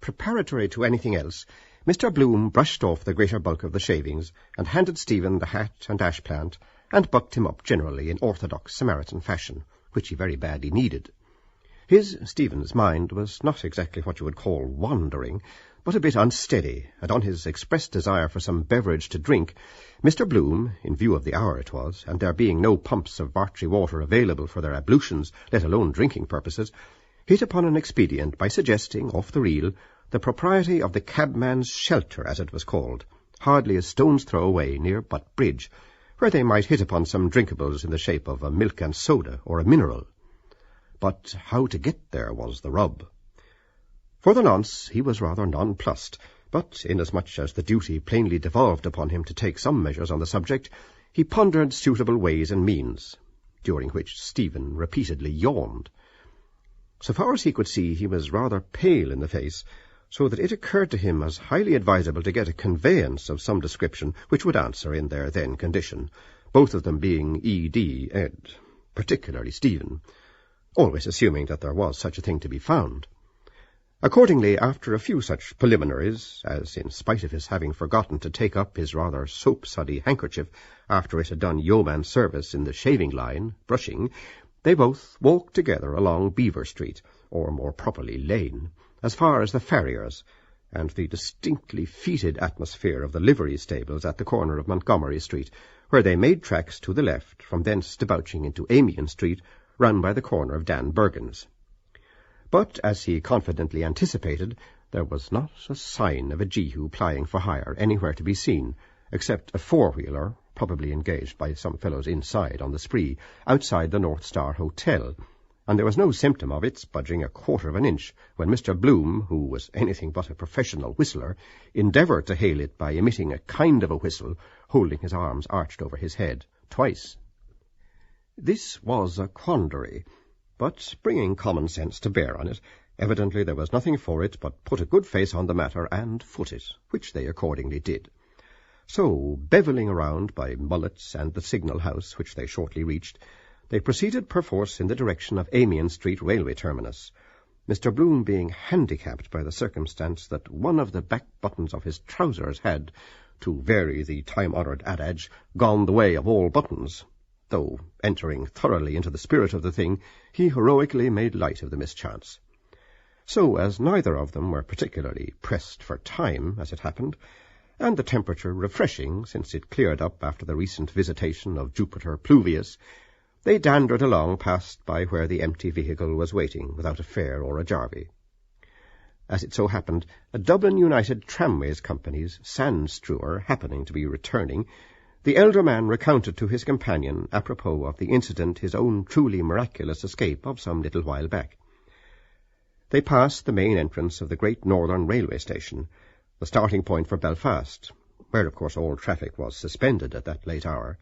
preparatory to anything else, Mr. Bloom brushed off the greater bulk of the shavings and handed Stephen the hat and ash-plant and bucked him up generally in orthodox Samaritan fashion, which he very badly needed. Stephen's mind was not exactly what you would call wandering, but a bit unsteady, and on his expressed desire for some beverage to drink, Mr. Bloom, in view of the hour it was, and there being no pumps of Bartrey water available for their ablutions, let alone drinking purposes, hit upon an expedient by suggesting, off the reel, the propriety of the cabman's shelter, as it was called, hardly a stone's throw away near Butt Bridge, where they might hit upon some drinkables in the shape of a milk and soda or a mineral. But how to get there was the rub. For the nonce he was rather nonplussed, but inasmuch as the duty plainly devolved upon him to take some measures on the subject, he pondered suitable ways and means, during which Stephen repeatedly yawned. So far as he could see, he was rather pale in the face, so that it occurred to him as highly advisable to get a conveyance of some description which would answer in their then condition, both of them being E.D. Ed, particularly Stephen, always assuming that there was such a thing to be found. Accordingly, after a few such preliminaries, as in spite of his having forgotten to take up his rather soap-suddy handkerchief after it had done yeoman service in the shaving line, brushing, they both walked together along Beaver Street, or more properly Lane, as far as the farrier's, and the distinctly fetid atmosphere of the livery stables at the corner of Montgomery Street, where they made tracks to the left, from thence debouching into Amiens Street, run by the corner of Dan Bergen's. But, as he confidently anticipated, there was not a sign of a Jehu plying for hire anywhere to be seen, except a four-wheeler, probably engaged by some fellows inside on the spree, outside the North Star Hotel, and there was no symptom of its budging a quarter of an inch when Mr. Bloom, who was anything but a professional whistler, endeavoured to hail it by emitting a kind of a whistle, holding his arms arched over his head, twice. This was a quandary, but bringing common sense to bear on it, evidently there was nothing for it but put a good face on the matter and foot it, which they accordingly did. So, bevelling around by Mullet's and the Signal House, which they shortly reached, they proceeded perforce in the direction of Amiens Street railway terminus, Mr. Bloom being handicapped by the circumstance that one of the back buttons of his trousers had, to vary the time-honoured adage, gone the way of all buttons, though, entering thoroughly into the spirit of the thing, he heroically made light of the mischance. So, as neither of them were particularly pressed for time, as it happened, and the temperature refreshing since it cleared up after the recent visitation of Jupiter Pluvius, they dandered along past by where the empty vehicle was waiting without a fare or a jarvey. As it so happened, a Dublin United Tramways Company's sand-strewer happening to be returning, the elder man recounted to his companion, apropos of the incident, his own truly miraculous escape of some little while back. They passed the main entrance of the Great Northern Railway Station, the starting point for Belfast, where of course all traffic was suspended at that late hour,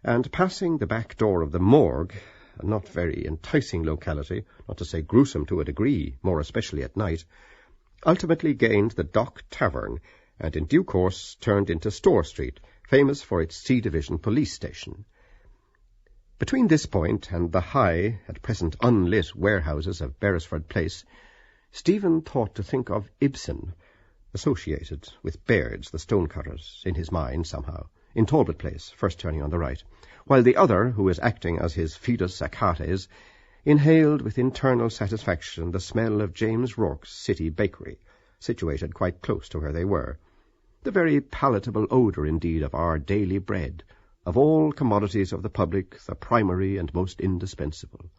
and passing the back door of the morgue, a not very enticing locality, not to say gruesome to a degree, more especially at night, ultimately gained the Dock Tavern, and in due course turned into Store Street, famous for its C Division police station. Between this point and the high, at present unlit warehouses of Beresford Place, Stephen thought to think of Ibsen, associated with Baird's the stonecutters, in his mind somehow, in Talbot Place, first turning on the right, while the other, who was acting as his fidus Achates, inhaled with internal satisfaction the smell of James Rourke's City Bakery, situated quite close to where they were. The very palatable odour, indeed, of our daily bread, of all commodities of the public, the primary and most indispensable.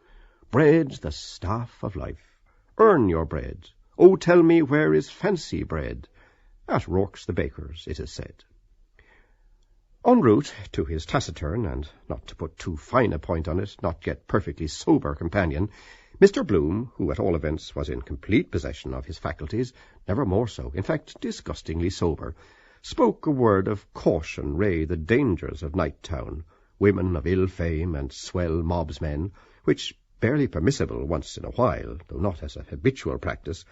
Bread, the staff of life. Earn your bread. Oh, tell me, where is fancy bread? At Rourke's the baker's, it is said. En route to his taciturn, and, not to put too fine a point on it, not yet perfectly sober companion, Mr. Bloom, who at all events was in complete possession of his faculties, never more so, in fact disgustingly sober, spoke a word of caution re the dangers of Night-Town, women of ill fame and swell mobsmen, which, barely permissible once in a while, though not as a habitual practice,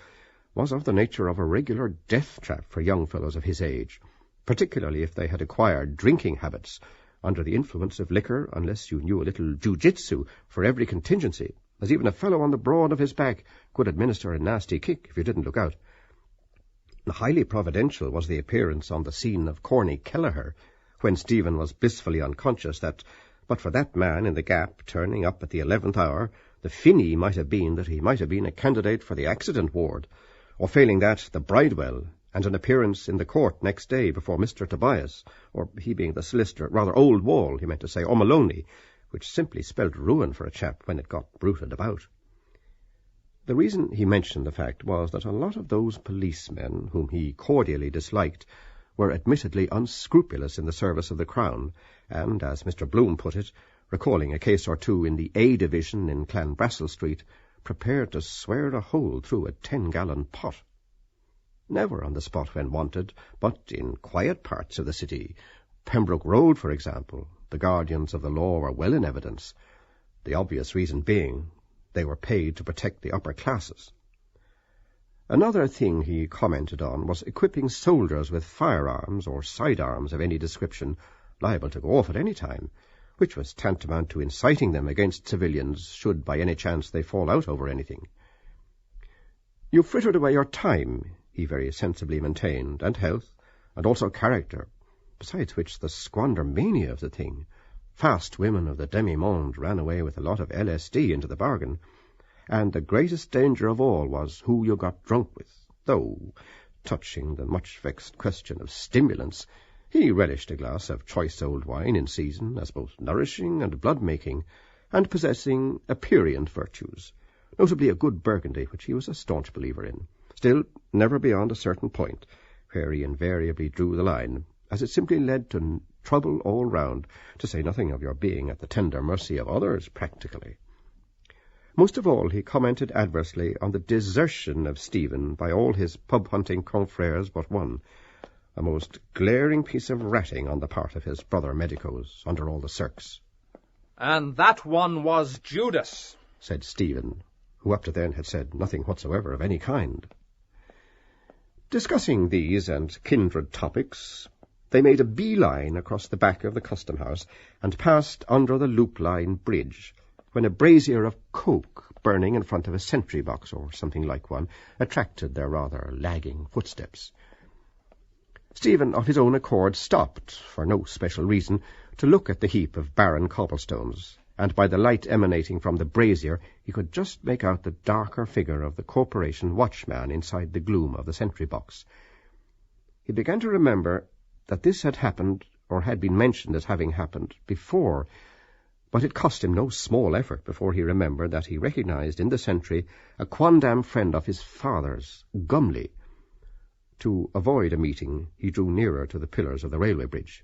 was of the nature of a regular death-trap for young fellows of his age, particularly if they had acquired drinking habits under the influence of liquor, unless you knew a little jiu-jitsu for every contingency, as even a fellow on the broad of his back could administer a nasty kick if you didn't look out. Highly providential was the appearance on the scene of Corny Kelleher, when Stephen was blissfully unconscious that, but for that man in the gap turning up at the 11th hour, the finny might have been that he might have been a candidate for the accident ward, or failing that, the bridewell, and an appearance in the court next day before Mr. Tobias, or he being the solicitor, rather Old Wall, he meant to say, or Maloney, which simply spelt ruin for a chap when it got bruited about. The reason he mentioned the fact was that a lot of those policemen whom he cordially disliked were admittedly unscrupulous in the service of the Crown, and, as Mr. Bloom put it, recalling a case or two in the A Division in Clanbrassil Street, prepared to swear a hole through a 10-gallon pot. Never on the spot when wanted, but in quiet parts of the city. Pembroke Road, for example, the guardians of the law were well in evidence, the obvious reason being they were paid to protect the upper classes. Another thing he commented on was equipping soldiers with firearms or sidearms of any description, liable to go off at any time, which was tantamount to inciting them against civilians should by any chance they fall out over anything. You frittered away your time, he very sensibly maintained, and health, and also character, besides which the squander mania of the thing. Fast women of the demi-monde ran away with a lot of LSD into the bargain, and the greatest danger of all was who you got drunk with, though, touching the much-vexed question of stimulants, he relished a glass of choice old wine in season as both nourishing and blood-making, and possessing aperient virtues, notably a good Burgundy, which he was a staunch believer in, still never beyond a certain point, where he invariably drew the line, as it simply led to trouble all round, to say nothing of your being at the tender mercy of others, practically. Most of all, he commented adversely on the desertion of Stephen by all his pub-hunting confrères but one, a most glaring piece of ratting on the part of his brother medicos under all the circs. And that one was Judas, said Stephen, who up to then had said nothing whatsoever of any kind. Discussing these and kindred topics, they made a bee-line across the back of the custom-house and passed under the loop-line bridge, when a brazier of coke burning in front of a sentry-box or something like one attracted their rather lagging footsteps. Stephen, of his own accord, stopped, for no special reason, to look at the heap of barren cobblestones, and by the light emanating from the brazier he could just make out the darker figure of the corporation watchman inside the gloom of the sentry-box. He began to remember that this had happened, or had been mentioned as having happened, before, but it cost him no small effort before he remembered that he recognized in the sentry a quondam friend of his father's, Gumley. To avoid a meeting, he drew nearer to the pillars of the railway bridge.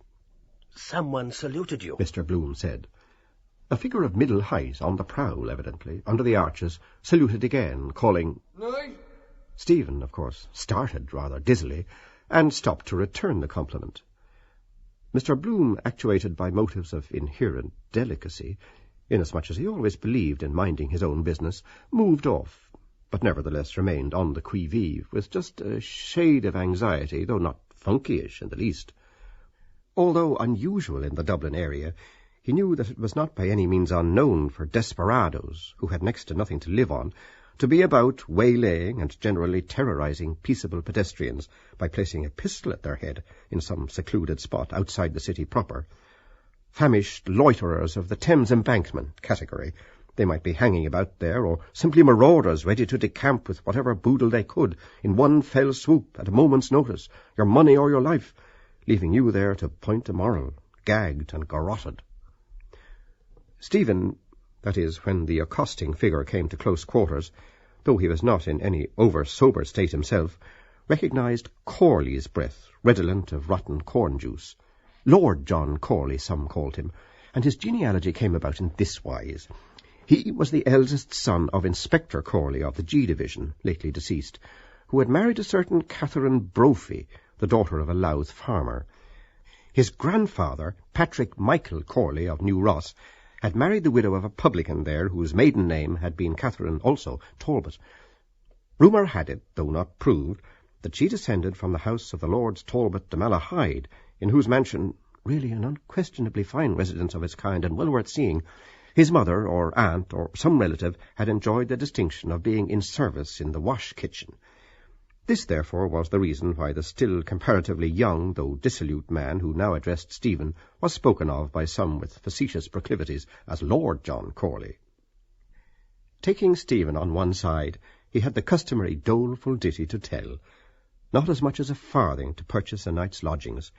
"Someone saluted you," Mr. Bloom said. A figure of middle height, on the prowl, evidently, under the arches, saluted again, calling, "Night." Stephen, of course, started rather dizzily, and stopped to return the compliment. Mr. Bloom, actuated by motives of inherent delicacy, inasmuch as he always believed in minding his own business, moved off, but nevertheless remained on the qui-vive, with just a shade of anxiety, though not funkyish in the least. Although unusual in the Dublin area, he knew that it was not by any means unknown for desperadoes, who had next to nothing to live on, to be about waylaying and generally terrorizing peaceable pedestrians by placing a pistol at their head in some secluded spot outside the city proper. Famished loiterers of the Thames Embankment category, they might be hanging about there, or simply marauders ready to decamp with whatever boodle they could in one fell swoop at a moment's notice, your money or your life, leaving you there to point a moral, gagged and garroted. Stephen, that is, when the accosting figure came to close quarters, though he was not in any over-sober state himself, recognized Corley's breath, redolent of rotten corn-juice. Lord John Corley, some called him, and his genealogy came about in this wise. He was the eldest son of Inspector Corley of the G Division, lately deceased, who had married a certain Catherine Brophy, the daughter of a Louth farmer. His grandfather, Patrick Michael Corley of New Ross, had married the widow of a publican there, whose maiden name had been Catherine also Talbot. Rumour had it, though not proved, that she descended from the house of the Lords Talbot de Malahide, in whose mansion, really an unquestionably fine residence of its kind and well worth seeing, his mother or aunt or some relative had enjoyed the distinction of being in service in the wash-kitchen. This, therefore, was the reason why the still comparatively young, though dissolute man who now addressed Stephen was spoken of by some with facetious proclivities as Lord John Corley. Taking Stephen on one side, he had the customary doleful ditty to tell. Not as much as a farthing to purchase a night's lodgings.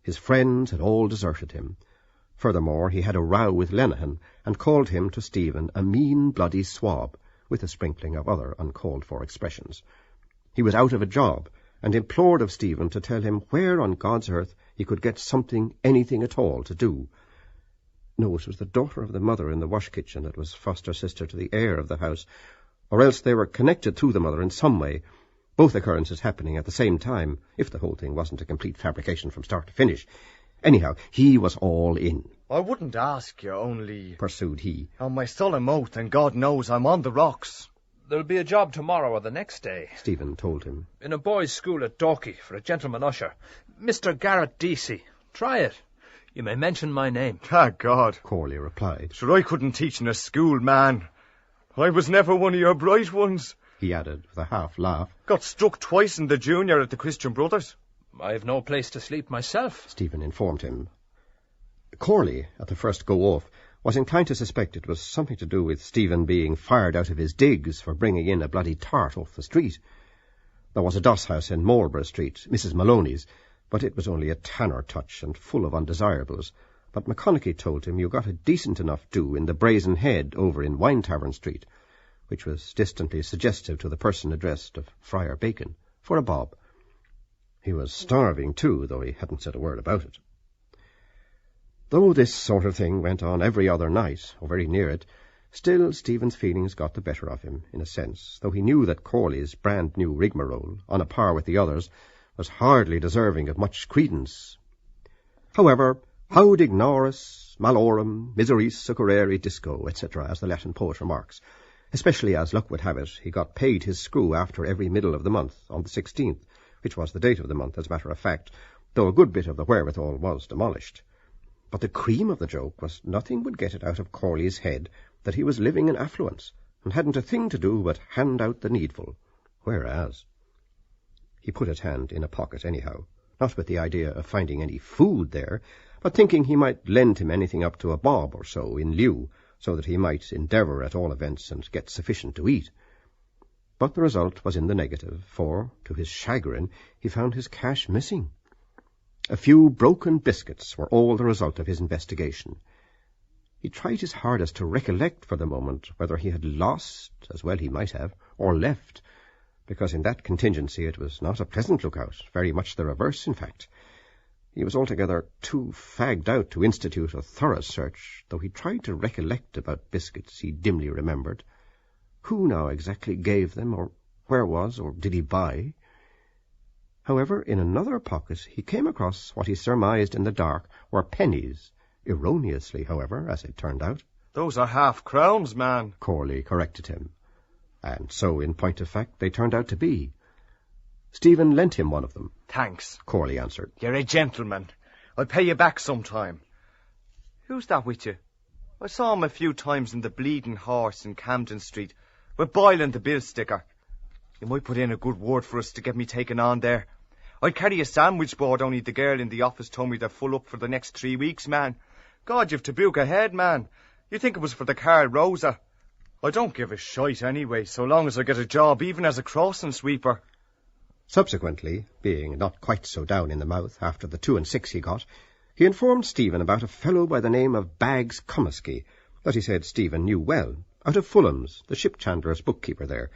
His friends had all deserted him. Furthermore, he had a row with Lenihan, and called him to Stephen a mean, bloody swab, with a sprinkling of other uncalled-for expressions. He was out of a job, and implored of Stephen to tell him where on God's earth he could get something, anything at all, to do. No, it was the daughter of the mother in the wash-kitchen that was foster-sister to the heir of the house, or else they were connected through the mother in some way, both occurrences happening at the same time, if the whole thing wasn't a complete fabrication from start to finish. Anyhow, he was all in. I wouldn't ask you, only, pursued he, on my solemn oath, and God knows I'm on the rocks. There'll be a job tomorrow or the next day, Stephen told him. in a boys' school at Dorky for a gentleman usher, Mr. Garrett Deasy. Try it. You may mention my name. Ah, God, Corley replied. Sure, I couldn't teach in a school, man. I was never one of your bright ones, he added with a half-laugh. Got struck twice in the junior at the Christian Brothers. I have no place to sleep myself, Stephen informed him. Corley, at the first go-off, was inclined to suspect it was something to do with Stephen being fired out of his digs for bringing in a bloody tart off the street. There was a doss house in Marlborough Street, Mrs. Maloney's, but it was only a tanner touch and full of undesirables. But McConaughey told him you got a decent enough do in the Brazen Head over in Wine Tavern Street, which was distantly suggestive to the person addressed of Friar Bacon, for a bob. He was starving, too, though he hadn't said a word about it. Though this sort of thing went on every other night, or very near it, still Stephen's feelings got the better of him, in a sense, though he knew that Corley's brand-new rigmarole, on a par with the others, was hardly deserving of much credence. However, haud ignoris, malorum, miseris succurrere disco, etc., as the Latin poet remarks, especially as luck would have it, he got paid his screw after every middle of the month, on the 16th, which was the date of the month, as a matter of fact, though a good bit of the wherewithal was demolished. But the cream of the joke was nothing would get it out of Corley's head that he was living in affluence, and hadn't a thing to do but hand out the needful, whereas... He put his hand in a pocket anyhow, not with the idea of finding any food there, but thinking he might lend him anything up to a bob or so in lieu, so that he might endeavour at all events and get sufficient to eat. But the result was in the negative, for, to his chagrin, he found his cash missing. A few broken biscuits were all the result of his investigation. He tried his hardest to recollect for the moment whether he had lost, as well he might have, or left, because in that contingency it was not a pleasant lookout, very much the reverse, in fact. He was altogether too fagged out to institute a thorough search, though he tried to recollect about biscuits he dimly remembered. Who now exactly gave them, or where was, or did he buy? However, in another pocket he came across what he surmised in the dark were pennies, erroneously, however, as it turned out. Those are half-crowns, man, Corley corrected him. And so, in point of fact, they turned out to be. Stephen lent him one of them. Thanks, Corley answered. You're a gentleman. I'll pay you back sometime. Who's that with you? I saw him a few times in the Bleeding Horse in Camden Street, with Boyle and the bill sticker. You might put in a good word for us to get me taken on there. I'd carry a sandwich board, only the girl in the office told me they're full up for the next 3 weeks, man. God, you've to book ahead, man. You'd think it was for the Carl Rosa. I don't give a shite anyway, so long as I get a job, even as a crossing sweeper. Subsequently, being not quite so down in the mouth after the 2 and 6 he got, he informed Stephen about a fellow by the name of Baggs Comiskey, that he said Stephen knew well, out of Fulham's, the ship chandler's bookkeeper there,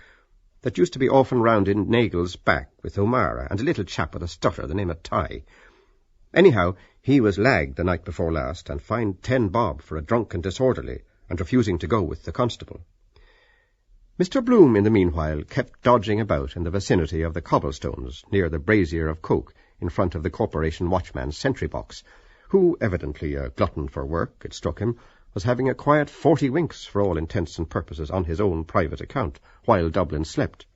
that used to be often round in Nagel's back with O'Mara and a little chap with a stutter, the name of Ty. Anyhow, he was lagged the night before last and fined 10 bob for a drunk and disorderly, and refusing to go with the constable. Mr. Bloom, in the meanwhile, kept dodging about in the vicinity of the cobblestones near the brazier of coke in front of the corporation watchman's sentry box, who, evidently a glutton for work, it struck him, was having a quiet 40 winks for all intents and purposes on his own private account, while Dublin slept.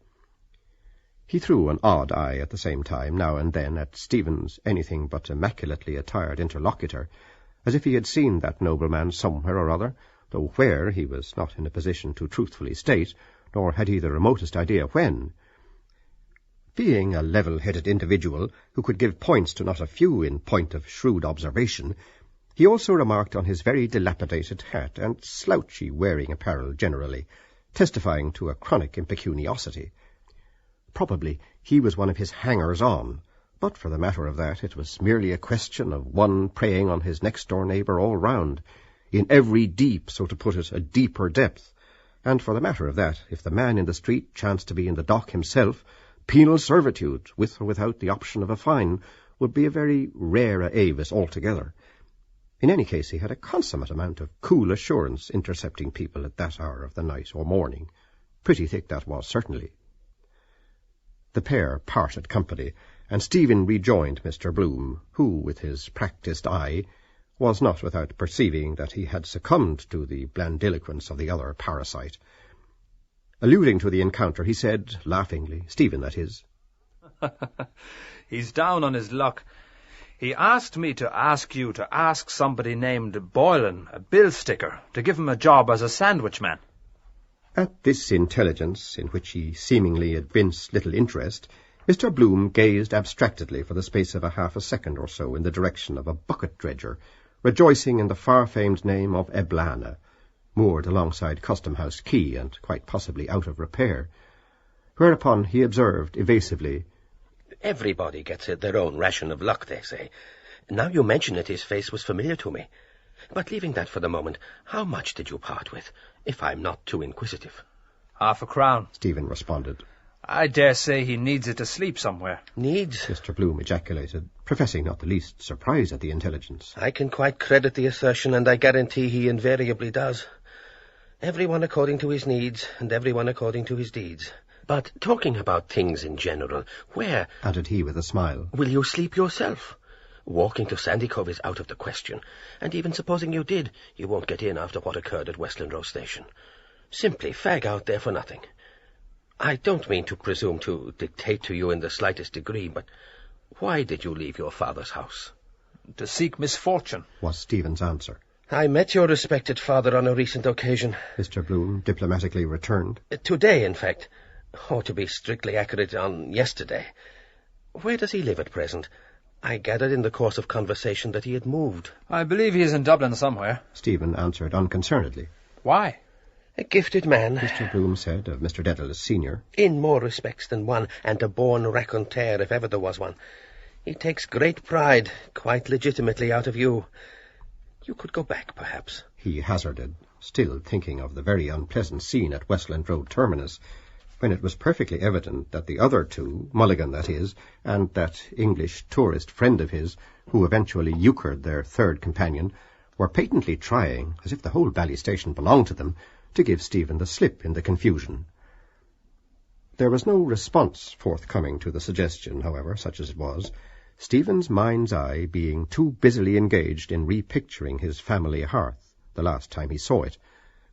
He threw an odd eye at the same time, now and then, at Stephen's anything but immaculately attired interlocutor, as if he had seen that nobleman somewhere or other, though where he was not in a position to truthfully state, nor had he the remotest idea when. Being a level-headed individual who could give points to not a few in point of shrewd observation, he also remarked on his very dilapidated hat and slouchy wearing apparel generally, testifying to a chronic impecuniosity. Probably he was one of his hangers-on, but for the matter of that, it was merely a question of one preying on his next-door neighbour all round, in every deep, so to put it, a deeper depth. And for the matter of that, if the man in the street chanced to be in the dock himself, penal servitude, with or without the option of a fine, would be a very rara avis altogether. In any case, he had a consummate amount of cool assurance intercepting people at that hour of the night or morning. Pretty thick that was, certainly. The pair parted company, and Stephen rejoined Mr. Bloom, who, with his practised eye, was not without perceiving that he had succumbed to the blandiloquence of the other parasite. Alluding to the encounter, he said, laughingly, Stephen, that is, "He's down on his luck. He asked me to ask you to ask somebody named Boylan, a bill sticker, to give him a job as a sandwich man." At this intelligence, in which he seemingly evinced little interest, Mr. Bloom gazed abstractedly for the space of half a second or so in the direction of a bucket-dredger, rejoicing in the far-famed name of Eblana, moored alongside Custom House Quay and quite possibly out of repair. Whereupon he observed evasively, Everybody gets their own ration of luck, they say. Now you mention it, his face was familiar to me. But leaving that for the moment, how much did you part with, if I'm not too inquisitive? £50, Stephen responded. I dare say he needs it to sleep somewhere. Needs? Mr. Bloom ejaculated, professing not the least surprise at the intelligence. I can quite credit the assertion, and I guarantee he invariably does. Everyone according to his needs, and everyone according to his deeds. But talking about things in general, where, added he with a smile, will you sleep yourself? Walking to Sandycove is out of the question, and even supposing you did, you won't get in after what occurred at Westland Row Station. Simply fag out there for nothing. I don't mean to presume to dictate to you in the slightest degree, but why did you leave your father's house? To seek misfortune, was Stephen's answer. I met your respected father on a recent occasion. Mr. Bloom diplomatically returned. Today, in fact. Or to be strictly accurate, on yesterday. Where does he live at present? I gathered in the course of conversation that he had moved. I believe he is in Dublin somewhere. Stephen answered unconcernedly. Why? A gifted man, Mr. Bloom said of Mr. Dedalus Senior. In more respects than one, and a born raconteur if ever there was one. He takes great pride, quite legitimately, out of you. You could go back, perhaps. He hazarded, still thinking of the very unpleasant scene at Westland Road terminus, when it was perfectly evident that the other two, Mulligan that is, and that English tourist friend of his, who eventually euchred their third companion, were patently trying, as if the whole Bally station belonged to them, to give Stephen the slip in the confusion. There was no response forthcoming to the suggestion, however, such as it was, Stephen's mind's eye being too busily engaged in repicturing his family hearth, the last time he saw it,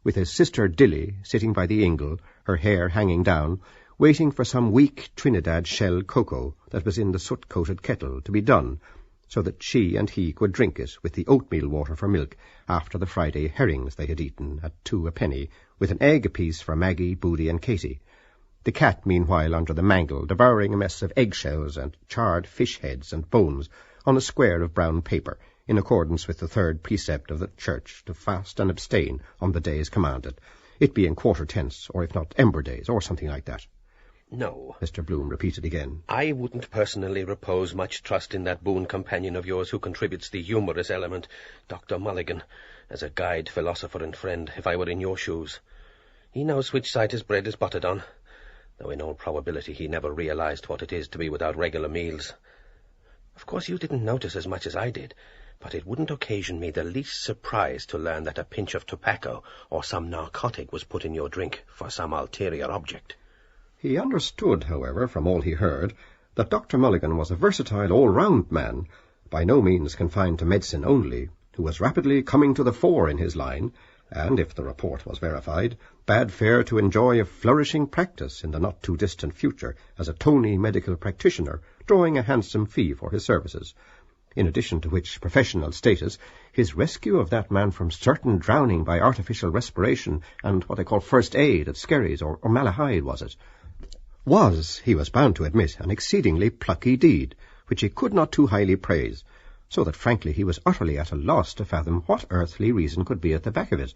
with his sister Dilly sitting by the ingle, her hair hanging down, waiting for some weak Trinidad shell cocoa that was in the soot-coated kettle to be done, so that she and he could drink it with the oatmeal water for milk after the Friday herrings they had eaten at 2 a penny, with an egg apiece for Maggie, Boody, and Katy. The cat, meanwhile, under the mangle, devouring a mess of eggshells and charred fish heads and bones on a square of brown paper, in accordance with the third precept of the Church to fast and abstain on the days commanded, it being quarter tense, or if not ember days, or something like that. No, Mr. Bloom repeated again. I wouldn't personally repose much trust in that boon companion of yours who contributes the humorous element, Dr. Mulligan, as a guide, philosopher, and friend, if I were in your shoes. He knows which side his bread is buttered on, though in all probability he never realized what it is to be without regular meals. Of course you didn't notice as much as I did, but it wouldn't occasion me the least surprise to learn that a pinch of tobacco or some narcotic was put in your drink for some ulterior object. He understood, however, from all he heard, that Dr. Mulligan was a versatile all-round man, by no means confined to medicine only, who was rapidly coming to the fore in his line, and, if the report was verified, bade fair to enjoy a flourishing practice in the not-too-distant future as a toney medical practitioner, drawing a handsome fee for his services. In addition to which professional status, his rescue of that man from certain drowning by artificial respiration and what they call first aid at Skerries or Malahide, was it? was, he was bound to admit, an exceedingly plucky deed, which he could not too highly praise, so that frankly he was utterly at a loss to fathom what earthly reason could be at the back of it,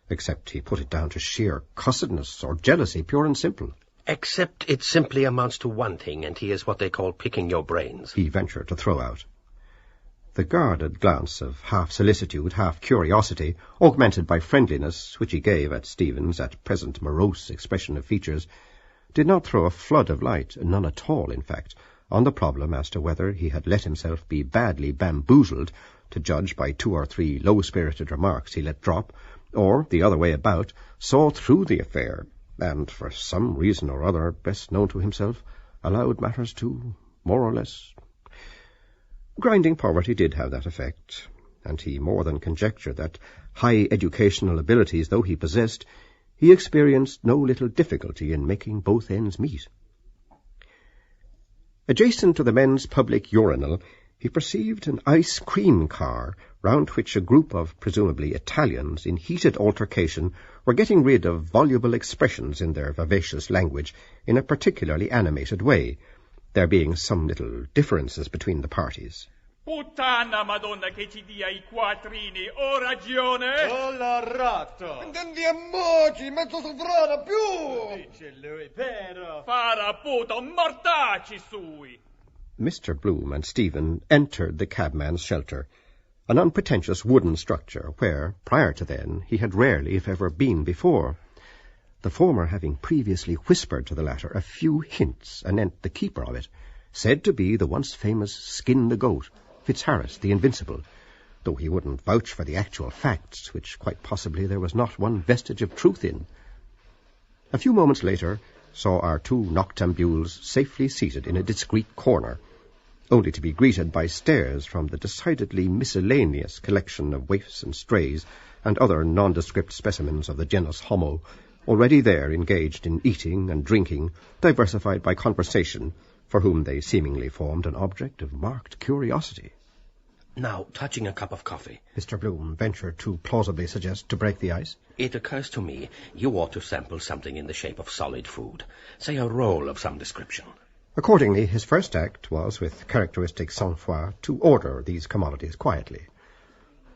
except he put it down to sheer cussedness or jealousy, pure and simple. Except it simply amounts to one thing, and he is what they call picking your brains, he ventured to throw out. The guarded glance of half solicitude, half curiosity, augmented by friendliness, which he gave at Stephen's at present morose expression of features, did not throw a flood of light, none at all, in fact, on the problem as to whether he had let himself be badly bamboozled, to judge by 2 or 3 low-spirited remarks he let drop, or, the other way about, saw through the affair, and, for some reason or other best known to himself, allowed matters to, more or less. Grinding poverty did have that effect, and he more than conjectured that, high educational abilities though he possessed, he experienced no little difficulty in making both ends meet. Adjacent to the men's public urinal, he perceived an ice-cream car, round which a group of presumably Italians in heated altercation were getting rid of voluble expressions in their vivacious language in a particularly animated way, there being some little differences between the parties. Puttana Madonna che ci dia I quattrini, ho ragione? Ho l'arrato! Andiamoci, mezzo sovrano più! Dice lui, vero? Fara puto, mortaci sui! Mr. Bloom and Stephen entered the cabman's shelter, an unpretentious wooden structure where, prior to then, he had rarely, if ever, been before, the former having previously whispered to the latter a few hints anent the keeper of it, said to be the once famous Skin the Goat, Fitzharris the Invincible, though he wouldn't vouch for the actual facts, which quite possibly there was not one vestige of truth in. A few moments later saw our 2 noctambules safely seated in a discreet corner, only to be greeted by stares from the decidedly miscellaneous collection of waifs and strays and other nondescript specimens of the genus Homo, already there engaged in eating and drinking, diversified by conversation, for whom they seemingly formed an object of marked curiosity. Now, touching a cup of coffee, Mr. Bloom ventured to plausibly suggest to break the ice. It occurs to me you ought to sample something in the shape of solid food, say a roll of some description. Accordingly, his first act was, with characteristic sang-froid, to order these commodities quietly.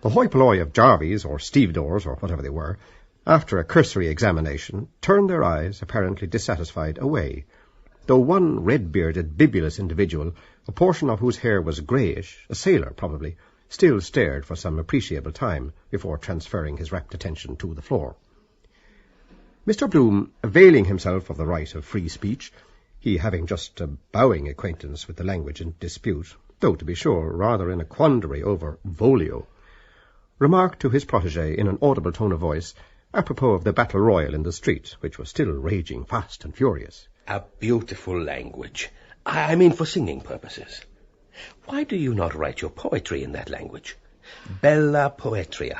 The hoi polloi of Jarvies, or stevedores, or whatever they were, after a cursory examination, turned their eyes, apparently dissatisfied, away, though one red-bearded, bibulous individual, a portion of whose hair was greyish, a sailor probably, still stared for some appreciable time before transferring his rapt attention to the floor. Mr. Bloom, availing himself of the right of free speech, he having just a bowing acquaintance with the language in dispute, though, to be sure, rather in a quandary over volio, remarked to his protégé in an audible tone of voice, apropos of the battle royal in the street, which was still raging fast and furious. A beautiful language. I mean for singing purposes. Why do you not write your poetry in that language? Bella poetria.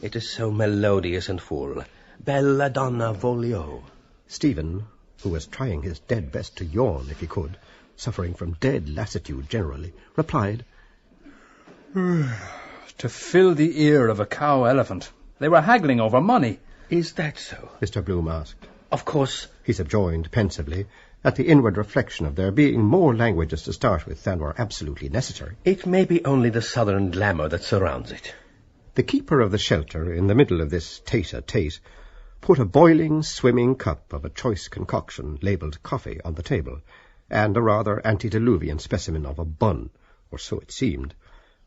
It is so melodious and full. Bella donna voglio. Stephen, who was trying his dead best to yawn if he could, suffering from dead lassitude generally, replied, To fill the ear of a cow-elephant. They were haggling over money. Is that so? Mr. Bloom asked. Of course, he subjoined pensively, at the inward reflection of there being more languages to start with than were absolutely necessary. It may be only the southern glamour that surrounds it. The keeper of the shelter, in the middle of this tete-a-tete, put a boiling, swimming cup of a choice concoction labelled coffee on the table, and a rather antediluvian specimen of a bun, or so it seemed,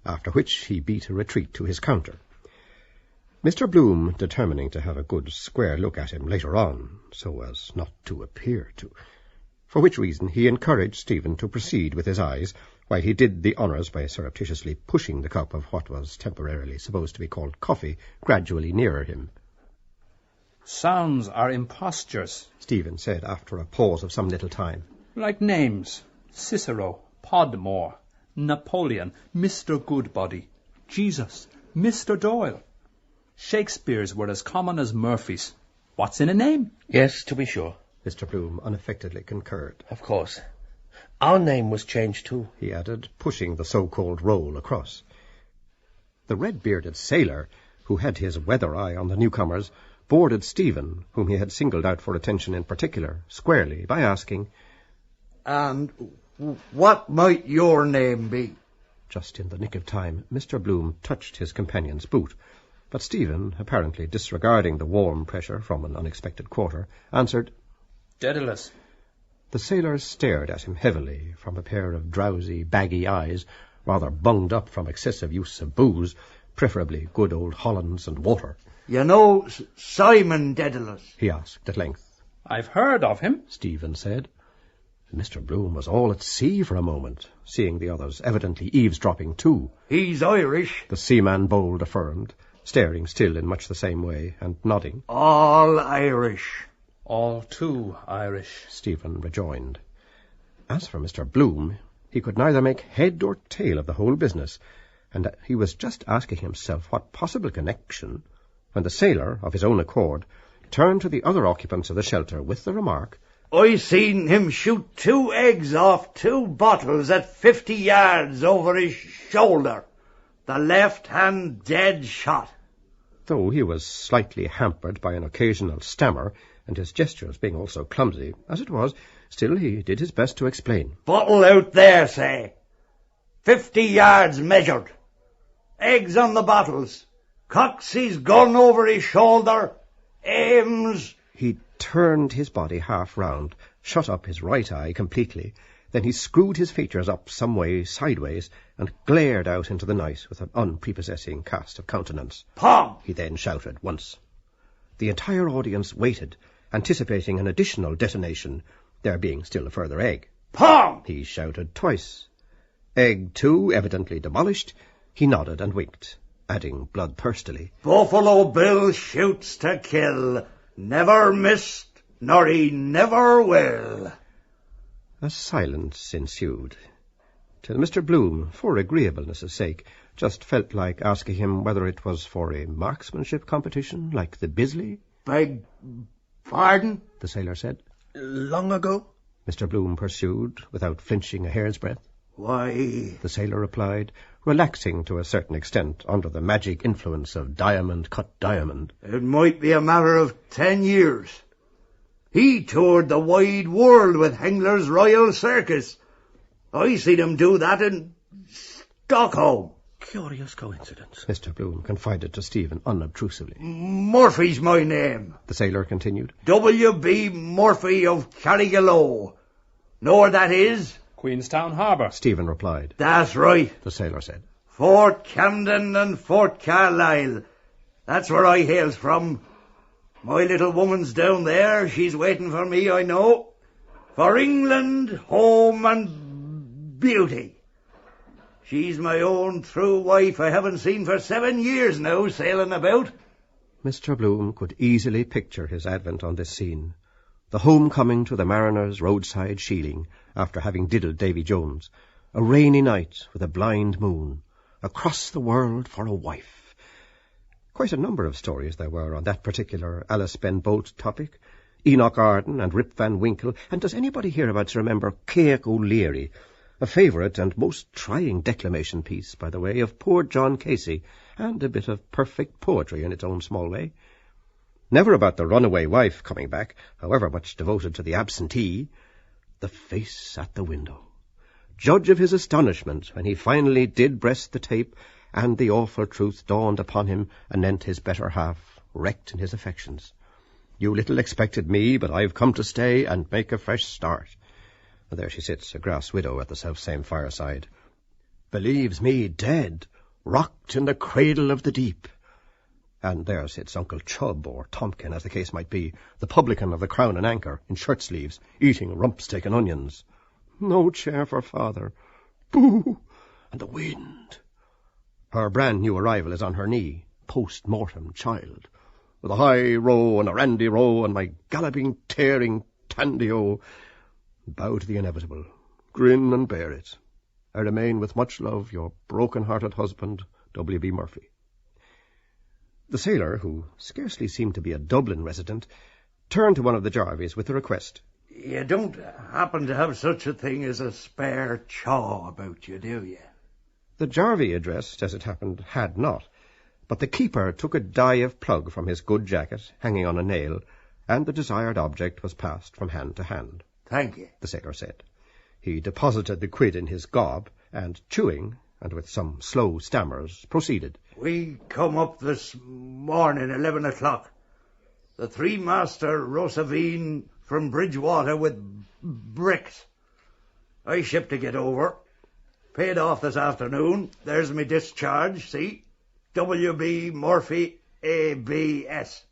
after which he beat a retreat to his counter. Mr. Bloom, determining to have a good square look at him later on, so as not to appear to, for which reason he encouraged Stephen to proceed with his eyes, while he did the honours by surreptitiously pushing the cup of what was temporarily supposed to be called coffee gradually nearer him. Sounds are impostures, Stephen said after a pause of some little time. Like names. Cicero, Podmore, Napoleon, Mr. Goodbody, Jesus, Mr. Doyle. Shakespeare's were as common as Murphy's. What's in a name? Yes, to be sure. Mr. Bloom unaffectedly concurred. Of course. Our name was changed too, he added, pushing the so-called roll across. The red-bearded sailor, who had his weather eye on the newcomers, boarded Stephen, whom he had singled out for attention in particular, squarely by asking, "And what might your name be?" Just in the nick of time, Mr. Bloom touched his companion's boot, but Stephen, apparently disregarding the warm pressure from an unexpected quarter, answered, Daedalus. The sailor stared at him heavily from a pair of drowsy, baggy eyes, rather bunged up from excessive use of booze, preferably good old Hollands and water. "You know Simon Daedalus?" he asked at length. I've heard of him, Stephen said. Mr. Bloom was all at sea for a moment, seeing the others evidently eavesdropping too. "He's Irish." The seaman bold affirmed, staring still in much the same way, and nodding. "All Irish." All too Irish, Stephen rejoined. As for Mr. Bloom, he could neither make head or tail of the whole business, and he was just asking himself what possible connection, when the sailor, of his own accord, turned to the other occupants of the shelter with the remark, "I seen him shoot 2 eggs off 2 bottles at 50 yards over his shoulder. The left-hand dead shot." Though he was slightly hampered by an occasional stammer, and his gestures being also clumsy, as it was, still he did his best to explain. "Bottle out there, say. 50 yards measured. Eggs on the bottles. Cocks his gun over his shoulder. Aims." He turned his body half round, shut up his right eye completely, then he screwed his features up some way sideways, and glared out into the night with an unprepossessing cast of countenance. "Pom!" He then shouted once. The entire audience waited, anticipating an additional detonation, there being still a further egg. "Pom!" He shouted twice. Egg 2 evidently demolished, he nodded and winked, adding bloodthirstily, "Buffalo Bill shoots to kill. Never missed, nor he never will." A silence ensued, till Mr. Bloom, for agreeableness' sake, just felt like asking him whether it was for a marksmanship competition like the Bisley. "Beg pardon?" the sailor said. Long ago? Mr. Bloom pursued, without flinching a hair's breadth. "Why," the sailor replied, relaxing to a certain extent under the magic influence of diamond-cut diamond. "it might be a matter of 10 years. He toured the wide world with Hengler's Royal Circus. I seen him do that in Stockholm." Curious coincidence. Mr. Bloom confided to Stephen unobtrusively. "Murphy's my name. The sailor continued. W.B. Murphy of Carrigallow. Know where that is?" Queenstown Harbour. Stephen replied. "That's right. The sailor said. Fort Camden and Fort Carlisle. That's where I hails from. My little woman's down there. She's waiting for me, I know. For England, home and beauty. She's my own true wife I haven't seen for 7 years now, sailing about." Mr. Bloom could easily picture his advent on this scene. The homecoming to the mariner's roadside shieling, after having diddled Davy Jones. A rainy night with a blind moon. Across the world for a wife. Quite a number of stories there were on that particular Alice Ben Bolt topic. Enoch Arden and Rip Van Winkle, and does anybody hereabouts remember Céach O'Leary, a favourite and most trying declamation piece, by the way, of poor John Casey, and a bit of perfect poetry in its own small way. Never about the runaway wife coming back, however much devoted to the absentee. The face at the window. Judge of his astonishment when he finally did breast the tape, and the awful truth dawned upon him anent his better half, wrecked in his affections. You little expected me, but I've come to stay and make a fresh start. There she sits, a grass widow at the self-same fireside. Believes me dead, rocked in the cradle of the deep. And there sits Uncle Chubb, or Tompkin, as the case might be, the publican of the Crown and Anchor, in shirt-sleeves, eating rump-steak and onions. No chair for father. Boo! And the wind. Her brand-new arrival is on her knee, post-mortem child, with a high row and a randy row, and my galloping, tearing tandy-o. Bow to the inevitable. Grin and bear it. I remain with much love your broken-hearted husband, W.B. Murphy. The sailor, who scarcely seemed to be a Dublin resident, turned to one of the Jarvies with the request. "You don't happen to have such a thing as a spare chaw about you, do you?" The Jarvie addressed, as it happened, had not, But the keeper took a die of plug from his good jacket, hanging on a nail, and the desired object was passed from hand to hand. Thank you, the sailor said. He deposited the quid in his gob, and chewing, and with some slow stammers, proceeded. We come up this morning, 11 o'clock. The three-master Rosavine from Bridgewater with bricks. I shipped to get over. Paid off this afternoon. There's me discharge, see? W.B. Murphy, A.B.S.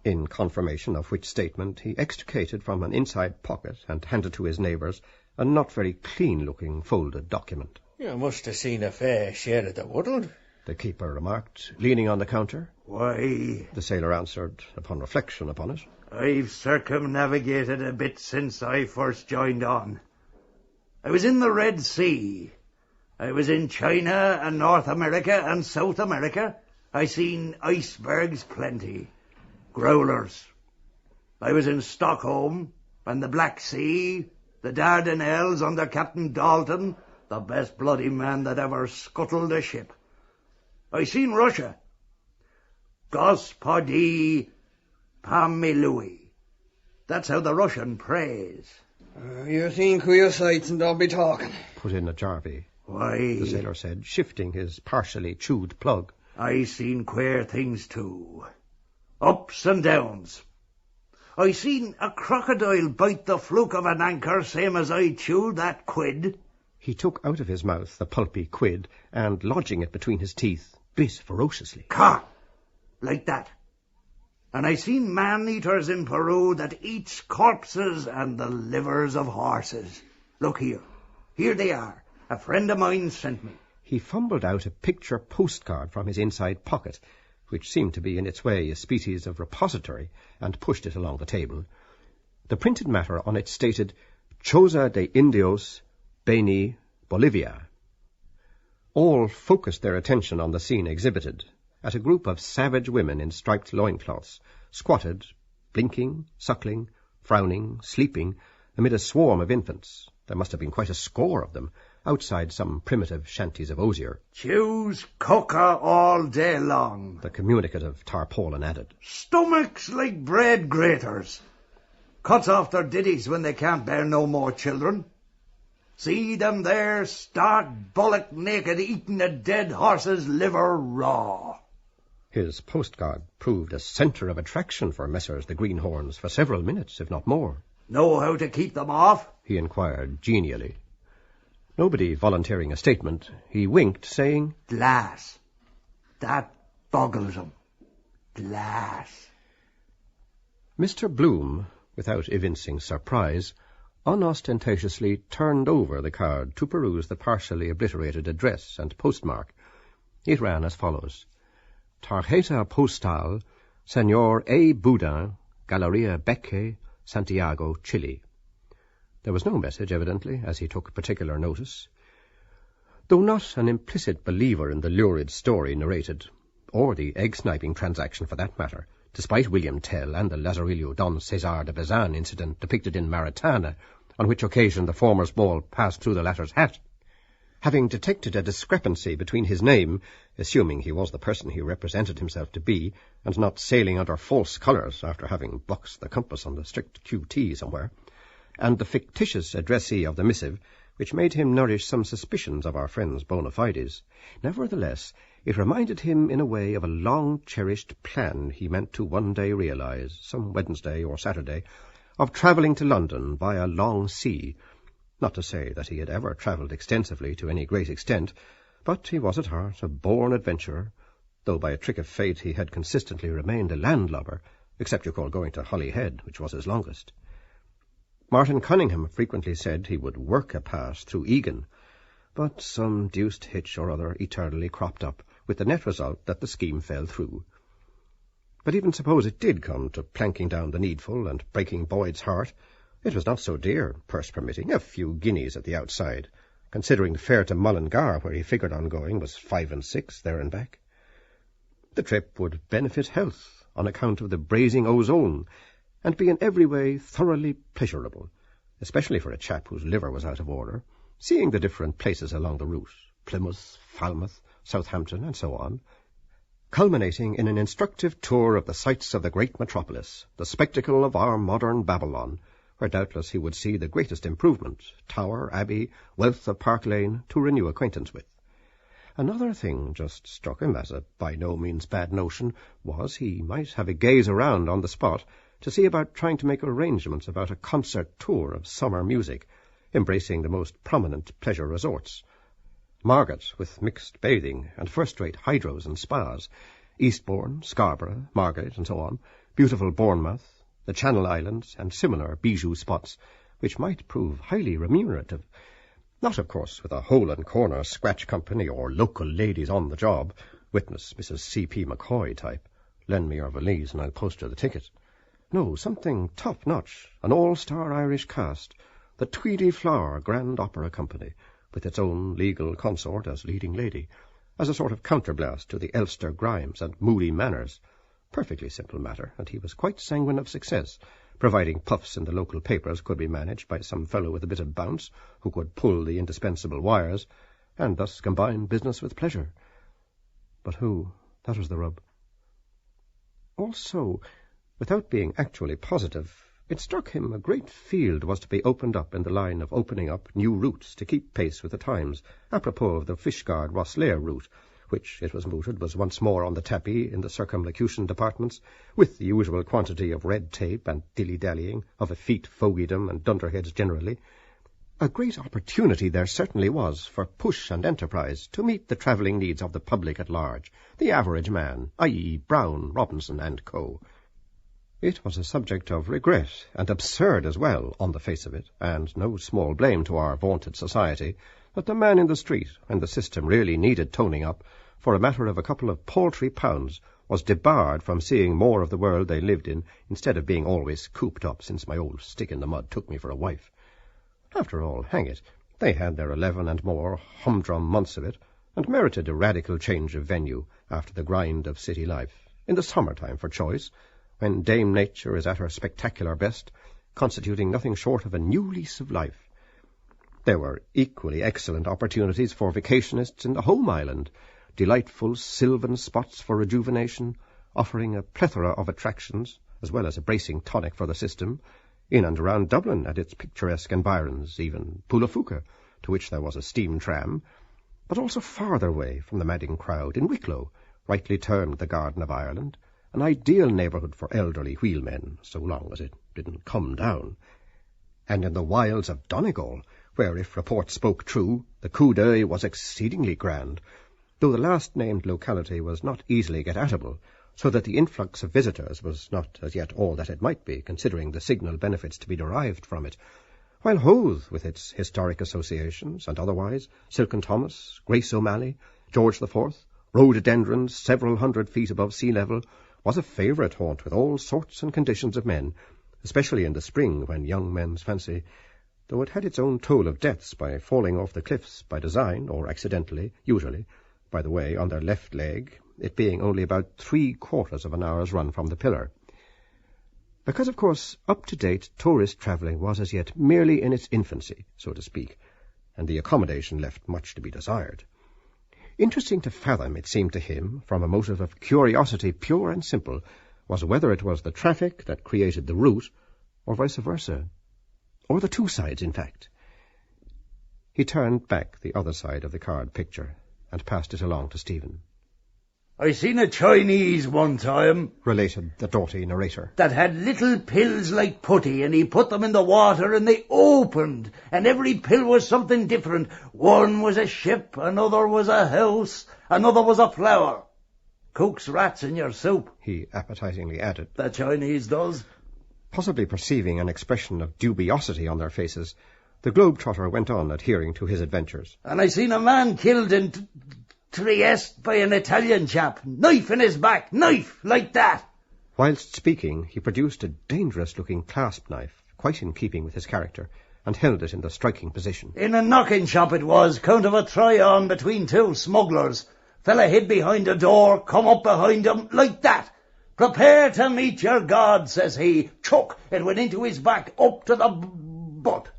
In confirmation of which statement, he extricated from an inside pocket and handed to his neighbours a not very clean-looking folded document. You must have seen a fair share of the world, the keeper remarked, leaning on the counter. Why, the sailor answered, upon reflection upon it, I've circumnavigated a bit since I first joined on. I was in the Red Sea. I was in China and North America and South America. I seen icebergs plenty. Growlers. I was in Stockholm and the Black Sea, the Dardanelles under Captain Dalton, the best bloody man that ever scuttled a ship. I seen Russia. Gospodi Pomilui. That's how the Russian prays. You seen queer sights and don't be talking, put in a Jarvey. Why, the sailor said, shifting his partially chewed plug. I seen queer things too. Ups and downs. I seen a crocodile bite the fluke of an anchor, same as I chewed that quid. He took out of his mouth the pulpy quid, and, lodging it between his teeth, bit ferociously. Ka! Like that. And I seen man-eaters in Peru that eats corpses and the livers of horses. Look here. Here they are. A friend of mine sent me. He fumbled out a picture postcard from his inside pocket, which seemed to be in its way a species of repository, and pushed it along the table. The printed matter on it stated, Choza de Indios, Beni, Bolivia. All focused their attention on the scene exhibited, at a group of savage women in striped loincloths, squatted, blinking, suckling, frowning, sleeping, amid a swarm of infants. There must have been quite a score of them, outside some primitive shanties of osier. Chews coca all day long, the communicative tarpaulin added. Stomachs like bread graters. Cuts off their ditties when they can't bear no more children. See them there, stark bullock naked, eating a dead horse's liver raw. His postcard proved a centre of attraction for Messrs. the Greenhorns for several minutes, if not more. Know how to keep them off? He inquired genially. Nobody volunteering a statement, he winked, saying, Glass. That boggles 'em. Glass. Mr. Bloom, without evincing surprise, unostentatiously turned over the card to peruse the partially obliterated address and postmark. It ran as follows. Tarjeta postal, Señor A. Boudin, Galleria Becque, Santiago, Chile. There was no message, evidently, as he took particular notice. Though not an implicit believer in the lurid story narrated, or the egg-sniping transaction for that matter, despite William Tell and the Lazarillo Don Cesar de Bazan incident depicted in Maritana, on which occasion the former's ball passed through the latter's hat, having detected a discrepancy between his name, assuming he was the person he represented himself to be, and not sailing under false colours after having boxed the compass on the strict QT somewhere, and the fictitious addressee of the missive, which made him nourish some suspicions of our friend's bona fides. Nevertheless, it reminded him in a way of a long-cherished plan he meant to one day realize, some Wednesday or Saturday, of travelling to London by a long sea. Not to say that he had ever travelled extensively to any great extent, but he was at heart a born adventurer, though by a trick of fate he had consistently remained a landlubber, except you call going to Holyhead, which was his longest. Martin Cunningham frequently said he would work a pass through Egan, but some deuced hitch or other eternally cropped up, with the net result that the scheme fell through. But even suppose it did come to planking down the needful and breaking Boyd's heart, it was not so dear, purse permitting, a few guineas at the outside, considering the fare to Mullingar, where he figured on going, was 5 and 6 there and back. The trip would benefit health on account of the brazing ozone, and be in every way thoroughly pleasurable, especially for a chap whose liver was out of order, seeing the different places along the route, Plymouth, Falmouth, Southampton, and so on, culminating in an instructive tour of the sights of the great metropolis, the spectacle of our modern Babylon, where doubtless he would see the greatest improvement, Tower, Abbey, wealth of Park Lane, to renew acquaintance with. Another thing just struck him as a by no means bad notion was he might have a gaze around on the spot to see about trying to make arrangements about a concert tour of summer music, embracing the most prominent pleasure resorts. Margate, with mixed bathing and first-rate hydros and spas, Eastbourne, Scarborough, Margate, and so on, beautiful Bournemouth, the Channel Islands, and similar bijou spots, which might prove highly remunerative. Not, of course, with a hole-and-corner scratch company or local ladies on the job, witness Mrs. C.P. McCoy type. Lend me your valise and I'll post her the ticket. No, something top-notch, an all-star Irish cast, the Tweedy Flower Grand Opera Company, with its own legal consort as leading lady, as a sort of counterblast to the Elster Grimes and Moody Manners. Perfectly simple matter, and he was quite sanguine of success, providing puffs in the local papers could be managed by some fellow with a bit of bounce who could pull the indispensable wires, and thus combine business with pleasure. But who? That was the rub. Also, without being actually positive, it struck him a great field was to be opened up in the line of opening up new routes to keep pace with the times, apropos of the Fishguard-Rosslare route, which, it was mooted, was once more on the tapis in the circumlocution departments, with the usual quantity of red tape and dilly-dallying, of effete fogiedom and dunderheads generally. A great opportunity there certainly was for push and enterprise to meet the travelling needs of the public at large, the average man, i.e. Brown, Robinson, and co. It was a subject of regret, and absurd as well, on the face of it, and no small blame to our vaunted society, that the man in the street, when the system really needed toning up, for a matter of a couple of paltry pounds, was debarred from seeing more of the world they lived in, instead of being always cooped up since my old stick-in-the-mud took me for a wife. After all, hang it, they had their 11 and more humdrum months of it, and merited a radical change of venue after the grind of city life, in the summer-time for choice, when Dame Nature is at her spectacular best, constituting nothing short of a new lease of life. There were equally excellent opportunities for vacationists in the home island, delightful sylvan spots for rejuvenation, offering a plethora of attractions, as well as a bracing tonic for the system, in and around Dublin and its picturesque environs, even Poulaphouca, to which there was a steam tram, but also farther away from the madding crowd in Wicklow, rightly termed the Garden of Ireland, an ideal neighbourhood for elderly wheelmen, so long as it didn't come down. And in the wilds of Donegal, where, if report spoke true, the coup d'oeil was exceedingly grand, though the last-named locality was not easily get-atable, so that the influx of visitors was not as yet all that it might be, considering the signal benefits to be derived from it, while Howth, with its historic associations, and otherwise, Silken Thomas, Grace O'Malley, George IV, rhododendrons several hundred feet above sea level, was a favourite haunt with all sorts and conditions of men, especially in the spring when young men's fancy, though it had its own toll of deaths by falling off the cliffs by design, or accidentally, usually, by the way, on their left leg, it being only about 3/4 of an hour's run from the pillar. Because, of course, up-to-date tourist travelling was as yet merely in its infancy, so to speak, and the accommodation left much to be desired. Interesting to fathom, it seemed to him, from a motive of curiosity pure and simple, was whether it was the traffic that created the route, or vice versa, or the two sides, in fact. He turned back the other side of the card picture, and passed it along to Stephen. I seen a Chinese one time, related the doughty narrator, that had little pills like putty, and he put them in the water and they opened, and every pill was something different. One was a ship, another was a house, another was a flower. Cooks rats in your soup, he appetizingly added. The Chinese does. Possibly perceiving an expression of dubiosity on their faces, the globe-trotter went on adhering to his adventures. And I seen a man killed in Trieste by an Italian chap. Knife in his back, knife, like that. Whilst speaking, he produced a dangerous-looking clasp knife, quite in keeping with his character, and held it in the striking position. In a knocking shop it was, count of a try-on between two smugglers. Fella hid behind a door, come up behind him, like that. Prepare to meet your God, says he. Chuck, it went into his back, up to the butt.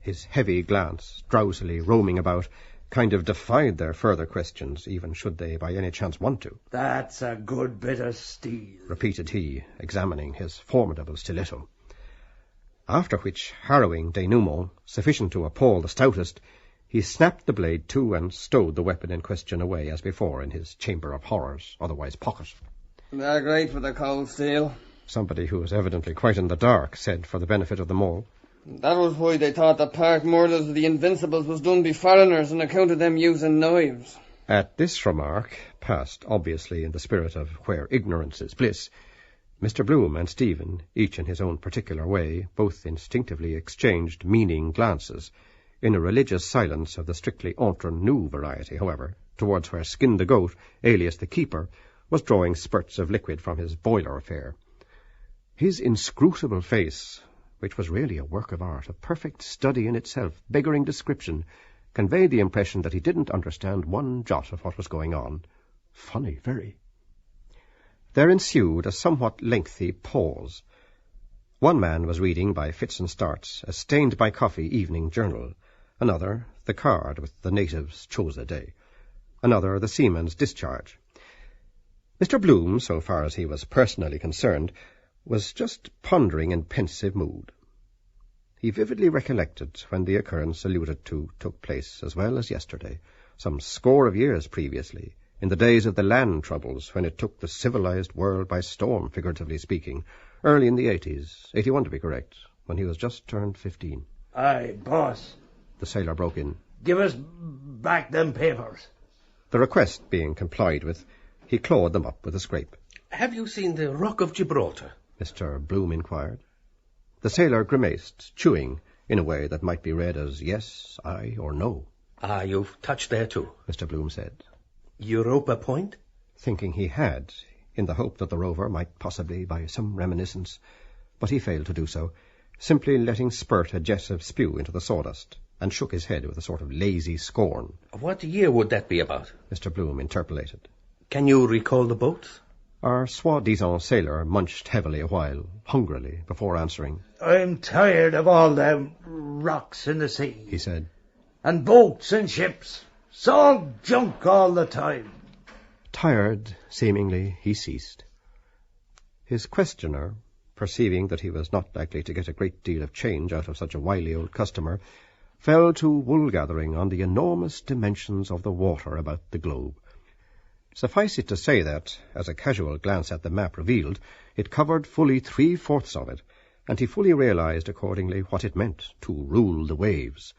His heavy glance, drowsily roaming about, kind of defied their further questions, even should they by any chance want to. That's a good bit of steel, repeated he, examining his formidable stiletto. After which harrowing denouement, sufficient to appall the stoutest, he snapped the blade to and stowed the weapon in question away as before in his chamber of horrors, otherwise pocket. They're great for the cold steel. Somebody who was evidently quite in the dark said for the benefit of them all. That was why they thought the Park murders of the Invincibles was done by foreigners on account of them using knives. At this remark, passed obviously in the spirit of where ignorance is bliss, Mr. Bloom and Stephen, each in his own particular way, both instinctively exchanged meaning glances, in a religious silence of the strictly entre nous variety, however, towards where Skin the Goat, alias the keeper, was drawing spurts of liquid from his boiler affair. His inscrutable face, which was really a work of art, a perfect study in itself, beggaring description, conveyed the impression that he didn't understand one jot of what was going on. Funny, very. There ensued a somewhat lengthy pause. One man was reading by fits and starts a stained-by-coffee evening journal, another the card with the natives' chose day, another the seaman's discharge. Mr. Bloom, so far as he was personally concerned, was just pondering in pensive mood. He vividly recollected when the occurrence alluded to took place, as well as yesterday, some score of years previously, in the days of the land troubles, when it took the civilized world by storm, figuratively speaking, early in the 80s, 81 to be correct, when he was just turned 15. Aye, boss. The sailor broke in. Give us back them papers. The request being complied with, he clawed them up with a scrape. Have you seen the Rock of Gibraltar? Mr. Bloom inquired. The sailor grimaced, chewing, in a way that might be read as yes, aye, or no. Ah, you've touched there too, Mr. Bloom said. Europa Point? Thinking he had, in the hope that the rover might possibly, by some reminiscence, but he failed to do so, simply letting spurt a jet of spew into the sawdust, and shook his head with a sort of lazy scorn. What year would that be about? Mr. Bloom interpolated. Can you recall the boats? Our soi-disant sailor munched heavily a while, hungrily, before answering. I'm tired of all them rocks in the sea, he said. And boats and ships. It's all junk all the time. Tired, seemingly, he ceased. His questioner, perceiving that he was not likely to get a great deal of change out of such a wily old customer, fell to wool-gathering on the enormous dimensions of the water about the globe. Suffice it to say that, as a casual glance at the map revealed, it covered fully 3/4 of it, and he fully realized accordingly what it meant to rule the waves.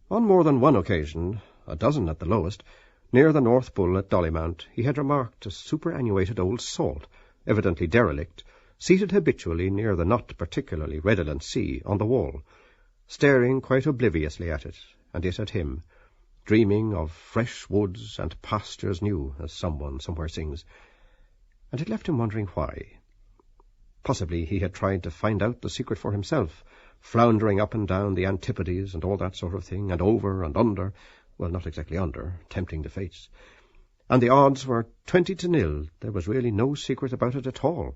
On more than one occasion, a dozen at the lowest, near the North Bull at Dollymount, he had remarked a superannuated old salt, evidently derelict, seated habitually near the not particularly redolent sea on the wall, staring quite obliviously at it, and it at him, dreaming of fresh woods and pastures new, as someone somewhere sings. And it left him wondering why. Possibly he had tried to find out the secret for himself, floundering up and down the Antipodes and all that sort of thing, and over and under, well, not exactly under, tempting the fates. And the odds were 20-0. There was really no secret about it at all.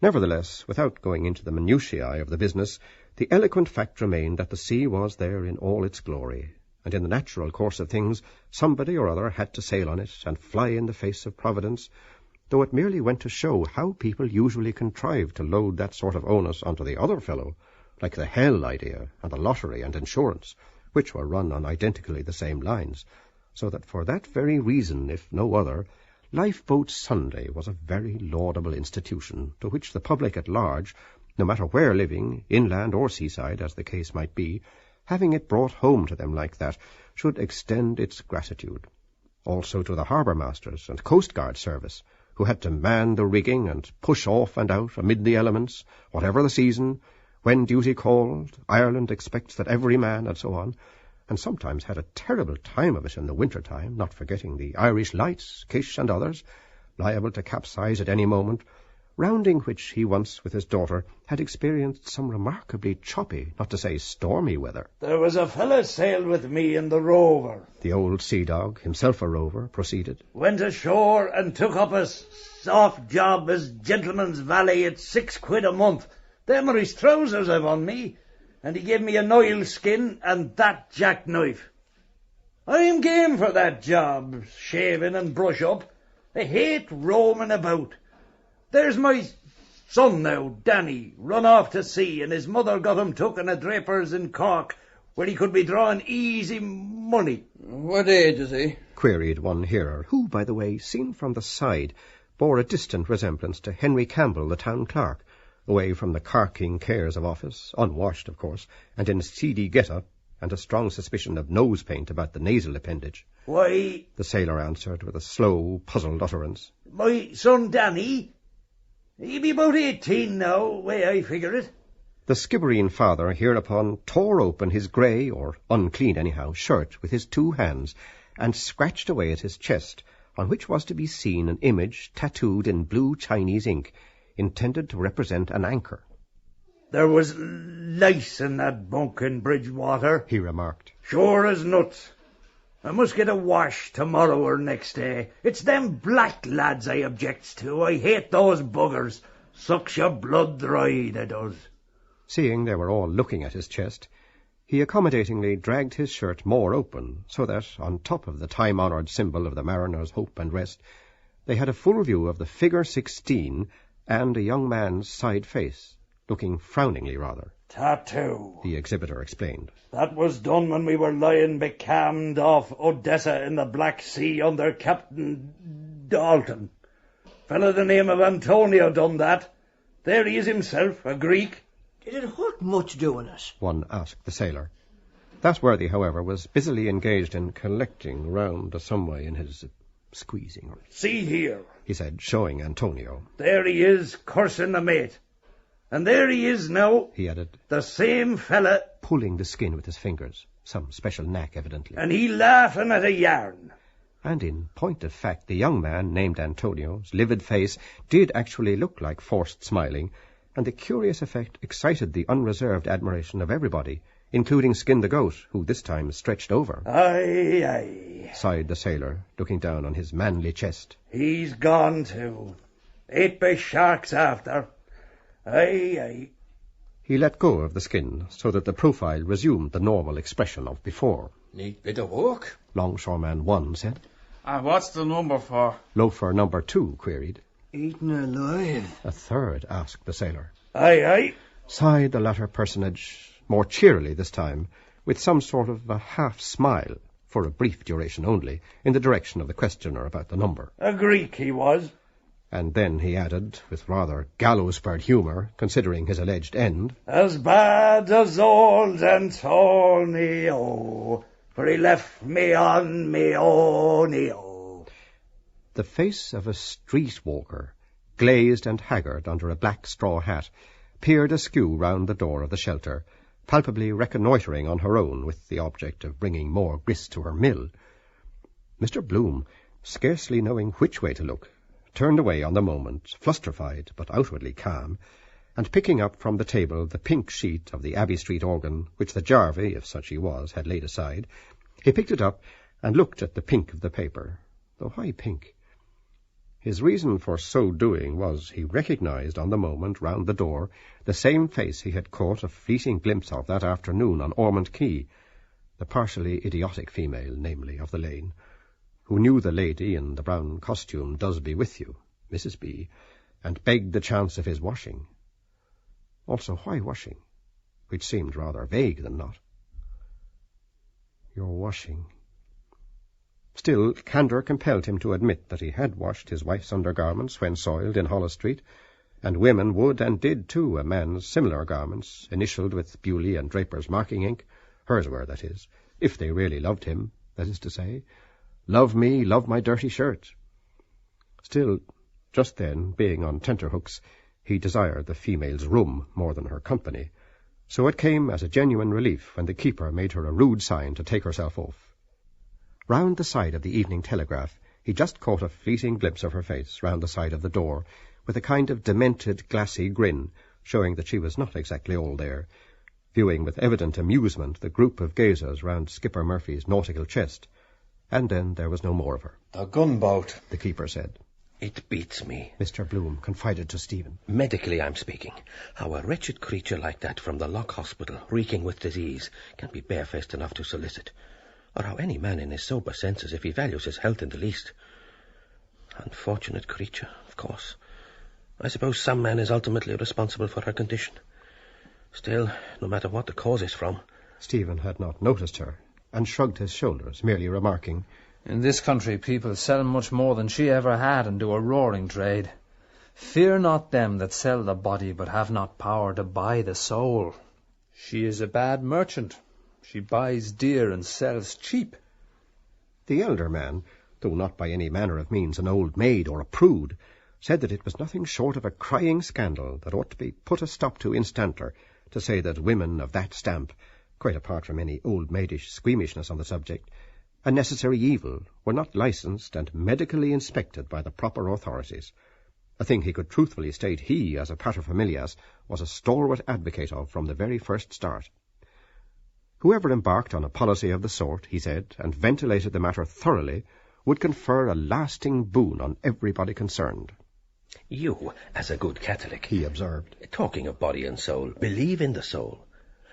Nevertheless, without going into the minutiae of the business, the eloquent fact remained that the sea was there in all its glory, and in the natural course of things, somebody or other had to sail on it and fly in the face of Providence, though it merely went to show how people usually contrive to load that sort of onus onto the other fellow, like the hell idea and the lottery and insurance, which were run on identically the same lines, so that for that very reason, if no other, Lifeboat Sunday was a very laudable institution to which the public at large, no matter where living, inland or seaside, as the case might be, having it brought home to them like that, should extend its gratitude. Also to the harbour masters and coast guard service, who had to man the rigging and push off and out amid the elements, whatever the season, when duty called, Ireland expects that every man, and so on, and sometimes had a terrible time of it in the winter-time, not forgetting the Irish Lights, Kish, and others, liable to capsize at any moment, rounding which he once, with his daughter, had experienced some remarkably choppy, not to say stormy weather. There was a fella sailed with me in the Rover. The old sea-dog, himself a rover, proceeded. Went ashore and took up a soft job as gentleman's valet at £6 a month. Them are his trousers I've on me. And he gave me an oilskin and that jackknife. I'm game for that job, shaving and brush up. I hate roaming about. There's my son now, Danny, run off to sea, and his mother got him took in a draper's in Cork, where he could be drawing easy money. What age is he? Queried one hearer, who, by the way, seen from the side, bore a distant resemblance to Henry Campbell, the town clerk, away from the carking cares of office, unwashed, of course, and in a seedy get-up, and a strong suspicion of nose paint about the nasal appendage. Why, The sailor answered with a slow, puzzled utterance. my son Danny, he'll be about 18 now, way I figure it. The skibbereen father hereupon tore open his grey, or unclean anyhow, shirt with his 2 hands, and scratched away at his chest, on which was to be seen an image tattooed in blue Chinese ink, intended to represent an anchor. There was lice in that bunk in Bridgewater, He remarked. sure as nuts. I must get a wash tomorrow or next day. It's them black lads I objects to. I hate those buggers. Sucks your blood dry, they does. Seeing they were all looking at his chest, he accommodatingly dragged his shirt more open, so that, on top of the time-honoured symbol of the mariner's hope and rest, they had a full view of the figure 16 and a young man's side face, looking frowningly rather, Tattoo. the exhibitor explained. That was done when we were lying becalmed off Odessa in the Black Sea under Captain Dalton. Fellow the name of Antonio done that. There he is himself, a Greek. Did it hurt much doing it? One asked the sailor. That worthy, however, was busily engaged in collecting round some way in his squeezing, See here. he said, showing Antonio. There he is, cursing the mate. And there he is now, He added, the same fella, pulling the skin with his fingers, some special knack evidently. and he laughing at a yarn. And in point of fact, the young man, named Antonio's livid face, did actually look like forced smiling, and the curious effect excited the unreserved admiration of everybody, including Skin the Goat, who this time stretched over. Aye, aye. Sighed the sailor, looking down on his manly chest. He's gone too. Ate by sharks after. Aye, aye. He let go of the skin, so that the profile resumed the normal expression of before. Neat bit of work. Longshoreman 1 said. And what's the number for? Loafer number 2 queried. Eaten alive. A third asked the sailor. Aye, aye. Sighed the latter personage, more cheerily this time, with some sort of a half-smile, for a brief duration only, in the direction of the questioner about the number. A Greek he was. And then he added, with rather gallows-bird humour, considering his alleged end, As bad as old Antonio, for he left me on me own. the face of a street-walker, glazed and haggard under a black straw hat, peered askew round the door of the shelter, palpably reconnoitring on her own with the object of bringing more grist to her mill. Mr. Bloom, scarcely knowing which way to look, turned away on the moment, flusterfied but outwardly calm, and picking up from the table the pink sheet of the Abbey Street organ, which the jarvey, if such he was, had laid aside, he picked it up and looked at the pink of the paper, though why pink? His reason for so doing was he recognized on the moment round the door the same face he had caught a fleeting glimpse of that afternoon on Ormond Quay, the partially idiotic female, namely, of the lane, who knew the lady in the brown costume does be with you, Mrs. B., and begged the chance of his washing. Also, why washing? Which seemed rather vague than not. Your washing. Still, candour compelled him to admit that he had washed his wife's undergarments when soiled in Holles Street, and women would and did too a man's similar garments, initialled with Bewley and Draper's marking ink, hers were, that is, if they really loved him, that is to say, love me, love my dirty shirt. Still, just then, being on tenterhooks, he desired the female's room more than her company, so it came as a genuine relief when the keeper made her a rude sign to take herself off. Round the side of the Evening Telegraph he just caught a fleeting glimpse of her face round the side of the door, with a kind of demented, glassy grin, showing that she was not exactly all there, viewing with evident amusement the group of gazers round Skipper Murphy's nautical chest. And then there was no more of her. The gunboat, the keeper said. It beats me, Mr. Bloom confided to Stephen. Medically, I'm speaking. How a wretched creature like that from the Lock Hospital, reeking with disease, can be barefaced enough to solicit. or how any man in his sober senses, if he values his health in the least. Unfortunate creature, of course. I suppose some man is ultimately responsible for her condition. Still, no matter what the cause is from... Stephen had not noticed her, and shrugged his shoulders, merely remarking, In this country people sell much more than she ever had, and do a roaring trade. Fear not them that sell the body, but have not power to buy the soul. She is a bad merchant. She buys dear and sells cheap. The elder man, though not by any manner of means an old maid or a prude, said that it was nothing short of a crying scandal that ought to be put a stop to instanter, to say that women of that stamp, quite apart from any old-maidish squeamishness on the subject, a necessary evil, were not licensed and medically inspected by the proper authorities, a thing he could truthfully state he, as a paterfamilias, was a stalwart advocate of from the very first start. Whoever embarked on a policy of the sort, he said, and ventilated the matter thoroughly, would confer a lasting boon on everybody concerned. You, as a good Catholic, he observed, talking of body and soul, believe in the soul?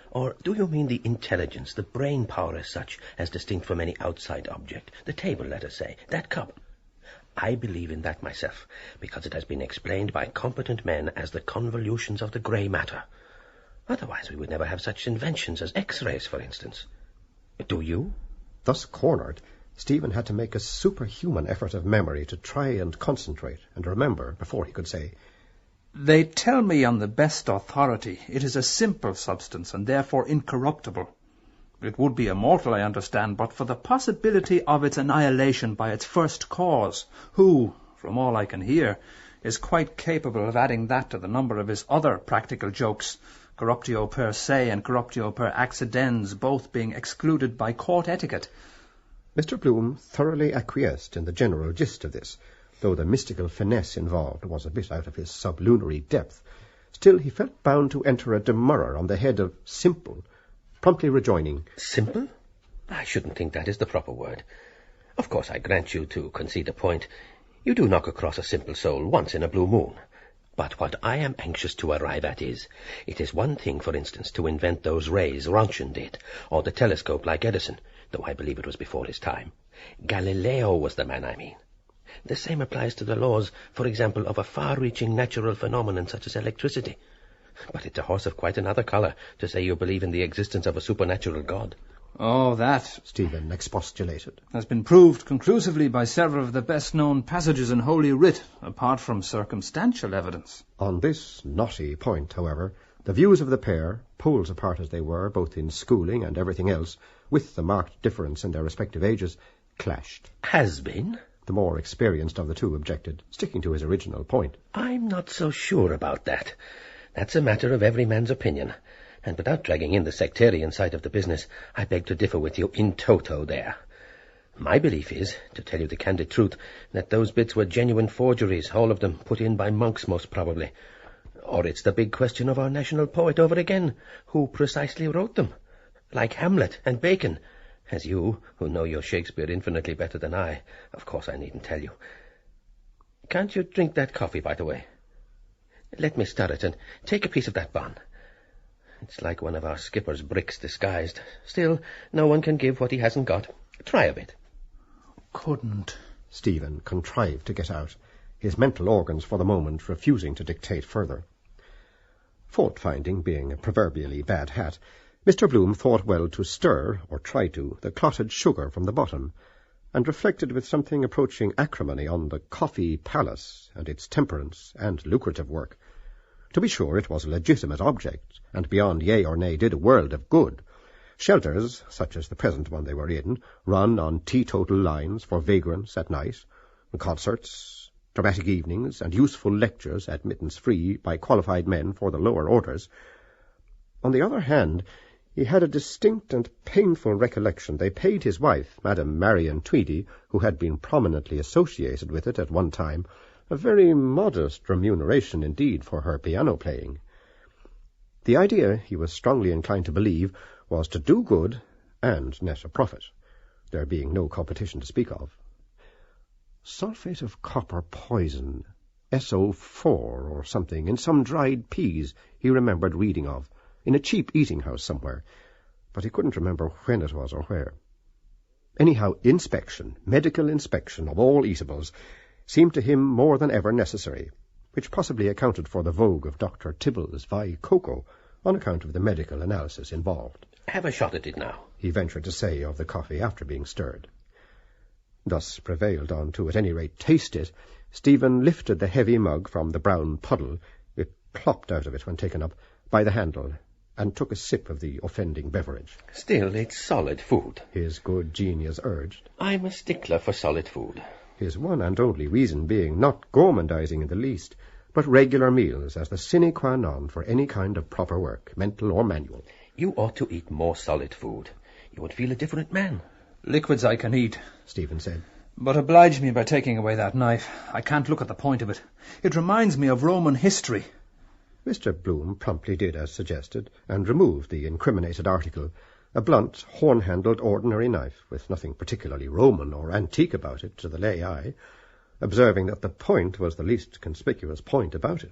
Or do you mean the intelligence, the brain power as such, as distinct from any outside object? The table, let us say, that cup. I believe in that myself, because it has been explained by competent men as the convolutions of the grey matter. Otherwise we would never have such inventions as X-rays, for instance. Do you? Thus cornered, Stephen had to make a superhuman effort of memory to try and concentrate and remember before he could say, They tell me on the best authority it is a simple substance and therefore incorruptible. It would be immortal, I understand, but for the possibility of its annihilation by its first cause, who, from all I can hear, is quite capable of adding that to the number of his other practical jokes, corruptio per se and corruptio per accidens, both being excluded by court etiquette. Mr. Bloom thoroughly acquiesced in the general gist of this, though the mystical finesse involved was a bit out of his sublunary depth. Still he felt bound to enter a demurrer on the head of simple, promptly rejoining, Simple? I shouldn't think that is the proper word. Of course, I grant you, to concede a point, you do knock across a simple soul once in a blue moon. But what I am anxious to arrive at is, it is one thing, for instance, to invent those rays Rontgen did, or the telescope like Edison, though I believe it was before his time. Galileo was the man I mean. The same applies to the laws, for example, of a far-reaching natural phenomenon such as electricity. But it's a horse of quite another colour to say you believe in the existence of a supernatural God. Oh, that, Stephen expostulated, has been proved conclusively by several of the best-known passages in Holy Writ, apart from circumstantial evidence. On this knotty point, however, the views of the pair, poles apart as they were, both in schooling and everything else, with the marked difference in their respective ages, clashed. Has been? The more experienced of the two objected, sticking to his original point. I'm not so sure about that. That's a matter of every man's opinion, and without dragging in the sectarian side of the business, I beg to differ with you in toto there. My belief is, to tell you the candid truth, that those bits were genuine forgeries, all of them put in by monks most probably. Or it's the big question of our national poet over again, who precisely wrote them. Like Hamlet and Bacon, as you, who know your Shakespeare infinitely better than I, of course I needn't tell you. Can't you drink that coffee, by the way? Let me stir it, and take a piece of that bun. It's like one of our skipper's bricks disguised. Still, no one can give what he hasn't got. Try a bit. Couldn't. Stephen contrived to get out, his mental organs for the moment refusing to dictate further. Fault-finding being a proverbially bad hat, Mr. Bloom thought well to stir, or try to, the clotted sugar from the bottom, and reflected with something approaching acrimony on the coffee palace and its temperance and lucrative work. To be sure, it was a legitimate object, and beyond yea or nay did a world of good. Shelters, such as the present one they were in, run on teetotal lines for vagrants at night, concerts, dramatic evenings, and useful lectures, admittance free, by qualified men for the lower orders. On the other hand, he had a distinct and painful recollection they paid his wife, Madame Marion Tweedy, who had been prominently associated with it at one time, a very modest remuneration indeed for her piano-playing. The idea, he was strongly inclined to believe, was to do good and net a profit, there being no competition to speak of. Sulphate of copper poison, SO4 or something, in some dried peas he remembered reading of, in a cheap eating-house somewhere, but he couldn't remember when it was or where. Anyhow, medical inspection of all eatables, seemed to him more than ever necessary, which possibly accounted for the vogue of Dr. Tibble's Vi Cocoa on account of the medical analysis involved. Have a shot at it now, he ventured to say of the coffee after being stirred. Thus prevailed on to at any rate taste it, Stephen lifted the heavy mug from the brown puddle, it plopped out of it when taken up, by the handle, and took a sip of the offending beverage. Still, it's solid food, his good genius urged. I'm a stickler for solid food. His one and only reason being not gormandizing in the least, but regular meals as the sine qua non for any kind of proper work, mental or manual. You ought to eat more solid food. You would feel a different man. Liquids I can eat, Stephen said. But oblige me by taking away that knife. I can't look at the point of it. It reminds me of Roman history. Mr. Bloom promptly did as suggested, and removed the incriminated article, a blunt, horn-handled ordinary knife, with nothing particularly Roman or antique about it to the lay eye, observing that the point was the least conspicuous point about it.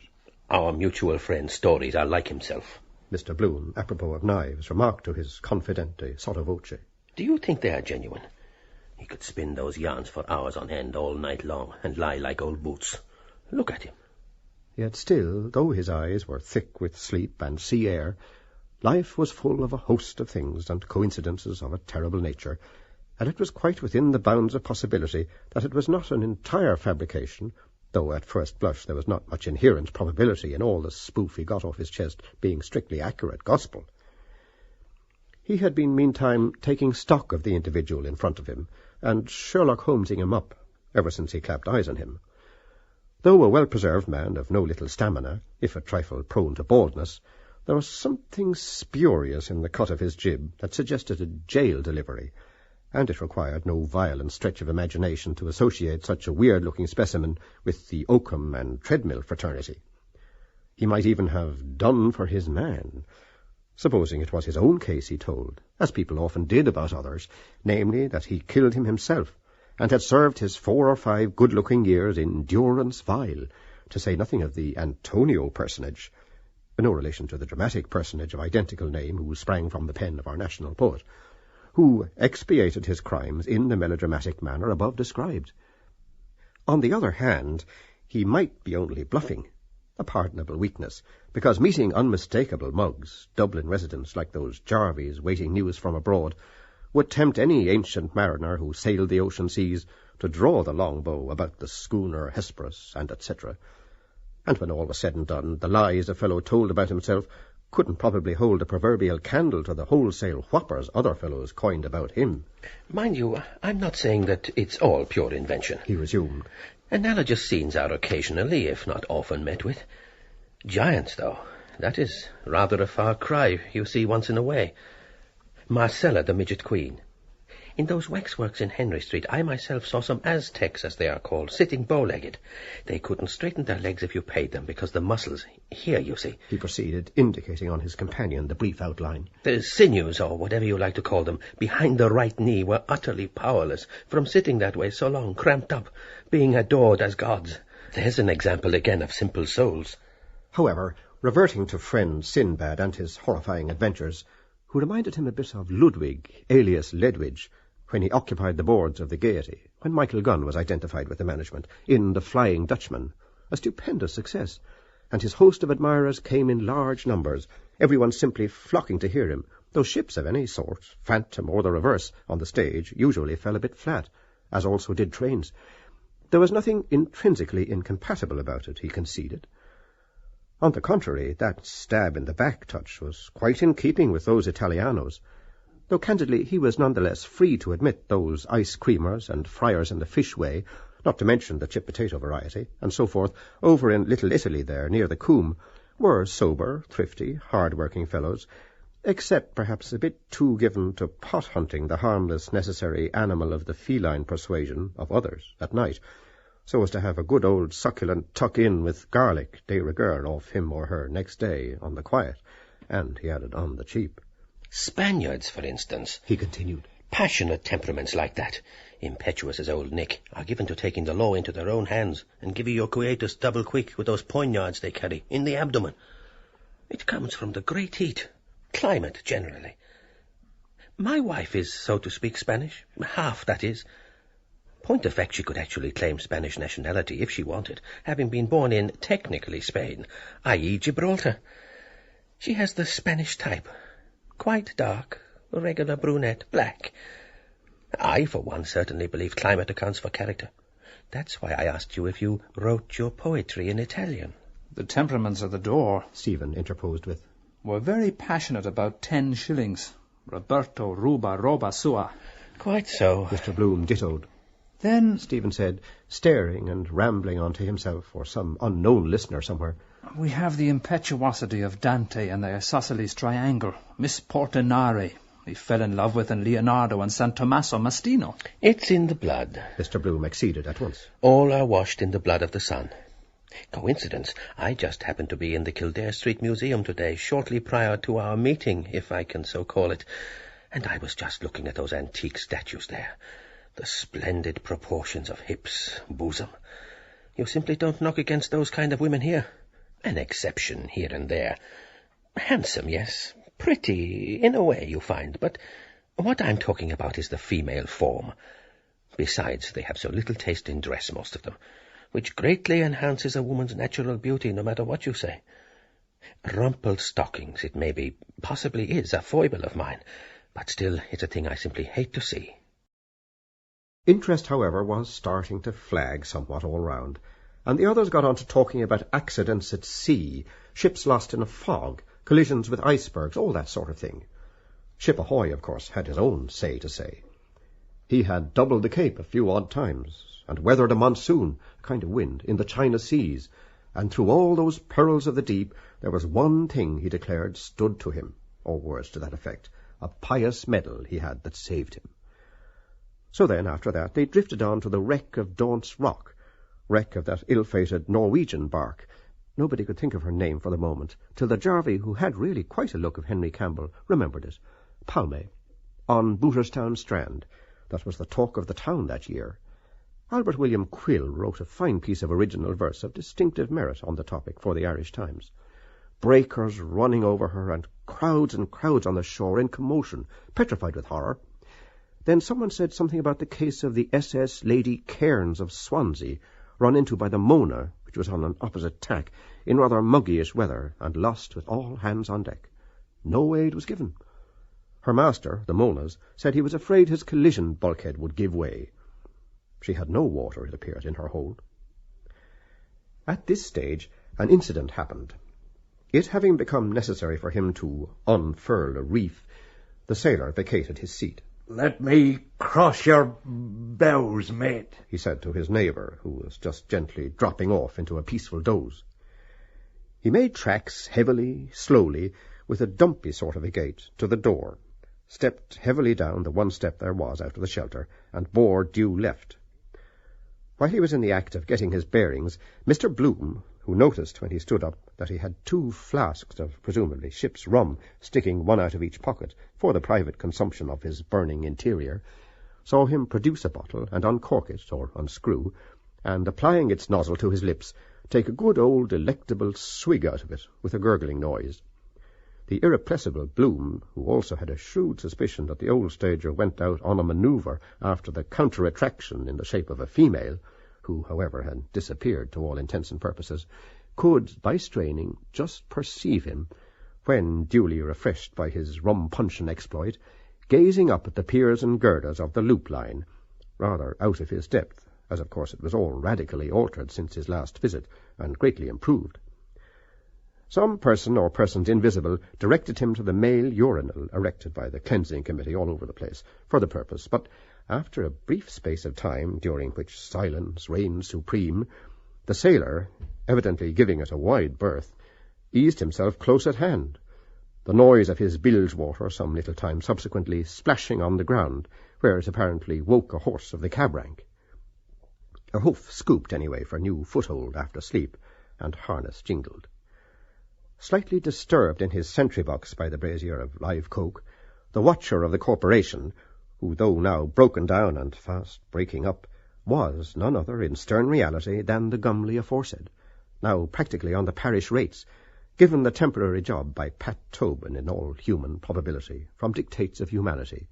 Our mutual friend's stories are like himself, Mr. Bloom, apropos of knives, remarked to his confidente sotto voce. Do you think they are genuine? He could spin those yarns for hours on end all night long, and lie like old boots. Look at him. Yet still, though his eyes were thick with sleep and sea air, life was full of a host of things and coincidences of a terrible nature, and it was quite within the bounds of possibility that it was not an entire fabrication, though at first blush there was not much inherent probability in all the spoof he got off his chest being strictly accurate gospel. He had been meantime taking stock of the individual in front of him, and Sherlock Holmesing him up, ever since he clapped eyes on him. Though a well-preserved man of no little stamina, if a trifle prone to baldness, there was something spurious in the cut of his jib that suggested a jail delivery, and it required no violent stretch of imagination to associate such a weird-looking specimen with the oakum and treadmill fraternity. He might even have done for his man, supposing it was his own case he told, as people often did about others, namely that he killed him himself, and had served his 4 or 5 good-looking years in durance vile, to say nothing of the Antonio personage, no relation to the dramatic personage of identical name who sprang from the pen of our national poet, who expiated his crimes in the melodramatic manner above described. On the other hand, he might be only bluffing, a pardonable weakness, because meeting unmistakable mugs, Dublin residents like those Jarvies waiting news from abroad, would tempt any ancient mariner who sailed the ocean seas to draw the longbow about the schooner Hesperus, and etc. And when all was said and done, the lies a fellow told about himself couldn't probably hold a proverbial candle to the wholesale whoppers other fellows coined about him. Mind you, I'm not saying that it's all pure invention, he resumed. Analogous scenes are occasionally, if not often, met with. Giants, though, that is rather a far cry you see once in a way. Marcella, the midget queen. In those waxworks in Henry Street, I myself saw some Aztecs, as they are called, sitting bow-legged. They couldn't straighten their legs if you paid them, because the muscles, here you see, he proceeded, indicating on his companion the brief outline, the sinews, or whatever you like to call them, behind the right knee were utterly powerless, from sitting that way so long, cramped up, being adored as gods. There's an example again of simple souls. However, reverting to friend Sinbad and his horrifying adventures, who reminded him a bit of Ludwig, alias Ledwidge, when he occupied the boards of the Gaiety, when Michael Gunn was identified with the management, in The Flying Dutchman, a stupendous success, and his host of admirers came in large numbers, everyone simply flocking to hear him, though ships of any sort, phantom or the reverse, on the stage usually fell a bit flat, as also did trains. There was nothing intrinsically incompatible about it, he conceded. On the contrary, that stab-in-the-back touch was quite in keeping with those Italianos, though candidly he was none the less free to admit those ice-creamers and friars in the fish way, not to mention the chip-potato variety, and so forth, over in Little Italy there, near the Coombe, were sober, thrifty, hard-working fellows, except perhaps a bit too given to pot-hunting the harmless, necessary animal of the feline persuasion of others at night, so as to have a good old succulent tuck-in with garlic de rigueur off him or her next day on the quiet, and, he added, on the cheap. Spaniards, for instance, he continued, passionate temperaments like that, impetuous as old Nick, are given to taking the law into their own hands and giving your quietus double quick with those poignards they carry in the abdomen. It comes from the great heat, climate generally. My wife is, so to speak, Spanish. Half, that is. Point of fact, she could actually claim Spanish nationality if she wanted, having been born in, technically, Spain, i.e. Gibraltar. She has the Spanish type. Quite dark, regular brunette, black. I, for one, certainly believe climate accounts for character. That's why I asked you if you wrote your poetry in Italian. The temperaments at the door, Stephen interposed with, were very passionate about 10 shillings. Roberto ruba roba sua. Quite so. Mr. Bloom dittoed. Then, Stephen said, staring and rambling on to himself or some unknown listener somewhere. we have the impetuosity of Dante and the Isosceles triangle. Miss Portinari, he fell in love with in Leonardo and San Tommaso Mastino. It's in the blood. Mr. Bloom acceded at once. All are washed in the blood of the sun. Coincidence. I just happened to be in the Kildare Street Museum today, shortly prior to our meeting, if I can so call it, and I was just looking at those antique statues there. The splendid proportions of hips, bosom. You simply don't knock against those kind of women here. An exception here and there. Handsome, yes. Pretty, in a way, you find, but what I'm talking about is the female form. Besides, they have so little taste in dress, most of them, which greatly enhances a woman's natural beauty, no matter what you say. Rumpled stockings, it may be, possibly is, a foible of mine, but still, it's a thing I simply hate to see. Interest, however, was starting to flag somewhat all round, and the others got on to talking about accidents at sea, ships lost in a fog, collisions with icebergs, all that sort of thing. Ship Ahoy, of course, had his own say to say. He had doubled the Cape a few odd times, and weathered a monsoon, a kind of wind, in the China Seas, and through all those perils of the deep there was one thing, he declared, stood to him, or words to that effect, a pious medal he had that saved him. So then, after that, they drifted on to the wreck of Daunt's Rock, wreck of that ill-fated Norwegian bark. Nobody could think of her name for the moment, till the Jarvey, who had really quite a look of Henry Campbell, remembered it. Palme, on Booterstown Strand. That was the talk of the town that year. Albert William Quill wrote a fine piece of original verse of distinctive merit on the topic for the Irish Times. Breakers running over her, and crowds on the shore in commotion, petrified with horror. Then someone said something about the case of the SS Lady Cairns of Swansea, run into by the Mona, which was on an opposite tack, in rather muggyish weather, and lost with all hands on deck. No aid was given. Her master, the Mona's, said he was afraid his collision bulkhead would give way. She had no water, it appeared, in her hold. At this stage, an incident happened. It having become necessary for him to unfurl a reef, the sailor vacated his seat. "Let me cross your bows, mate," he said to his neighbour, who was just gently dropping off into a peaceful doze. He made tracks heavily, slowly, with a dumpy sort of a gait, to the door, stepped heavily down the one step there was out of the shelter, and bore due left. While he was in the act of getting his bearings, Mr. Bloom, who noticed when he stood up that he had 2 flasks of presumably ship's rum sticking one out of each pocket for the private consumption of his burning interior, saw him produce a bottle and uncork it, or unscrew, and, applying its nozzle to his lips, take a good old delectable swig out of it with a gurgling noise. The irrepressible Bloom, who also had a shrewd suspicion that the old stager went out on a manoeuvre after the counter-attraction in the shape of a female, who, however, had disappeared to all intents and purposes, could, by straining, just perceive him, when duly refreshed by his rum-puncheon exploit, gazing up at the piers and girders of the loop line, rather out of his depth, as of course it was all radically altered since his last visit, and greatly improved. Some person or persons invisible directed him to the male urinal erected by the cleansing committee all over the place for the purpose, but after a brief space of time, during which silence reigned supreme, the sailor, evidently giving it a wide berth, eased himself close at hand, the noise of his bilge-water some little time subsequently splashing on the ground, where it apparently woke a horse of the cab-rank. A hoof scooped, anyway, for new foothold after sleep, and harness jingled. Slightly disturbed in his sentry-box by the brazier of live coke, the watcher of the corporation, who, though now broken down and fast breaking up, was none other in stern reality than the Gumley aforesaid, now practically on the parish rates, given the temporary job by Pat Tobin in all human probability, from dictates of humanity,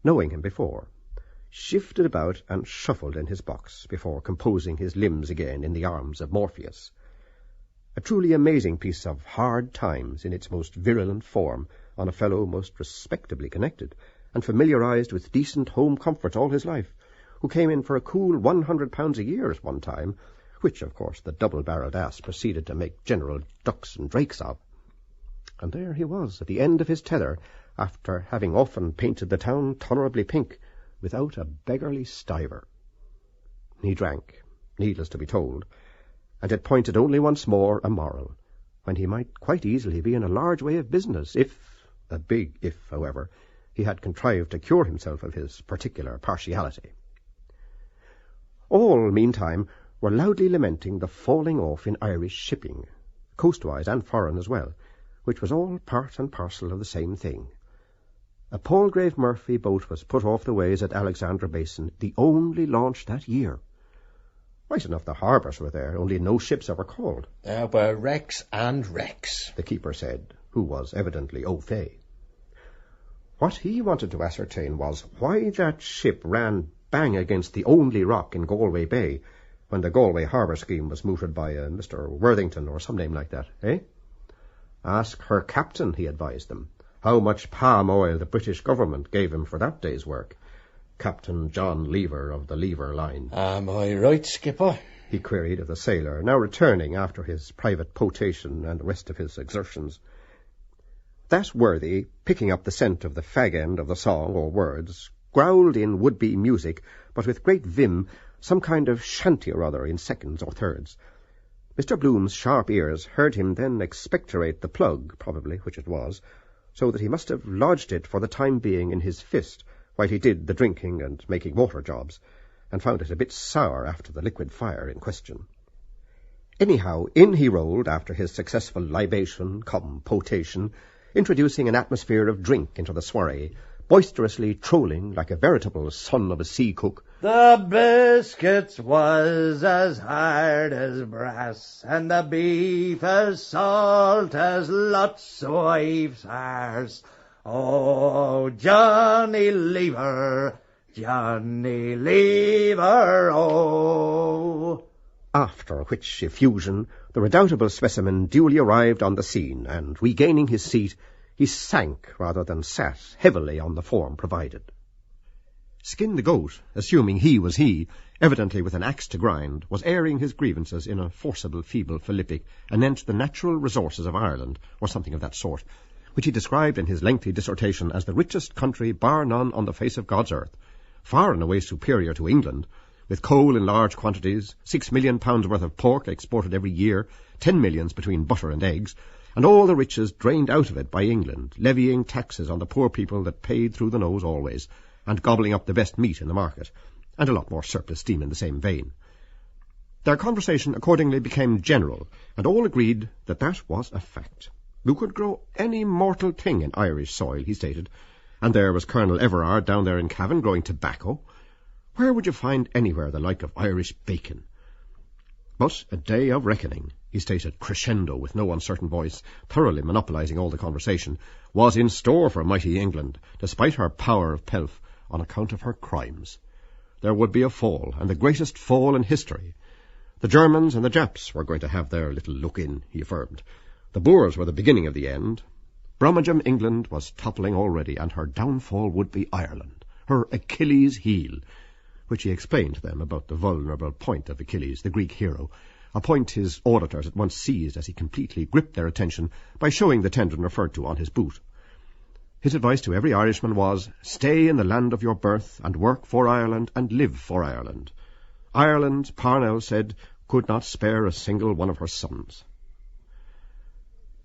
knowing him before, shifted about and shuffled in his box before composing his limbs again in the arms of Morpheus. A truly amazing piece of hard times in its most virulent form on a fellow most respectably connected and familiarized with decent home comfort all his life, who came in for a cool £100 a year at one time, which, of course, the double-barrelled ass proceeded to make general ducks and drakes of. And there he was, at the end of his tether, after having often painted the town tolerably pink, without a beggarly stiver. He drank, needless to be told, and had pointed only once more a moral, when he might quite easily be in a large way of business, if, a big if, however, he had contrived to cure himself of his particular partiality. All, meantime, were loudly lamenting the falling off in Irish shipping, coastwise and foreign as well, which was all part and parcel of the same thing. A Palgrave Murphy boat was put off the ways at Alexandra Basin, the only launch that year. Right enough the harbours were there, only no ships ever called. There were wrecks and wrecks, the keeper said, who was evidently au fait. What he wanted to ascertain was why that ship ran bang against the only rock in Galway Bay, when the Galway harbour scheme was mooted by a Mr. Worthington or some name like that, eh? Ask her captain, he advised them, how much palm oil the British government gave him for that day's work. Captain John Lever of the Lever Line. Am I right, skipper? He queried of the sailor, now returning after his private potation and the rest of his exertions. That worthy, picking up the scent of the fag end of the song or words, growled in would-be music, but with great vim, some kind of shanty or other in seconds or thirds. Mr. Bloom's sharp ears heard him then expectorate the plug, probably, which it was, so that he must have lodged it for the time being in his fist, while he did the drinking and making water jobs, and found it a bit sour after the liquid fire in question. Anyhow, in he rolled after his successful libation, cum potation, introducing an atmosphere of drink into the soiree, boisterously trolling like a veritable son of a sea cook. The biscuits was as hard as brass, and the beef as salt as lots of wives' arse. Oh, Johnny Lever, oh. After which effusion, the redoubtable specimen duly arrived on the scene, and, regaining his seat, he sank rather than sat heavily on the form provided. Skin the Goat, assuming he was he, evidently with an axe to grind, was airing his grievances in a forcible, feeble philippic anent the natural resources of Ireland, or something of that sort, which he described in his lengthy dissertation as the richest country bar none on the face of God's earth, far and away superior to England, with coal in large quantities, 6 million pounds worth of pork exported every year, 10 millions between butter and eggs, and all the riches drained out of it by England, levying taxes on the poor people that paid through the nose always, and gobbling up the best meat in the market, and a lot more surplus steam in the same vein. Their conversation accordingly became general, and all agreed that that was a fact. You could grow any mortal thing in Irish soil, he stated, and there was Colonel Everard down there in Cavan growing tobacco. Where would you find anywhere the like of Irish bacon? But a day of reckoning, he stated crescendo with no uncertain voice, thoroughly monopolizing all the conversation, was in store for mighty England, despite her power of pelf, on account of her crimes. There would be a fall, and the greatest fall in history. The Germans and the Japs were going to have their little look-in, he affirmed. The Boers were the beginning of the end. Brummagem England was toppling already, and her downfall would be Ireland, her Achilles' heel, which he explained to them about the vulnerable point of Achilles, the Greek hero, a point his auditors at once seized as he completely gripped their attention by showing the tendon referred to on his boot. His advice to every Irishman was, stay in the land of your birth, and work for Ireland, and live for Ireland. Ireland, Parnell said, could not spare a single one of her sons.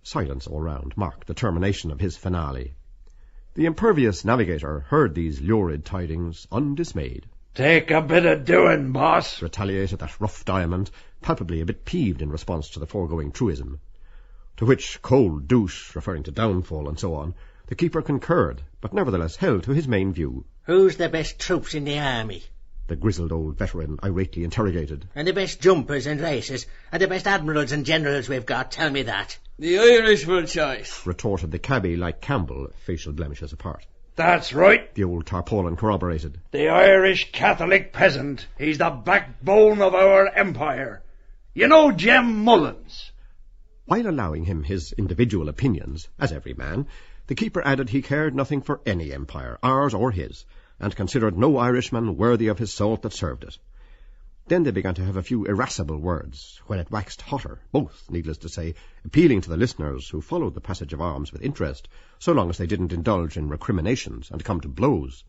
Silence all round marked the termination of his finale. The impervious navigator heard these lurid tidings undismayed. Take a bit of doing, boss, retaliated that rough diamond, palpably a bit peeved in response to the foregoing truism. To which cold douche, referring to downfall and so on, the keeper concurred, but nevertheless held to his main view. Who's the best troops in the army? The grizzled old veteran irately interrogated. And the best jumpers and races, and the best admirals and generals we've got, tell me that. The Irish will choice, retorted the cabby like Campbell, facial blemishes apart. That's right. The old tarpaulin corroborated. The Irish Catholic peasant. He's the backbone of our empire. You know Jem Mullins? While allowing him his individual opinions, as every man, the keeper added he cared nothing for any empire, ours or his, and considered no Irishman worthy of his salt that served it. Then they began to have a few irascible words, when it waxed hotter, both, needless to say, appealing to the listeners who followed the passage of arms with interest, so long as they didn't indulge in recriminations and come to blows.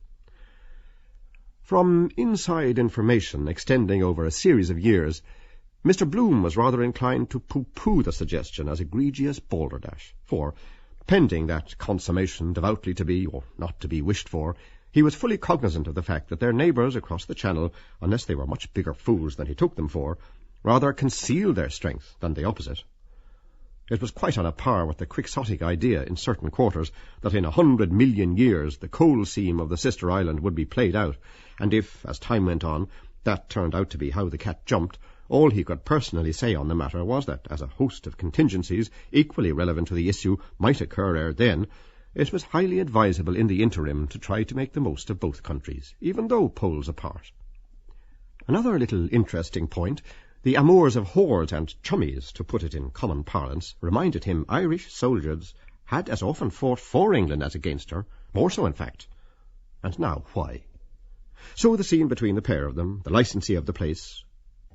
From inside information extending over a series of years, Mr. Bloom was rather inclined to pooh-pooh the suggestion as egregious balderdash, for, pending that consummation devoutly to be, or not to be wished for, he was fully cognizant of the fact that their neighbours across the Channel, unless they were much bigger fools than he took them for, rather concealed their strength than the opposite. It was quite on a par with the quixotic idea in certain quarters that in 100 million years the coal seam of the sister island would be played out, and if, as time went on, that turned out to be how the cat jumped, all he could personally say on the matter was that, as a host of contingencies equally relevant to the issue might occur ere then, it was highly advisable in the interim to try to make the most of both countries, even though poles apart. Another little interesting point, the amours of whores and chummies, to put it in common parlance, reminded him Irish soldiers had as often fought for England as against her, more so in fact. And now why? So the scene between the pair of them, the licensee of the place,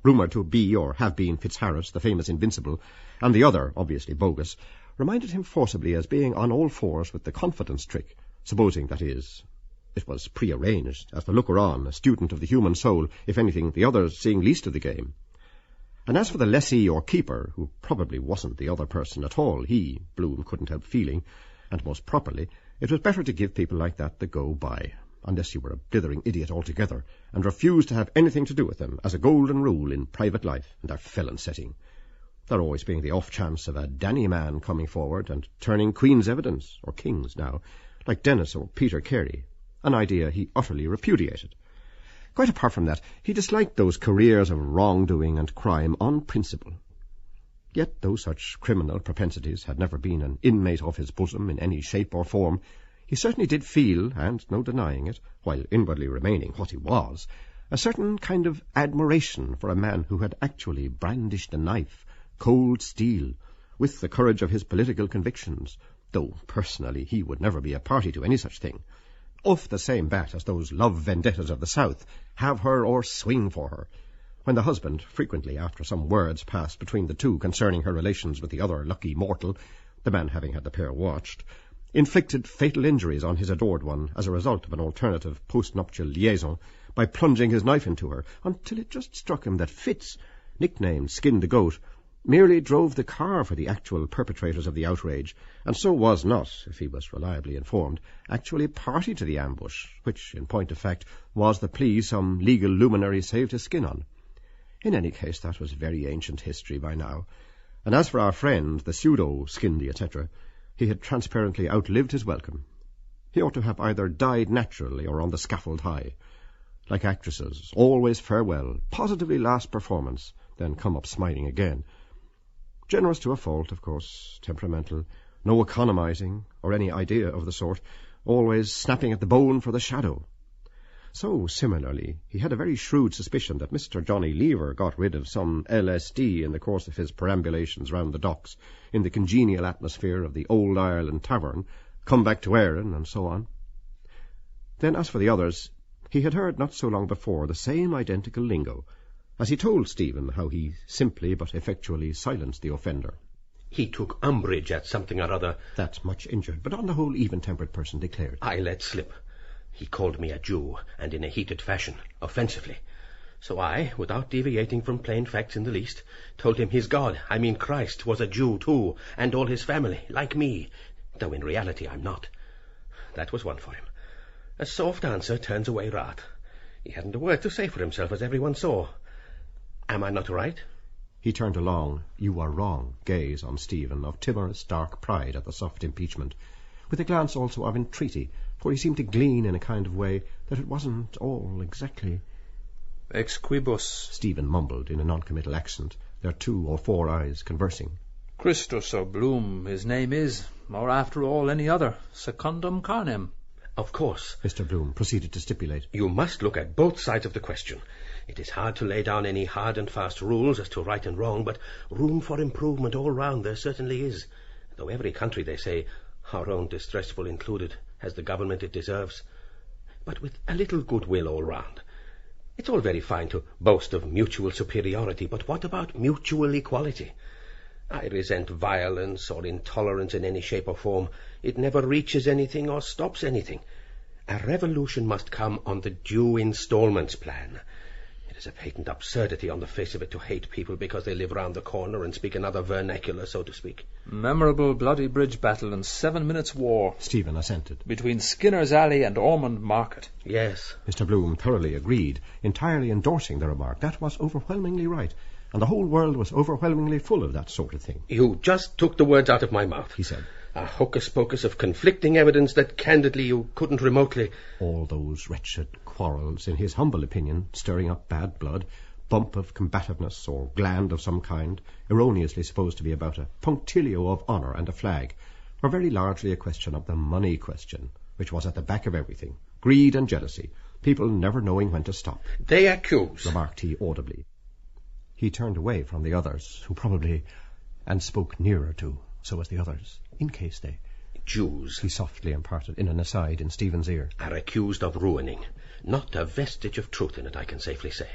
rumoured to be or have been Fitzharris, the famous Invincible, and the other, obviously bogus, reminded him forcibly as being on all fours with the confidence trick, supposing, that is, it was prearranged, as the looker-on, a student of the human soul, if anything, the others seeing least of the game. And as for the lessee or keeper, who probably wasn't the other person at all, he, Bloom, couldn't help feeling, and most properly, it was better to give people like that the go-by, unless you were a blithering idiot altogether, and refused to have anything to do with them, as a golden rule in private life and our felon setting. There always being the off chance of a Danny man coming forward and turning Queen's evidence, or King's now, like Dennis or Peter Carey, an idea he utterly repudiated. Quite apart from that, he disliked those careers of wrongdoing and crime on principle. Yet, though such criminal propensities had never been an inmate of his bosom in any shape or form, he certainly did feel, and no denying it, while inwardly remaining what he was, a certain kind of admiration for a man who had actually brandished a knife, cold steel, with the courage of his political convictions, though personally he would never be a party to any such thing, off the same bat as those love vendettas of the South, have her or swing for her, when the husband, frequently after some words passed between the two concerning her relations with the other lucky mortal, the man having had the pair watched, inflicted fatal injuries on his adored one as a result of an alternative post-nuptial liaison by plunging his knife into her, until it just struck him that Fitz, nicknamed Skin the Goat, merely drove the car for the actual perpetrators of the outrage, and so was not, if he was reliably informed, actually party to the ambush, which, in point of fact, was the plea some legal luminary saved his skin on. In any case, that was very ancient history by now, and as for our friend, the pseudo-Skindy, etc., he had transparently outlived his welcome. He ought to have either died naturally or on the scaffold high. Like actresses, always farewell, positively last performance, then come up smiling again. Generous to a fault, of course, temperamental, no economizing, or any idea of the sort, always snapping at the bone for the shadow. So, similarly, he had a very shrewd suspicion that Mr. Johnny Lever got rid of some LSD in the course of his perambulations round the docks, in the congenial atmosphere of the Old Ireland Tavern, come back to Erin, and so on. Then, as for the others, he had heard not so long before the same identical lingo, as he told Stephen how he simply but effectually silenced the offender. He took umbrage at something or other. That much injured, but on the whole even-tempered person declared. I let slip. He called me a Jew, and in a heated fashion, offensively. So I, without deviating from plain facts in the least, told him his God, I mean Christ, was a Jew too, and all his family, like me, though in reality I'm not. That was one for him. A soft answer turns away wrath. He hadn't a word to say for himself, as everyone saw. Am I not right? He turned a long, you are wrong, gaze on Stephen of timorous, dark pride at the soft impeachment, with a glance also of entreaty, for he seemed to glean in a kind of way that it wasn't all exactly... Ex quibus, Stephen mumbled in a non-committal accent, their 2 or 4 eyes conversing. Christus or Bloom, his name is, or after all any other, secundum carnem. Of course. Mr. Bloom proceeded to stipulate. You must look at both sides of the question. It is hard to lay down any hard and fast rules as to right and wrong, but room for improvement all round there certainly is. Though every country, they say, our own distressful included, has the government it deserves. But with a little goodwill all round. It's all very fine to boast of mutual superiority, but what about mutual equality? I resent violence or intolerance in any shape or form. It never reaches anything or stops anything. A revolution must come on the due installments plan. It is a patent absurdity on the face of it to hate people because they live round the corner and speak another vernacular, so to speak. Memorable bloody bridge battle and 7 minutes' war. Stephen assented. Between Skinner's Alley and Ormond Market. Yes. Mr. Bloom thoroughly agreed, entirely endorsing the remark. That was overwhelmingly right, and the whole world was overwhelmingly full of that sort of thing. You just took the words out of my mouth, he said. A hocus-pocus of conflicting evidence that, candidly, you couldn't remotely... All those wretched quarrels, in his humble opinion, stirring up bad blood, bump of combativeness or gland of some kind, erroneously supposed to be about a punctilio of honour and a flag, were very largely a question of the money question, which was at the back of everything. Greed and jealousy, people never knowing when to stop. They accuse, remarked he audibly. He turned away from the others, who probably... and spoke nearer to, so as the others... in case they... Jews, he softly imparted in an aside in Stephen's ear, are accused of ruining. Not a vestige of truth in it, I can safely say.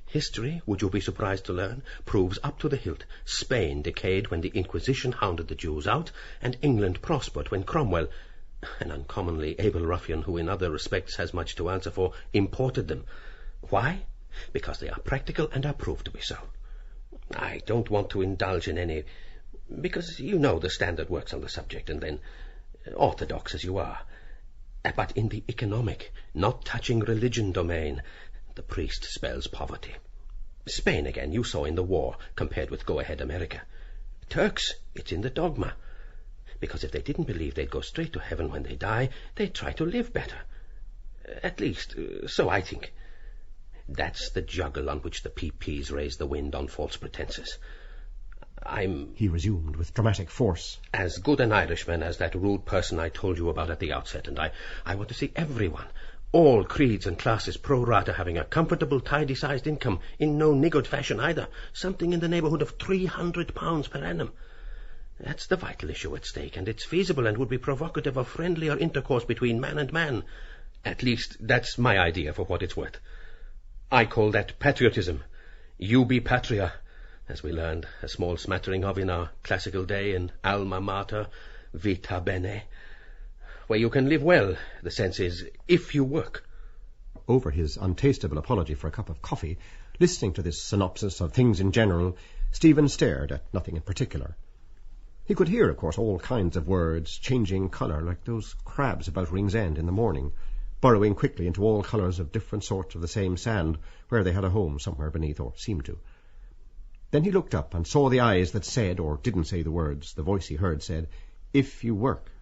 History, would you be surprised to learn, proves up to the hilt Spain decayed when the Inquisition hounded the Jews out, and England prospered when Cromwell, an uncommonly able ruffian who in other respects has much to answer for, imported them. Why? Because they are practical and are proved to be so. I don't want to indulge in any... because you know the Standard works on the subject, and then, orthodox as you are. But in the economic, not touching religion domain, the priest spells poverty. Spain, again, you saw in the war, compared with go-ahead America. Turks, it's in the dogma. Because if they didn't believe they'd go straight to heaven when they die, they'd try to live better. At least, so I think. That's the juggle on which the PPs raise the wind on false pretenses. I'm... he resumed with dramatic force. As good an Irishman as that rude person I told you about at the outset, and I want to see everyone, all creeds and classes pro rata, having a comfortable, tidy-sized income, in no niggard fashion either, something in the neighbourhood of £300 per annum. That's the vital issue at stake, and it's feasible and would be provocative of friendlier intercourse between man and man. At least, that's my idea for what it's worth. I call that patriotism. Ubi patria, as we learned a small smattering of in our classical day in Alma Mater, Vita Bene, where you can live well, the sense is, if you work. Over his untasteable apology for a cup of coffee, listening to this synopsis of things in general, Stephen stared at nothing in particular. He could hear, of course, all kinds of words changing colour, like those crabs about Ringsend in the morning, burrowing quickly into all colours of different sorts of the same sand, where they had a home somewhere beneath, or seemed to. Then he looked up and saw the eyes that said, or didn't say the words. The voice he heard said, "If you work."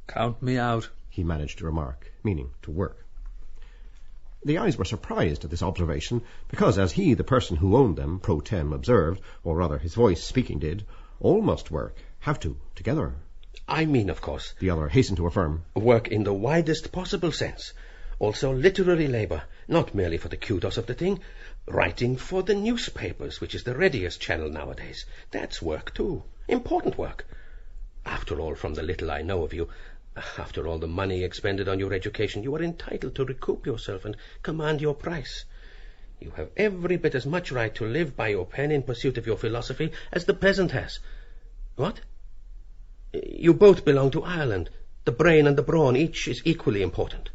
"Count me out," he managed to remark, meaning to work. The eyes were surprised at this observation, because, as he, the person who owned them, pro tem, observed, or rather his voice speaking did, all must work, have to, together. I mean, of course, the other hastened to affirm, work in the widest possible sense. Also literary labour, not merely for the kudos of the thing. Writing for the newspapers, which is the readiest channel nowadays. That's work, too. Important work. After all, from the little I know of you, after all the money expended on your education, you are entitled to recoup yourself and command your price. You have every bit as much right to live by your pen in pursuit of your philosophy as the peasant has. What? You both belong to Ireland. The brain and the brawn, each is equally important.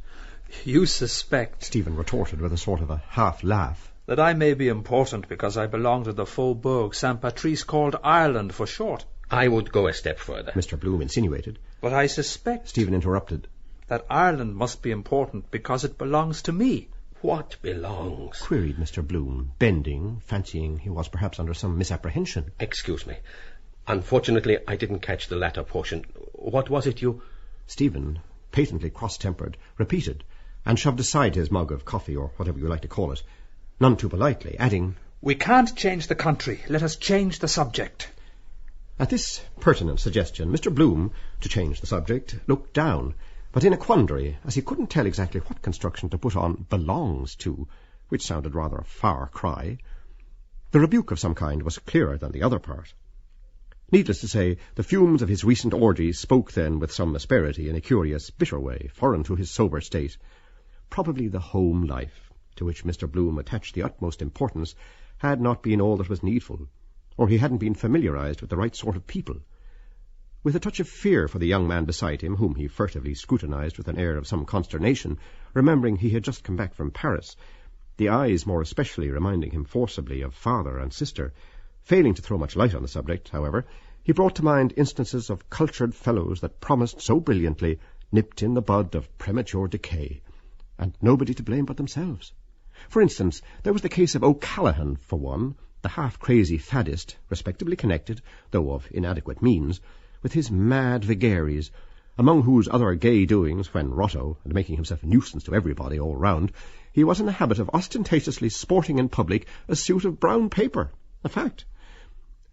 You suspect, Stephen retorted with a sort of a half-laugh, that I may be important because I belong to the Faubourg Saint-Patrice called Ireland for short. I would go a step further, Mr. Bloom insinuated. But I suspect, Stephen interrupted, that Ireland must be important because it belongs to me. What belongs? Queried Mr. Bloom, bending, fancying he was perhaps under some misapprehension. Excuse me. Unfortunately, I didn't catch the latter portion. What was it you... Stephen, patently cross-tempered, repeated, and shoved aside his mug of coffee, or whatever you like to call it, none too politely, adding, "We can't change the country. Let us change the subject." At this pertinent suggestion, Mr. Bloom, to change the subject, looked down, but in a quandary, as he couldn't tell exactly what construction to put on belongs to, which sounded rather a far cry. The rebuke of some kind was clearer than the other part. Needless to say, the fumes of his recent orgies spoke then with some asperity in a curious, bitter way, foreign to his sober state. Probably the home life, to which Mr. Bloom attached the utmost importance, had not been all that was needful, or he hadn't been familiarized with the right sort of people. With a touch of fear for the young man beside him, whom he furtively scrutinized with an air of some consternation, remembering he had just come back from Paris, the eyes more especially reminding him forcibly of father and sister, failing to throw much light on the subject, however, he brought to mind instances of cultured fellows that promised so brilliantly, nipped in the bud of premature decay, and nobody to blame but themselves. For instance, there was the case of O'Callaghan, for one, the half-crazy faddist, respectably connected, though of inadequate means, with his mad vagaries, among whose other gay doings, when rotto, and making himself a nuisance to everybody all round, he was in the habit of ostentatiously sporting in public a suit of brown paper, a fact.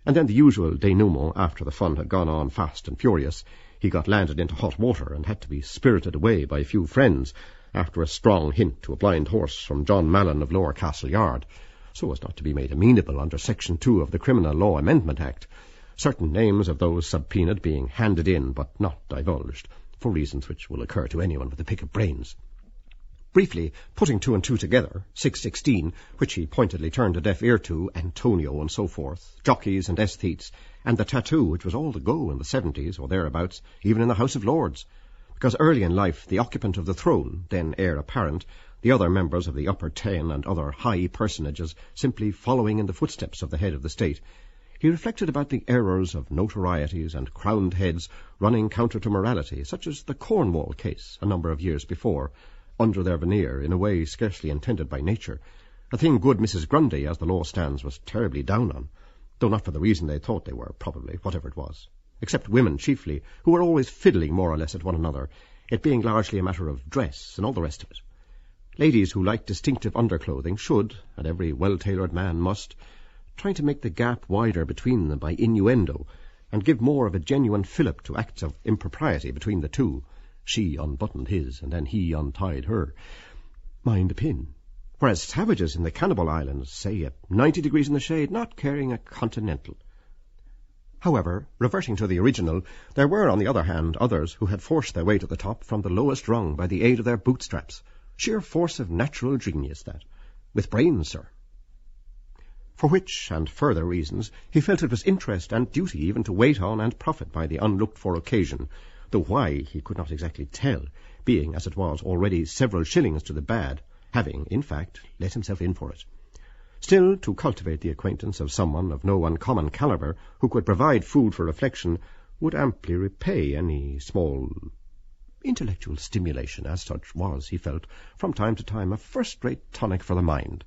And then the usual denouement, after the fun had gone on fast and furious. He got landed into hot water and had to be spirited away by a few friends, after a strong hint to a blind horse from John Mallon of Lower Castle Yard, so as not to be made amenable under Section 2 of the Criminal Law Amendment Act, certain names of those subpoenaed being handed in but not divulged, for reasons which will occur to anyone with a pick of brains. Briefly, putting 2 and 2 together, 616, which he pointedly turned a deaf ear to, Antonio and so forth, jockeys and aesthetes, and the tattoo, which was all the go in the 70s or thereabouts, even in the House of Lords, because early in life the occupant of the throne, then heir apparent, the other members of the Upper Ten and other high personages simply following in the footsteps of the head of the state, he reflected about the errors of notorieties and crowned heads running counter to morality, such as the Cornwall case a number of years before, under their veneer in a way scarcely intended by nature, a thing good Mrs. Grundy, as the law stands, was terribly down on, though not for the reason they thought they were, probably, whatever it was, except women chiefly, who were always fiddling more or less at one another, it being largely a matter of dress and all the rest of it. Ladies who like distinctive underclothing should, and every well-tailored man must, try to make the gap wider between them by innuendo, and give more of a genuine fillip to acts of impropriety between the two. She unbuttoned his, and then he untied her. Mind a pin. Whereas savages in the Cannibal Islands, say at 90 degrees in the shade, not caring a continental. However, reverting to the original, there were, on the other hand, others who had forced their way to the top from the lowest rung by the aid of their bootstraps. Sheer force of natural genius, that. With brains, sir. For which, and further reasons, he felt it was interest and duty even to wait on and profit by the unlooked-for occasion, though why he could not exactly tell, being, as it was, already several shillings to the bad, having, in fact, let himself in for it. Still, to cultivate the acquaintance of someone of no uncommon calibre, who could provide food for reflection, would amply repay any small intellectual stimulation, as such was, he felt, from time to time a first-rate tonic for the mind,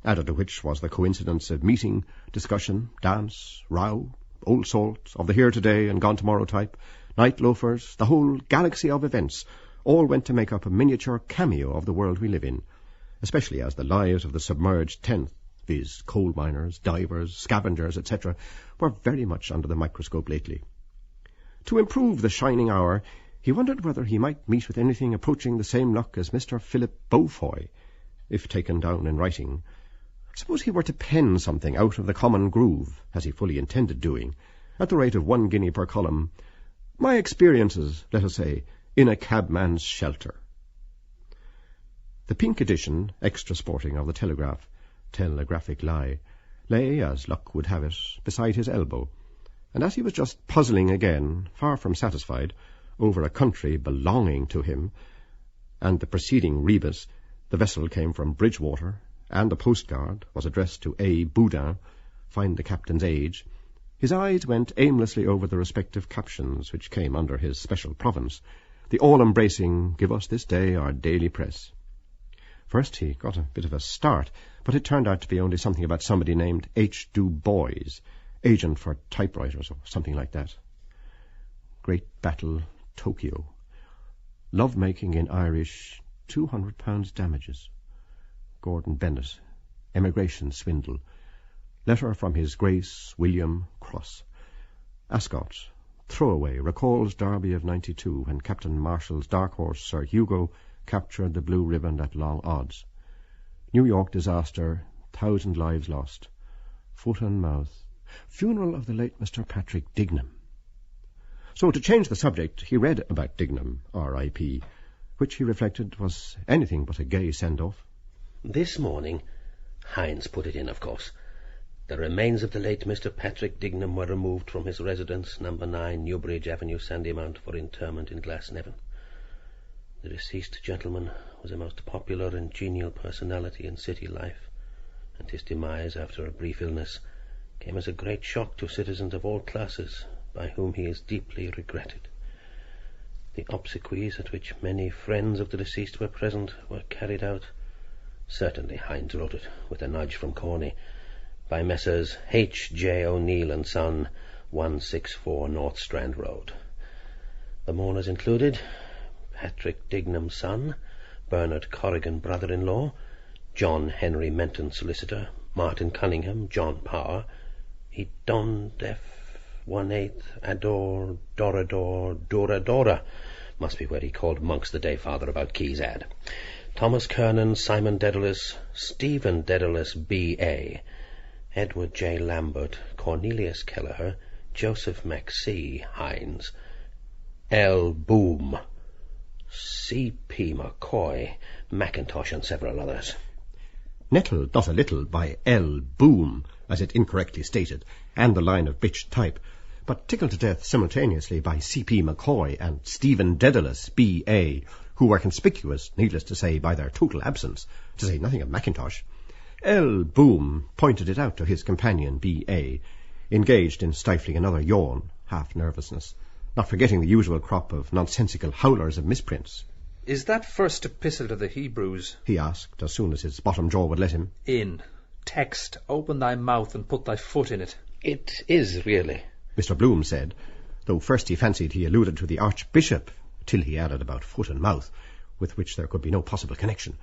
added to which was the coincidence of meeting, discussion, dance, row, old salt, of the here-today and gone-tomorrow type, night loafers, the whole galaxy of events, all went to make up a miniature cameo of the world we live in, especially as the lives of the submerged tenth, viz. Coal miners, divers, scavengers, etc., were very much under the microscope lately. To improve the shining hour, he wondered whether he might meet with anything approaching the same luck as Mr. Philip Beaufoy, if taken down in writing. Suppose he were to pen something out of the common groove, as he fully intended doing, at the rate of 1 guinea per column. My experiences, let us say, in a cabman's shelter. The pink edition, extra sporting, of the Telegraph, telegraphic lie, lay, as luck would have it, beside his elbow, and as he was just puzzling again, far from satisfied, over a country belonging to him, and the preceding rebus, the vessel came from Bridgewater, and the postcard was addressed to A. Boudin, find the captain's age, his eyes went aimlessly over the respective captions which came under his special province, the all-embracing, give us this day our daily press. First he got a bit of a start, but it turned out to be only something about somebody named H. Du Bois, agent for typewriters or something like that. Great Battle, Tokyo. Love-making in Irish, £200 damages. Gordon Bennett, emigration swindle. Letter from His Grace William Cross. Ascot, throwaway, recalls Derby of '92 when Captain Marshall's dark horse Sir Hugo captured the blue ribbon at long odds. New York disaster, 1,000 lives lost. Foot and mouth. Funeral of the late Mr. Patrick Dignam. So to change the subject, he read about Dignam, R.I.P., which he reflected was anything but a gay send-off. This morning, Hines put it in, of course. The remains of the late Mr. Patrick Dignam were removed from his residence, number 9, Newbridge Avenue, Sandymount, for interment in Glasnevin. The deceased gentleman was a most popular and genial personality in city life, and his demise after a brief illness came as a great shock to citizens of all classes, by whom he is deeply regretted. The obsequies at which many friends of the deceased were present were carried out, certainly Hines wrote it, with a nudge from Corney, by Messrs. H. J. O'Neill and Son, 164 North Strand Road. The mourners included Patrick Dignam, son; Bernard Corrigan, brother-in-law; John Henry Menton, solicitor; Martin Cunningham; John Power; he Don Def 1/8 Ador Dorador Duradora, must be where he called monks the day father about Key's ad; Thomas Kernan, Simon Dedalus, Stephen Dedalus, B.A., Edward J. Lambert, Cornelius Kelleher, Joseph McC. Hines, L. Boom, C.P. McCoy, Mackintosh, and several others. Nettled not a little by L. Boom, as it incorrectly stated, and the line of bitched type, but tickled to death simultaneously by C.P. McCoy and Stephen Dedalus, B.A., who were conspicuous, needless to say, by their total absence, to say nothing of Mackintosh. L. Boom pointed it out to his companion, B.A., engaged in stifling another yawn, half-nervousness, not forgetting the usual crop of nonsensical howlers of misprints. Is that first epistle to the Hebrews? He asked, as soon as his bottom jaw would let him. In. Text, open thy mouth and put thy foot in it. It is, really, Mr. Bloom said, though first he fancied he alluded to the Archbishop, till he added about foot and mouth, with which there could be no possible connection,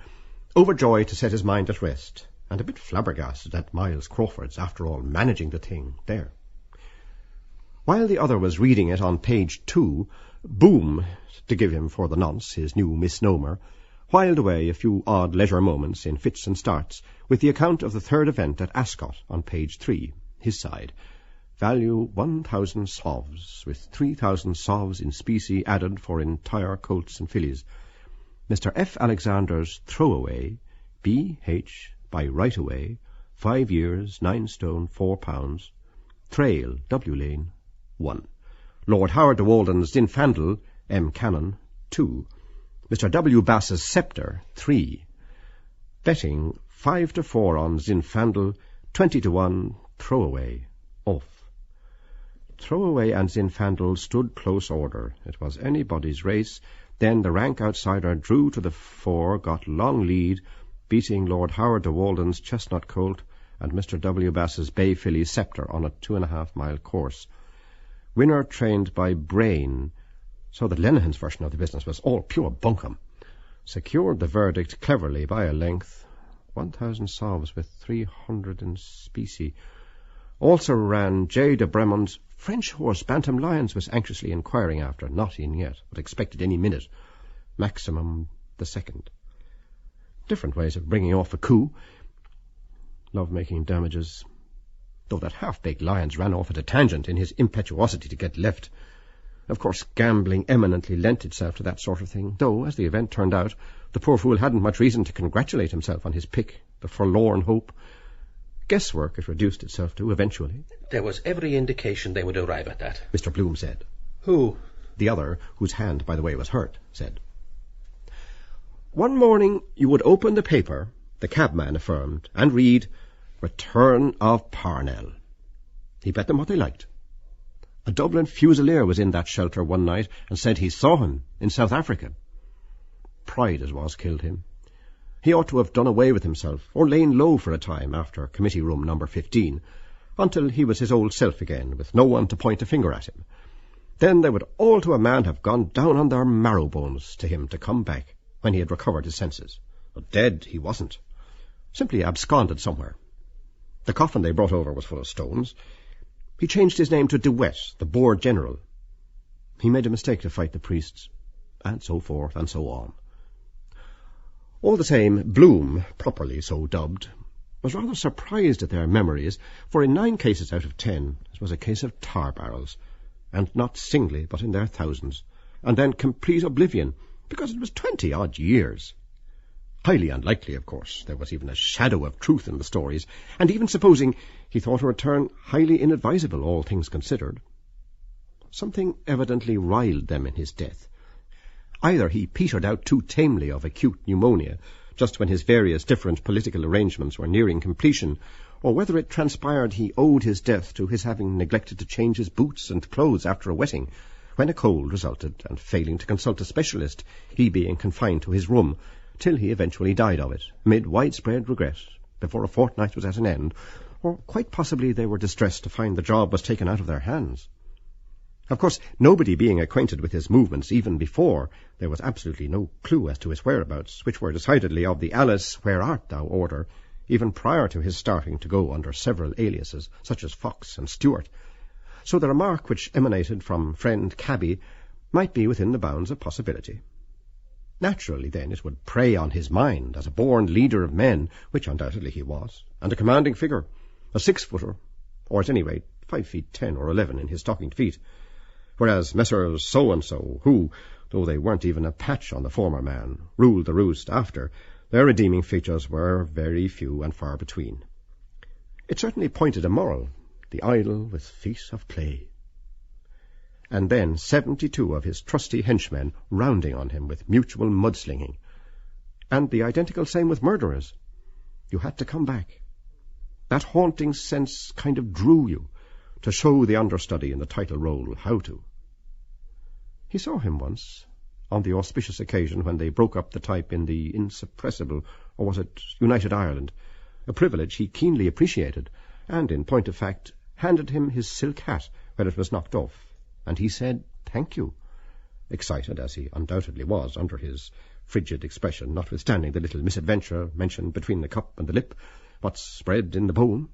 overjoyed to set his mind at rest, and a bit flabbergasted at Miles Crawford's, after all, managing the thing there. While the other was reading it on page 2, Boom, to give him for the nonce his new misnomer, whiled away a few odd leisure moments in fits and starts with the account of the third event at Ascot on page 3, his side. Value 1,000 sovs, with 3,000 sovs in specie added for entire colts and fillies. Mr. F. Alexander's throwaway, B.H., by right-away, 5 years, 9 stone, 4 pounds. Trail, W. Lane, 1. Lord Howard de Walden's Zinfandel, M. Cannon, 2. Mr. W. Bass's Sceptre, 3. Betting 5-4 on Zinfandel, 20-1, throwaway, off. Throwaway and Zinfandel stood close order. It was anybody's race. Then the rank outsider drew to the fore, got long lead, beating Lord Howard de Walden's Chestnut Colt and Mr. W. Bass's Bay Filly Sceptre on a 2.5-mile course. Winner trained by Brain, so that Lenihan's version of the business was all pure bunkum. Secured the verdict cleverly by a length, 1,000 sovs with 300 in specie. Also ran J. de Bremond's French horse Bantam Lions was anxiously inquiring after, not in yet, but expected any minute. Maximum the second. Different ways of bringing off a coup. Love-making damages. Though that half-baked Lyons ran off at a tangent in his impetuosity to get left. Of course, gambling eminently lent itself to that sort of thing, though, as the event turned out, the poor fool hadn't much reason to congratulate himself on his pick, the forlorn hope. Guesswork it reduced itself to, eventually. There was every indication they would arrive at that. Mr. Bloom said. Who? The other, whose hand, by the way, was hurt, said. One morning you would open the paper, the cabman affirmed, and read, Return of Parnell. He bet them what they liked. A Dublin Fusilier was in that shelter one night and said he saw him in South Africa. Pride as was killed him. He ought to have done away with himself, or lain low for a time after committee room number 15, until he was his old self again, with no one to point a finger at him. Then they would all to a man have gone down on their marrow bones to him to come back, when he had recovered his senses. But dead he wasn't. Simply absconded somewhere. The coffin they brought over was full of stones. He changed his name to De Wet, the Boer General. He made a mistake to fight the priests, and so forth and so on. All the same, Bloom, properly so dubbed, was rather surprised at their memories, for in 9 cases out of 10 it was a case of tar barrels, and not singly but in their thousands, and then complete oblivion, because it was 20-odd years. Highly unlikely, of course, there was even a shadow of truth in the stories, and even supposing, he thought a return highly inadvisable, all things considered. Something evidently riled them in his death. Either he petered out too tamely of acute pneumonia, just when his various different political arrangements were nearing completion, or whether it transpired he owed his death to his having neglected to change his boots and clothes after a wetting, when a cold resulted, and failing to consult a specialist, he being confined to his room, till he eventually died of it, amid widespread regret, before a fortnight was at an end, or quite possibly they were distressed to find the job was taken out of their hands. Of course, nobody being acquainted with his movements even before, there was absolutely no clue as to his whereabouts, which were decidedly of the Alice, where art thou order, even prior to his starting to go under several aliases, such as Fox and Stewart. So the remark which emanated from friend Cabby might be within the bounds of possibility. Naturally, then, it would prey on his mind as a born leader of men, which undoubtedly he was, and a commanding figure, a 6-footer, or at any rate 5 feet 10 or 11 in his stockinged feet, whereas Messrs. So-and-so, who, though they weren't even a patch on the former man, ruled the roost after, their redeeming features were very few and far between. It certainly pointed a moral, the idol with feet of clay. And then 72 of his trusty henchmen rounding on him with mutual mudslinging. And the identical same with murderers. You had to come back. That haunting sense kind of drew you, to show the understudy in the title role how to. He saw him once, on the auspicious occasion when they broke up the type in the insuppressible, or was it United Ireland, a privilege he keenly appreciated, and, in point of fact, handed him his silk hat when it was knocked off, and he said, "Thank you," excited as he undoubtedly was under his frigid expression, notwithstanding the little misadventure mentioned between the cup and the lip, what's spread in the bone.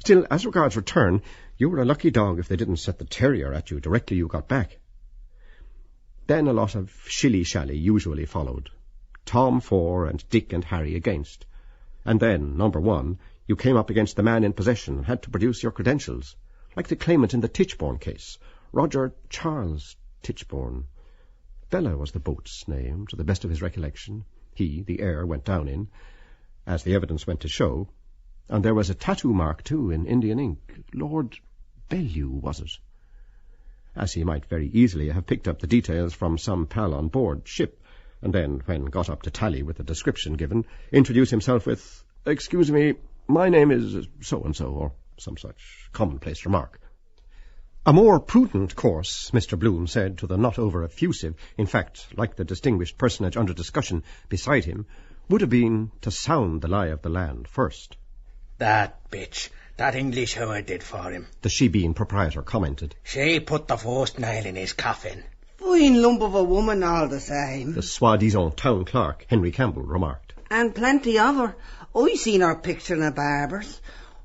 Still, as regards return, you were a lucky dog if they didn't set the terrier at you directly you got back. Then a lot of shilly-shally usually followed, Tom for and Dick and Harry against. And then, number 1, you came up against the man in possession and had to produce your credentials, like the claimant in the Tichborne case, Roger Charles Tichborne. Bella was the boat's name, to the best of his recollection. He, the heir, went down in, as the evidence went to show, and there was a tattoo mark, too, in Indian ink. Lord Bellew, was it? As he might very easily have picked up the details from some pal on board ship, and then, when got up to tally with the description given, introduce himself with, "Excuse me, my name is so-and-so," or some such commonplace remark. A more prudent course, Mr. Bloom said to the not over-effusive, in fact, like the distinguished personage under discussion beside him, would have been to sound the lie of the land first. "That bitch, that English hoe did for him," the shebeen proprietor commented. "She put the first nail in his coffin." Fine lump of a woman all the same. The soi-disant town clerk, Henry Campbell, remarked. And plenty of her. I seen her picture in a barber's.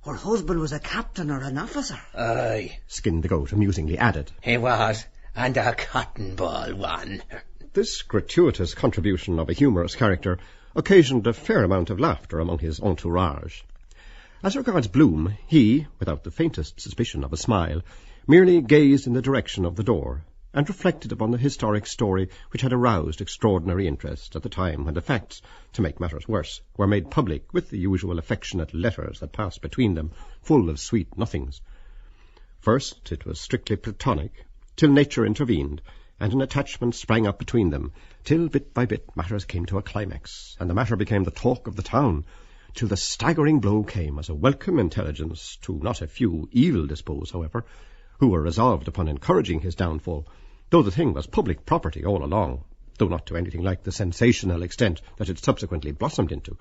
Her husband was a captain or an officer. Aye, Skin the Goat amusingly added. He was, and a cotton ball one. This gratuitous contribution of a humorous character occasioned a fair amount of laughter among his entourage. As regards Bloom, he, without the faintest suspicion of a smile, merely gazed in the direction of the door, and reflected upon the historic story which had aroused extraordinary interest at the time when the facts, to make matters worse, were made public with the usual affectionate letters that passed between them, full of sweet nothings. First it was strictly platonic, till nature intervened, and an attachment sprang up between them, till bit by bit matters came to a climax, and the matter became the talk of the town, till the staggering blow came as a welcome intelligence to not a few evil-disposed, however, who were resolved upon encouraging his downfall, though the thing was public property all along, though not to anything like the sensational extent that it subsequently blossomed into.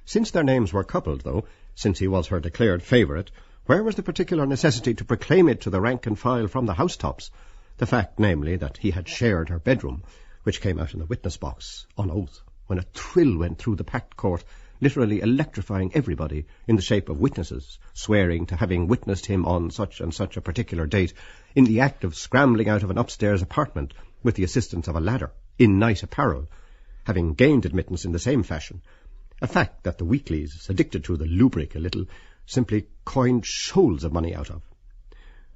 Since their names were coupled, though, since he was her declared favourite, where was the particular necessity to proclaim it to the rank and file from the housetops, the fact, namely, that he had shared her bedroom, which came out in the witness-box, on oath, when a thrill went through the packed court, literally electrifying everybody in the shape of witnesses, swearing to having witnessed him on such and such a particular date, in the act of scrambling out of an upstairs apartment with the assistance of a ladder, in night apparel, having gained admittance in the same fashion, a fact that the weeklies, addicted to the lubric a little, simply coined shoals of money out of.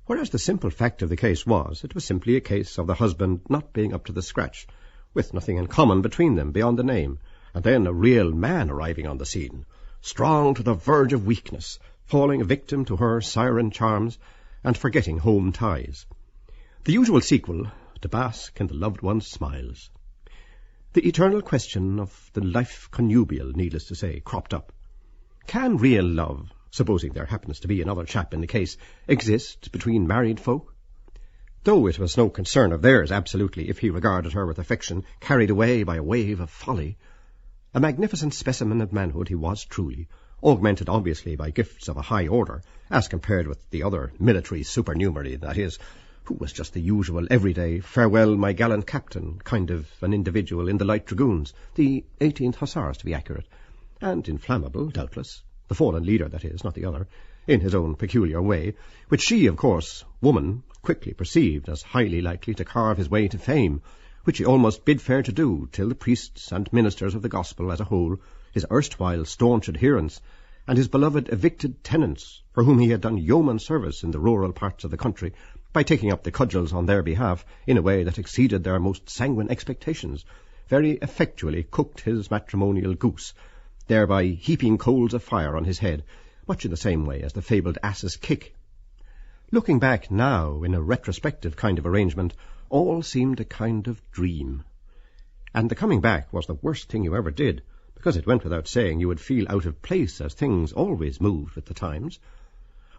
Whereas the simple fact of the case was, it was simply a case of the husband not being up to the scratch, with nothing in common between them beyond the name, and then a real man arriving on the scene, strong to the verge of weakness, falling a victim to her siren charms, and forgetting home ties. The usual sequel, to bask in the loved one's smiles. The eternal question of the life connubial, needless to say, cropped up. Can real love, supposing there happens to be another chap in the case, exist between married folk? Though it was no concern of theirs, absolutely, if he regarded her with affection, carried away by a wave of folly. A magnificent specimen of manhood he was truly, augmented obviously by gifts of a high order, as compared with the other military supernumerary, that is, who was just the usual everyday, farewell my gallant captain kind of an individual in the Light Dragoons, the 18th Hussars to be accurate, and inflammable, doubtless, the fallen leader, that is, not the other, in his own peculiar way, which she, of course, woman, quickly perceived as highly likely to carve his way to fame, which he almost bid fair to do till the priests and ministers of the gospel as a whole, his erstwhile staunch adherents, and his beloved evicted tenants, for whom he had done yeoman service in the rural parts of the country, by taking up the cudgels on their behalf in a way that exceeded their most sanguine expectations, very effectually cooked his matrimonial goose, thereby heaping coals of fire on his head, much in the same way as the fabled ass's kick. Looking back now, in a retrospective kind of arrangement, all seemed a kind of dream. And the coming back was the worst thing you ever did, because it went without saying you would feel out of place, as things always moved with the times.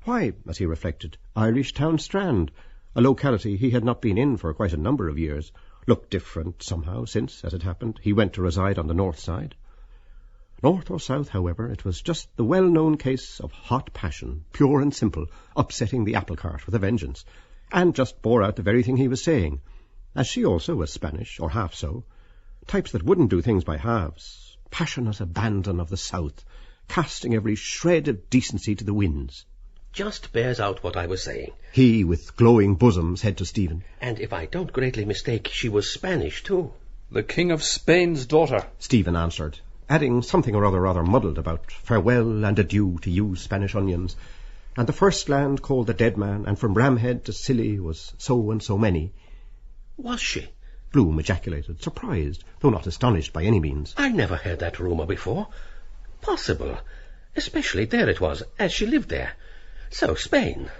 Why, as he reflected, Irish Town Strand, a locality he had not been in for quite a number of years, looked different somehow since, as it happened, he went to reside on the north side. North or south, however, it was just the well-known case of hot passion, pure and simple, upsetting the apple cart with a vengeance, and just bore out the very thing he was saying, as she also was Spanish, or half so, types that wouldn't do things by halves, passionate abandon of the south, casting every shred of decency to the winds. Just bears out what I was saying. He, with glowing bosom, said to Stephen. And if I don't greatly mistake, she was Spanish, too. The King of Spain's daughter, Stephen answered, adding something or other rather muddled about farewell and adieu to you Spanish onions, and the first land called the Dead Man, and from Ramhead to Scilly was so and so many. Was she? Bloom ejaculated, surprised, though not astonished by any means. I never heard that rumour before. Possible. Especially there it was, as she lived there. So, Spain.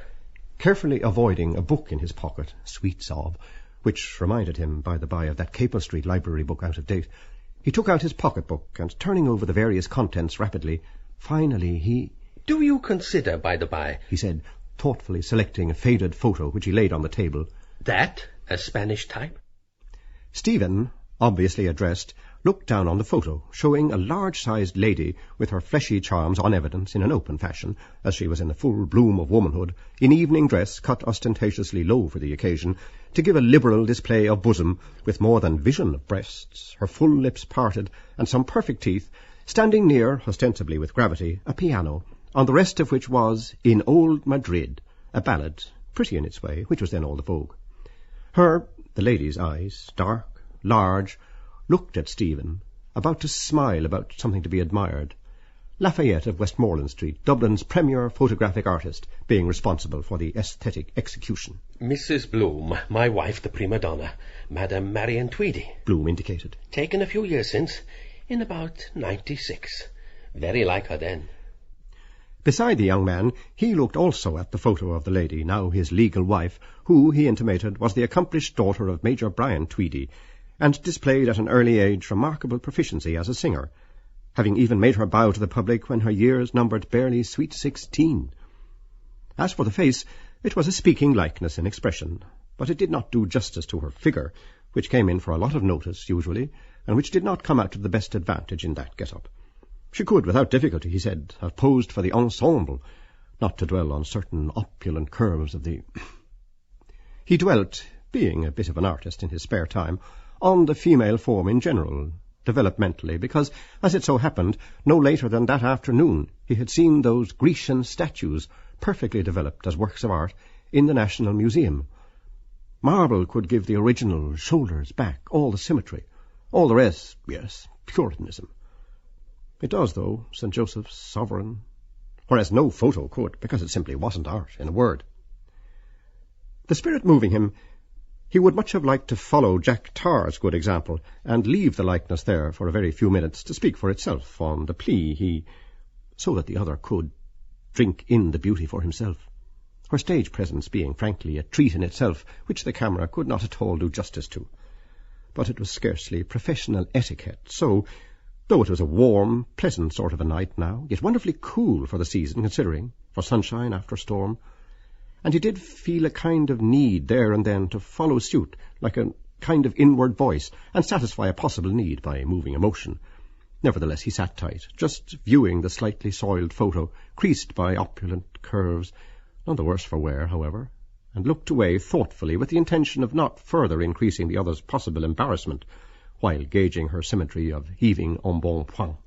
Carefully avoiding a book in his pocket, sweet sob, which reminded him, by the by, of that Capel Street library book out of date, he took out his pocket-book, and turning over the various contents rapidly, finally he... Do you consider, by the by, he said, thoughtfully selecting a faded photo which he laid on the table, that a Spanish type? Stephen, obviously addressed, looked down on the photo, showing a large-sized lady with her fleshy charms on evidence in an open fashion, as she was in the full bloom of womanhood, in evening dress cut ostentatiously low for the occasion, to give a liberal display of bosom, with more than vision of breasts, her full lips parted, and some perfect teeth, standing near, ostensibly with gravity, a piano, on the rest of which was In Old Madrid, a ballad, pretty in its way, which was then all the vogue. Her, the lady's eyes, dark, large, looked at Stephen, about to smile about something to be admired. Lafayette of Westmoreland Street, Dublin's premier photographic artist, being responsible for the aesthetic execution. Mrs. Bloom, my wife, the prima donna, Madame Marion Tweedy. Bloom indicated. Taken a few years since, in about 96. Very like her then. Beside the young man, he looked also at the photo of the lady, now his legal wife, who, he intimated, was the accomplished daughter of Major Brian Tweedy, and displayed at an early age remarkable proficiency as a singer, having even made her bow to the public when her years numbered barely sweet 16. As for the face, it was a speaking likeness in expression, but it did not do justice to her figure, which came in for a lot of notice, usually, and which did not come out to the best advantage in that get-up. She could, without difficulty, he said, have posed for the ensemble, not to dwell on certain opulent curves of the... He dwelt, being a bit of an artist in his spare time, on the female form in general, developmentally, because, as it so happened, no later than that afternoon he had seen those Grecian statues, perfectly developed as works of art, in the National Museum. Marble could give the original shoulders, back, all the symmetry. All the rest, yes, Puritanism. It does, though, St. Joseph's sovereign, whereas no photo could, because it simply wasn't art, in a word. The spirit moving him, he would much have liked to follow Jack Tar's good example and leave the likeness there for a very few minutes to speak for itself on the plea so that the other could drink in the beauty for himself, her stage presence being frankly a treat in itself which the camera could not at all do justice to. But it was scarcely professional etiquette, so, though it was a warm, pleasant sort of a night now, yet wonderfully cool for the season, considering, for sunshine after storm, and he did feel a kind of need there and then to follow suit, like a kind of inward voice, and satisfy a possible need by moving emotion. Nevertheless, he sat tight, just viewing the slightly soiled photo, creased by opulent curves, none the worse for wear, however, and looked away thoughtfully with the intention of not further increasing the other's possible embarrassment, while gauging her symmetry of heaving embonpoint.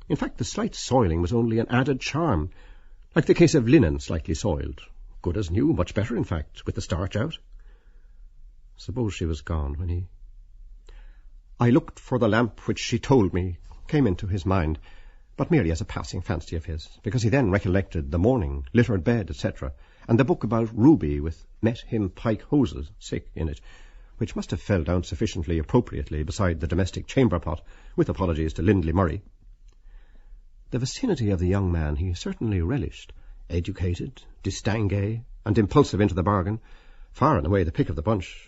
In fact, the slight soiling was only an added charm, like the case of linen slightly soiled. Good as new, much better, in fact, with the starch out. Suppose she was gone when he... I looked for the lamp which she told me came into his mind, but merely as a passing fancy of his, because he then recollected the morning, littered bed, etc., and the book about Ruby with met him pike hoses, sick, in it, which must have fell down sufficiently appropriately beside the domestic chamber pot, with apologies to Lindley Murray. The vicinity of the young man he certainly relished, educated, distingué, and impulsive into the bargain, far and away the pick of the bunch,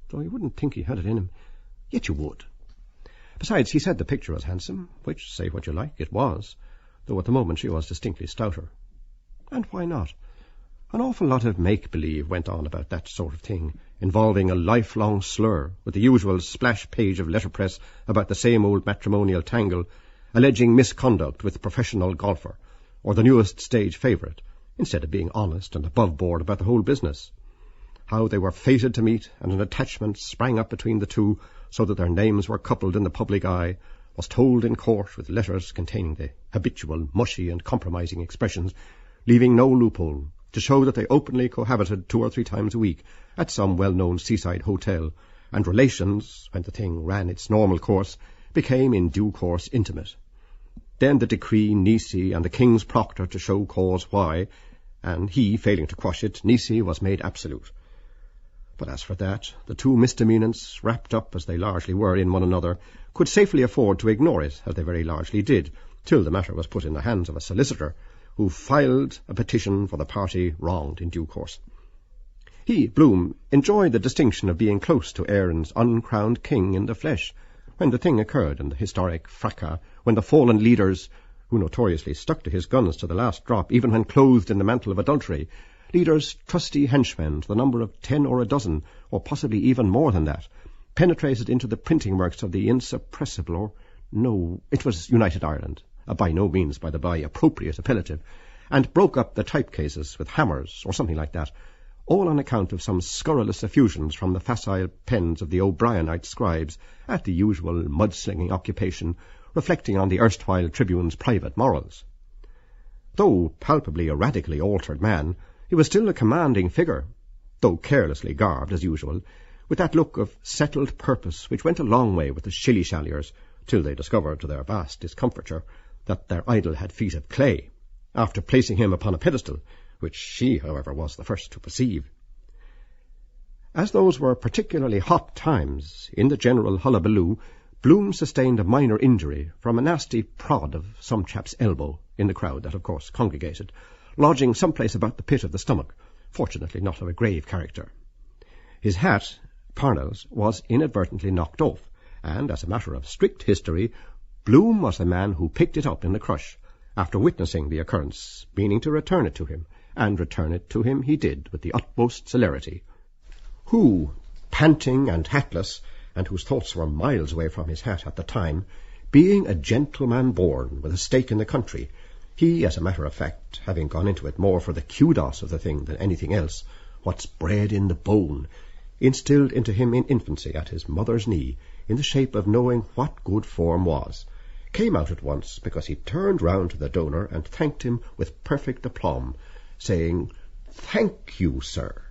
though you wouldn't think he had it in him, yet you would. Besides, he said the picture was handsome, which, say what you like, it was, though at the moment she was distinctly stouter. And why not? An awful lot of make-believe went on about that sort of thing, involving a lifelong slur, with the usual splash page of letterpress about the same old matrimonial tangle, alleging misconduct with a professional golfer, or the newest stage favourite, instead of being honest and above board about the whole business. How they were fated to meet, and an attachment sprang up between the two, so that their names were coupled in the public eye, was told in court with letters containing the habitual mushy and compromising expressions, leaving no loophole, to show that they openly cohabited 2 or 3 times a week at some well-known seaside hotel, and relations, when the thing ran its normal course, became in due course intimate. Then the decree Nisi and the king's proctor to show cause why, and he, failing to quash it, Nisi was made absolute. But as for that, the two misdemeanants, wrapped up as they largely were in one another, could safely afford to ignore it, as they very largely did, till the matter was put in the hands of a solicitor, who filed a petition for the party wronged in due course. He, Bloom, enjoyed the distinction of being close to Erin's uncrowned king in the flesh, when the thing occurred in the historic fracas, when the fallen leaders, who notoriously stuck to his guns to the last drop, even when clothed in the mantle of adultery, leaders, trusty henchmen to the number of 10 or a dozen, or possibly even more than that, penetrated into the printing works of the insuppressible, or no, it was United Ireland, a by no means, by the by, appropriate appellative, and broke up the type cases with hammers, or something like that, all on account of some scurrilous effusions from the facile pens of the O'Brienite scribes at the usual mudslinging occupation, reflecting on the erstwhile tribune's private morals. Though palpably a radically altered man, he was still a commanding figure, though carelessly garbed as usual, with that look of settled purpose which went a long way with the shilly-shalliers, till they discovered, to their vast discomfiture, that their idol had feet of clay, after placing him upon a pedestal, which she, however, was the first to perceive. As those were particularly hot times in the general hullabaloo, Bloom sustained a minor injury from a nasty prod of some chap's elbow in the crowd that, of course, congregated, lodging someplace about the pit of the stomach, fortunately not of a grave character. His hat, Parnell's, was inadvertently knocked off, and, as a matter of strict history, Bloom was the man who picked it up in the crush, after witnessing the occurrence, meaning to return it to him, and return it to him he did with the utmost celerity. Who, panting and hatless, and whose thoughts were miles away from his hat at the time, being a gentleman born with a stake in the country, he, as a matter of fact, having gone into it more for the kudos of the thing than anything else, what's bred in the bone, instilled into him in infancy at his mother's knee in the shape of knowing what good form was, came out at once because he turned round to the donor and thanked him with perfect aplomb, saying, "Thank you, sir,"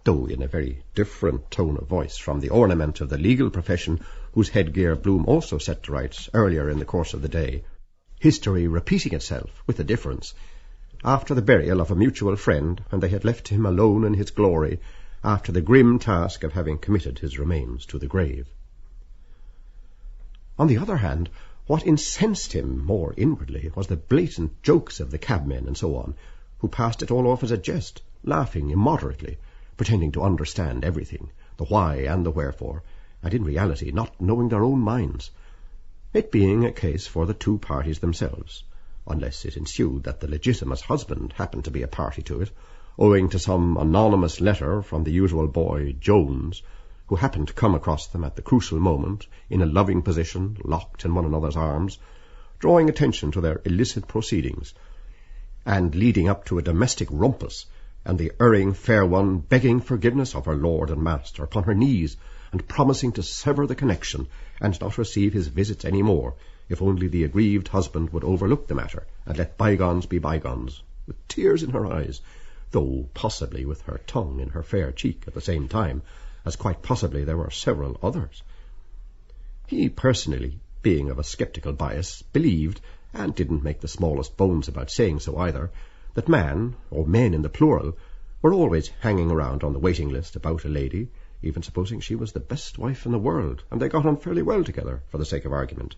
though in a very different tone of voice from the ornament of the legal profession whose headgear Bloom also set to rights earlier in the course of the day, history repeating itself with a difference, after the burial of a mutual friend, when they had left him alone in his glory after the grim task of having committed his remains to the grave. On the other hand, what incensed him more inwardly was the blatant jokes of the cabmen and so on, who passed it all off as a jest, laughing immoderately, pretending to understand everything, the why and the wherefore, and in reality not knowing their own minds, it being a case for the two parties themselves, unless it ensued that the legitimate husband happened to be a party to it, owing to some anonymous letter from the usual boy Jones, who happened to come across them at the crucial moment, in a loving position, locked in one another's arms, drawing attention to their illicit proceedings, and leading up to a domestic rumpus, and the erring fair one begging forgiveness of her lord and master upon her knees, and promising to sever the connection, and not receive his visits any more, if only the aggrieved husband would overlook the matter, and let bygones be bygones, with tears in her eyes, though possibly with her tongue in her fair cheek at the same time, as quite possibly there were several others. He personally, being of a sceptical bias, believed, and didn't make the smallest bones about saying so either, that man, or men in the plural, were always hanging around on the waiting list about a lady, even supposing she was the best wife in the world, and they got on fairly well together, for the sake of argument,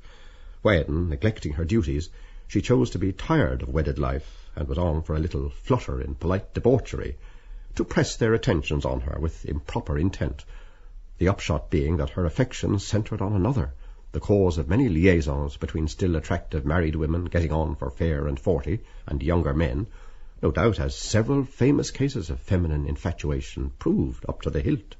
when, neglecting her duties, she chose to be tired of wedded life, and was on for a little flutter in polite debauchery, to press their attentions on her with improper intent, the upshot being that her affections centred on another, the cause of many liaisons between still attractive married women getting on for fair and 40, and younger men, no doubt as several famous cases of feminine infatuation proved up to the hilt.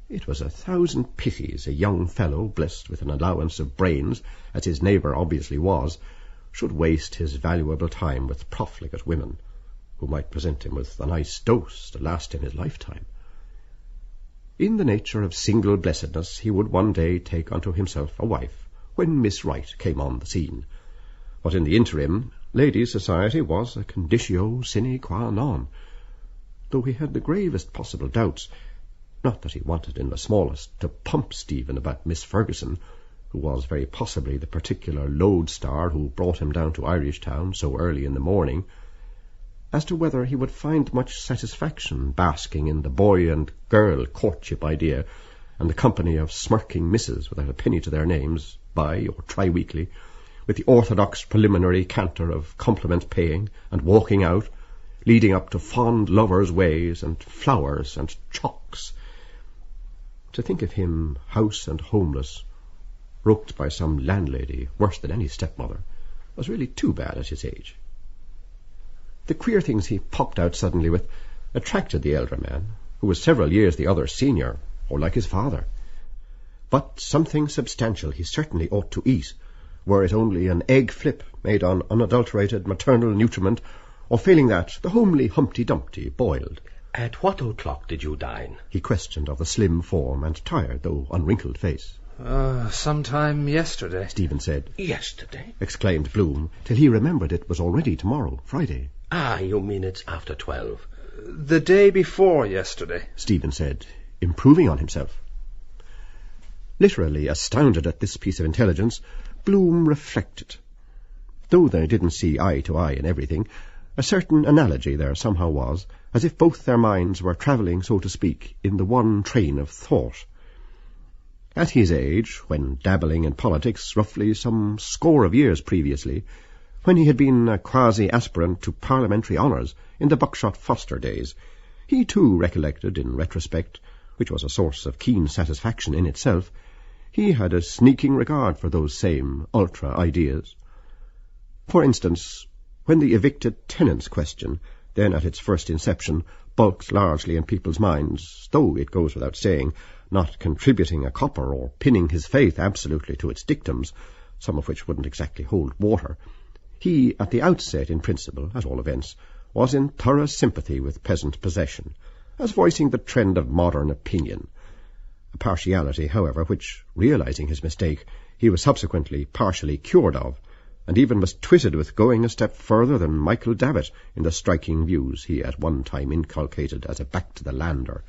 It was 1,000 pities a young fellow, blessed with an allowance of brains, as his neighbour obviously was, should waste his valuable time with profligate women, who might present him with a nice dose to last him his lifetime. In the nature of single blessedness he would one day take unto himself a wife, when Miss Wright came on the scene. But in the interim, ladies' society was a conditio sine qua non, though he had the gravest possible doubts, not that he wanted in the smallest to pump Stephen about Miss Ferguson, who was very possibly the particular lodestar who brought him down to Irish Town so early in the morning, as to whether he would find much satisfaction basking in the boy and girl courtship idea, and the company of smirking misses without a penny to their names, bi- or tri-weekly, with the orthodox preliminary canter of compliment paying and walking out, leading up to fond lovers' ways and flowers and chalks. To think of him house and homeless, roped by some landlady worse than any stepmother, was really too bad at his age. The queer things he popped out suddenly with attracted the elder man, who was several years the other's senior, or like his father. But something substantial he certainly ought to eat, were it only an egg flip made on unadulterated maternal nutriment, or failing that, the homely Humpty Dumpty boiled. "At what o'clock did you dine?" he questioned of the slim form and tired, though unwrinkled face. Sometime yesterday, Stephen said. "Yesterday?" exclaimed Bloom, till he remembered it was already tomorrow, Friday. "Ah, you mean it's after 12. The day before yesterday," Stephen said, improving on himself. Literally astounded at this piece of intelligence, Bloom reflected. Though they didn't see eye to eye in everything, a certain analogy there somehow was, as if both their minds were travelling, so to speak, in the one train of thought. At his age, when dabbling in politics roughly some score of years previously, when he had been a quasi-aspirant to parliamentary honours in the Buckshot Foster days, he too recollected, in retrospect, which was a source of keen satisfaction in itself, he had a sneaking regard for those same ultra-ideas. For instance, when the evicted tenants question, then at its first inception, bulked largely in people's minds, though it goes without saying, not contributing a copper or pinning his faith absolutely to its dictums, some of which wouldn't exactly hold water, he, at the outset, in principle, at all events, was in thorough sympathy with peasant possession, as voicing the trend of modern opinion, a partiality, however, which, realizing his mistake, he was subsequently partially cured of, and even was twitted with going a step further than Michael Davitt in the striking views he at one time inculcated as a back-to-the-lander,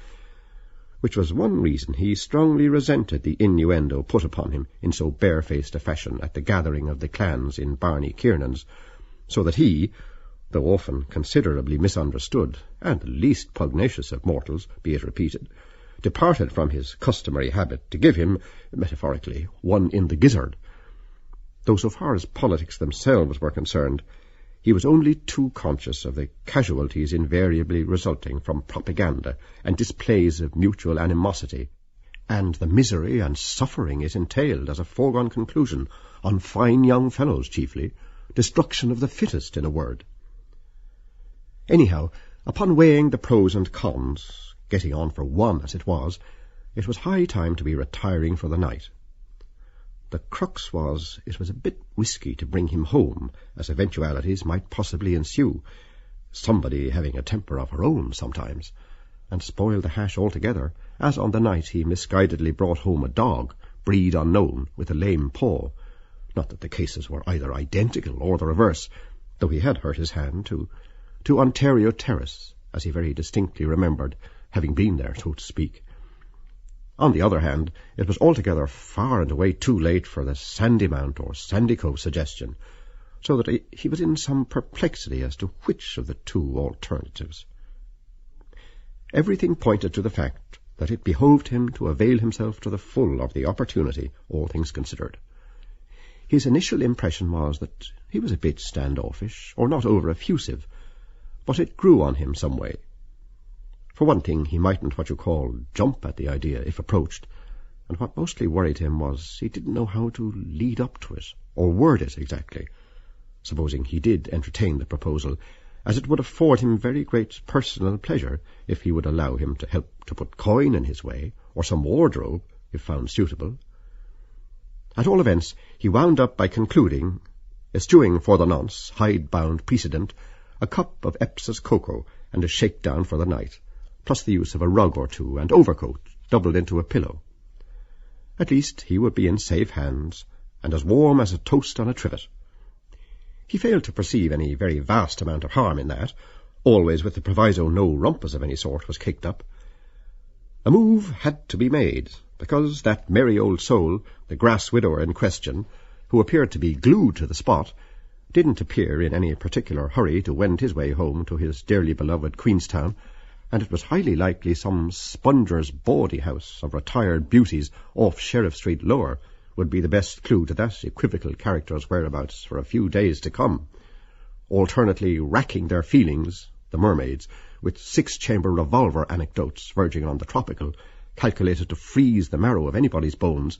which was one reason he strongly resented the innuendo put upon him in so barefaced a fashion at the gathering of the clans in Barney Kiernan's, so that he, though often considerably misunderstood, and the least pugnacious of mortals, be it repeated, departed from his customary habit to give him, metaphorically, one in the gizzard. Though so far as politics themselves were concerned, he was only too conscious of the casualties invariably resulting from propaganda and displays of mutual animosity, and the misery and suffering it entailed as a foregone conclusion on fine young fellows chiefly, destruction of the fittest, in a word. Anyhow, upon weighing the pros and cons, getting on for one as it was high time to be retiring for the night. The crux was, it was a bit risky to bring him home, as eventualities might possibly ensue, somebody having a temper of her own sometimes, and spoil the hash altogether, as on the night he misguidedly brought home a dog, breed unknown, with a lame paw. Not that the cases were either identical or the reverse, though he had hurt his hand to Ontario Terrace, as he very distinctly remembered, having been there, so to speak. On the other hand, it was altogether far and away too late for the Sandymount or Sandycove suggestion, so that he was in some perplexity as to which of the two alternatives. Everything pointed to the fact that it behoved him to avail himself to the full of the opportunity, all things considered. His initial impression was that he was a bit standoffish, or not over-effusive, but it grew on him some way. For one thing, he mightn't what you call jump at the idea if approached, and what mostly worried him was he didn't know how to lead up to it, or word it exactly, supposing he did entertain the proposal, as it would afford him very great personal pleasure if he would allow him to help to put coin in his way, or some wardrobe, if found suitable. At all events, he wound up by concluding, eschewing for the nonce, hide-bound precedent, a cup of Epsom cocoa and a shakedown for the night, plus the use of a rug or two and overcoat doubled into a pillow. At least he would be in safe hands, and as warm as a toast on a trivet. He failed to perceive any very vast amount of harm in that, always with the proviso no rumpus of any sort was kicked up. A move had to be made, because that merry old soul, the grass widower in question, who appeared to be glued to the spot, didn't appear in any particular hurry to wend his way home to his dearly beloved Queenstown, and it was highly likely some spunger's bawdy house of retired beauties off Sheriff Street Lower would be the best clue to that equivocal character's whereabouts for a few days to come, alternately racking their feelings, the mermaids, with 6-chamber revolver anecdotes verging on the tropical, calculated to freeze the marrow of anybody's bones,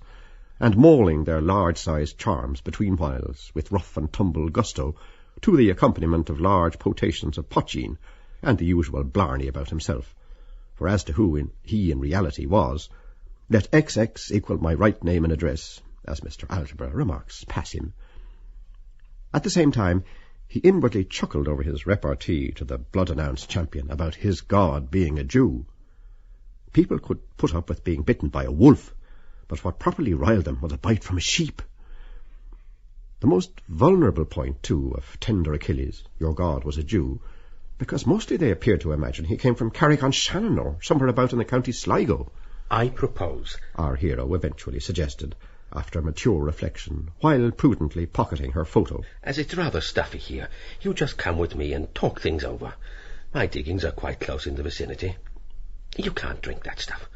and mauling their large-sized charms between whiles with rough and tumble gusto, to the accompaniment of large potations of potheen, and the usual blarney about himself. For as to who he in reality was, let XX equal my right name and address, as Mr. Algebra remarks, pass him. At the same time, he inwardly chuckled over his repartee to the blood-announced champion about his God being a Jew. People could put up with being bitten by a wolf, but what properly riled them was a bite from a sheep. The most vulnerable point, too, of tender Achilles, your God was a Jew, because mostly they appeared to imagine he came from Carrick-on-Shannon or somewhere about in the county Sligo. I propose, our hero eventually suggested, after mature reflection, while prudently pocketing her photo. As it's rather stuffy here, you just come with me and talk things over. My diggings are quite close in the vicinity. You can't drink that stuff.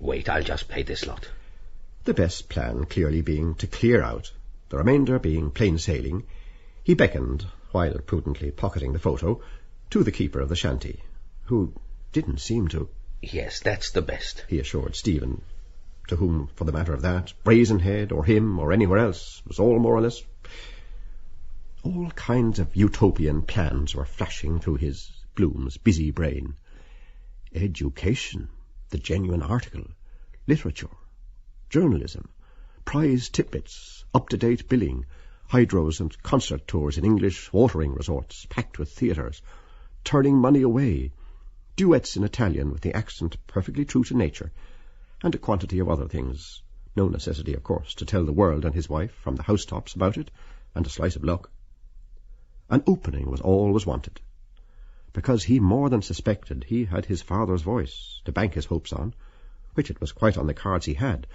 Wait, I'll just pay this lot. The best plan clearly being to clear out, the remainder being plain sailing, he beckoned, while prudently pocketing the photo, to the keeper of the shanty, who didn't seem to... Yes, that's the best, he assured Stephen, to whom, for the matter of that, Brazenhead or him or anywhere else was all more or less... All kinds of utopian plans were flashing through his, Bloom's, busy brain. Education, the genuine article, literature, journalism, prize tidbits, up-to-date billing, hydros and concert tours in English watering resorts packed with theatres, turning money away, duets in Italian with the accent perfectly true to nature, and a quantity of other things. No necessity, of course, to tell the world and his wife from the housetops about it, and a slice of luck. An opening was always wanted, because he more than suspected he had his father's voice to bank his hopes on, which it was quite on the cards he had,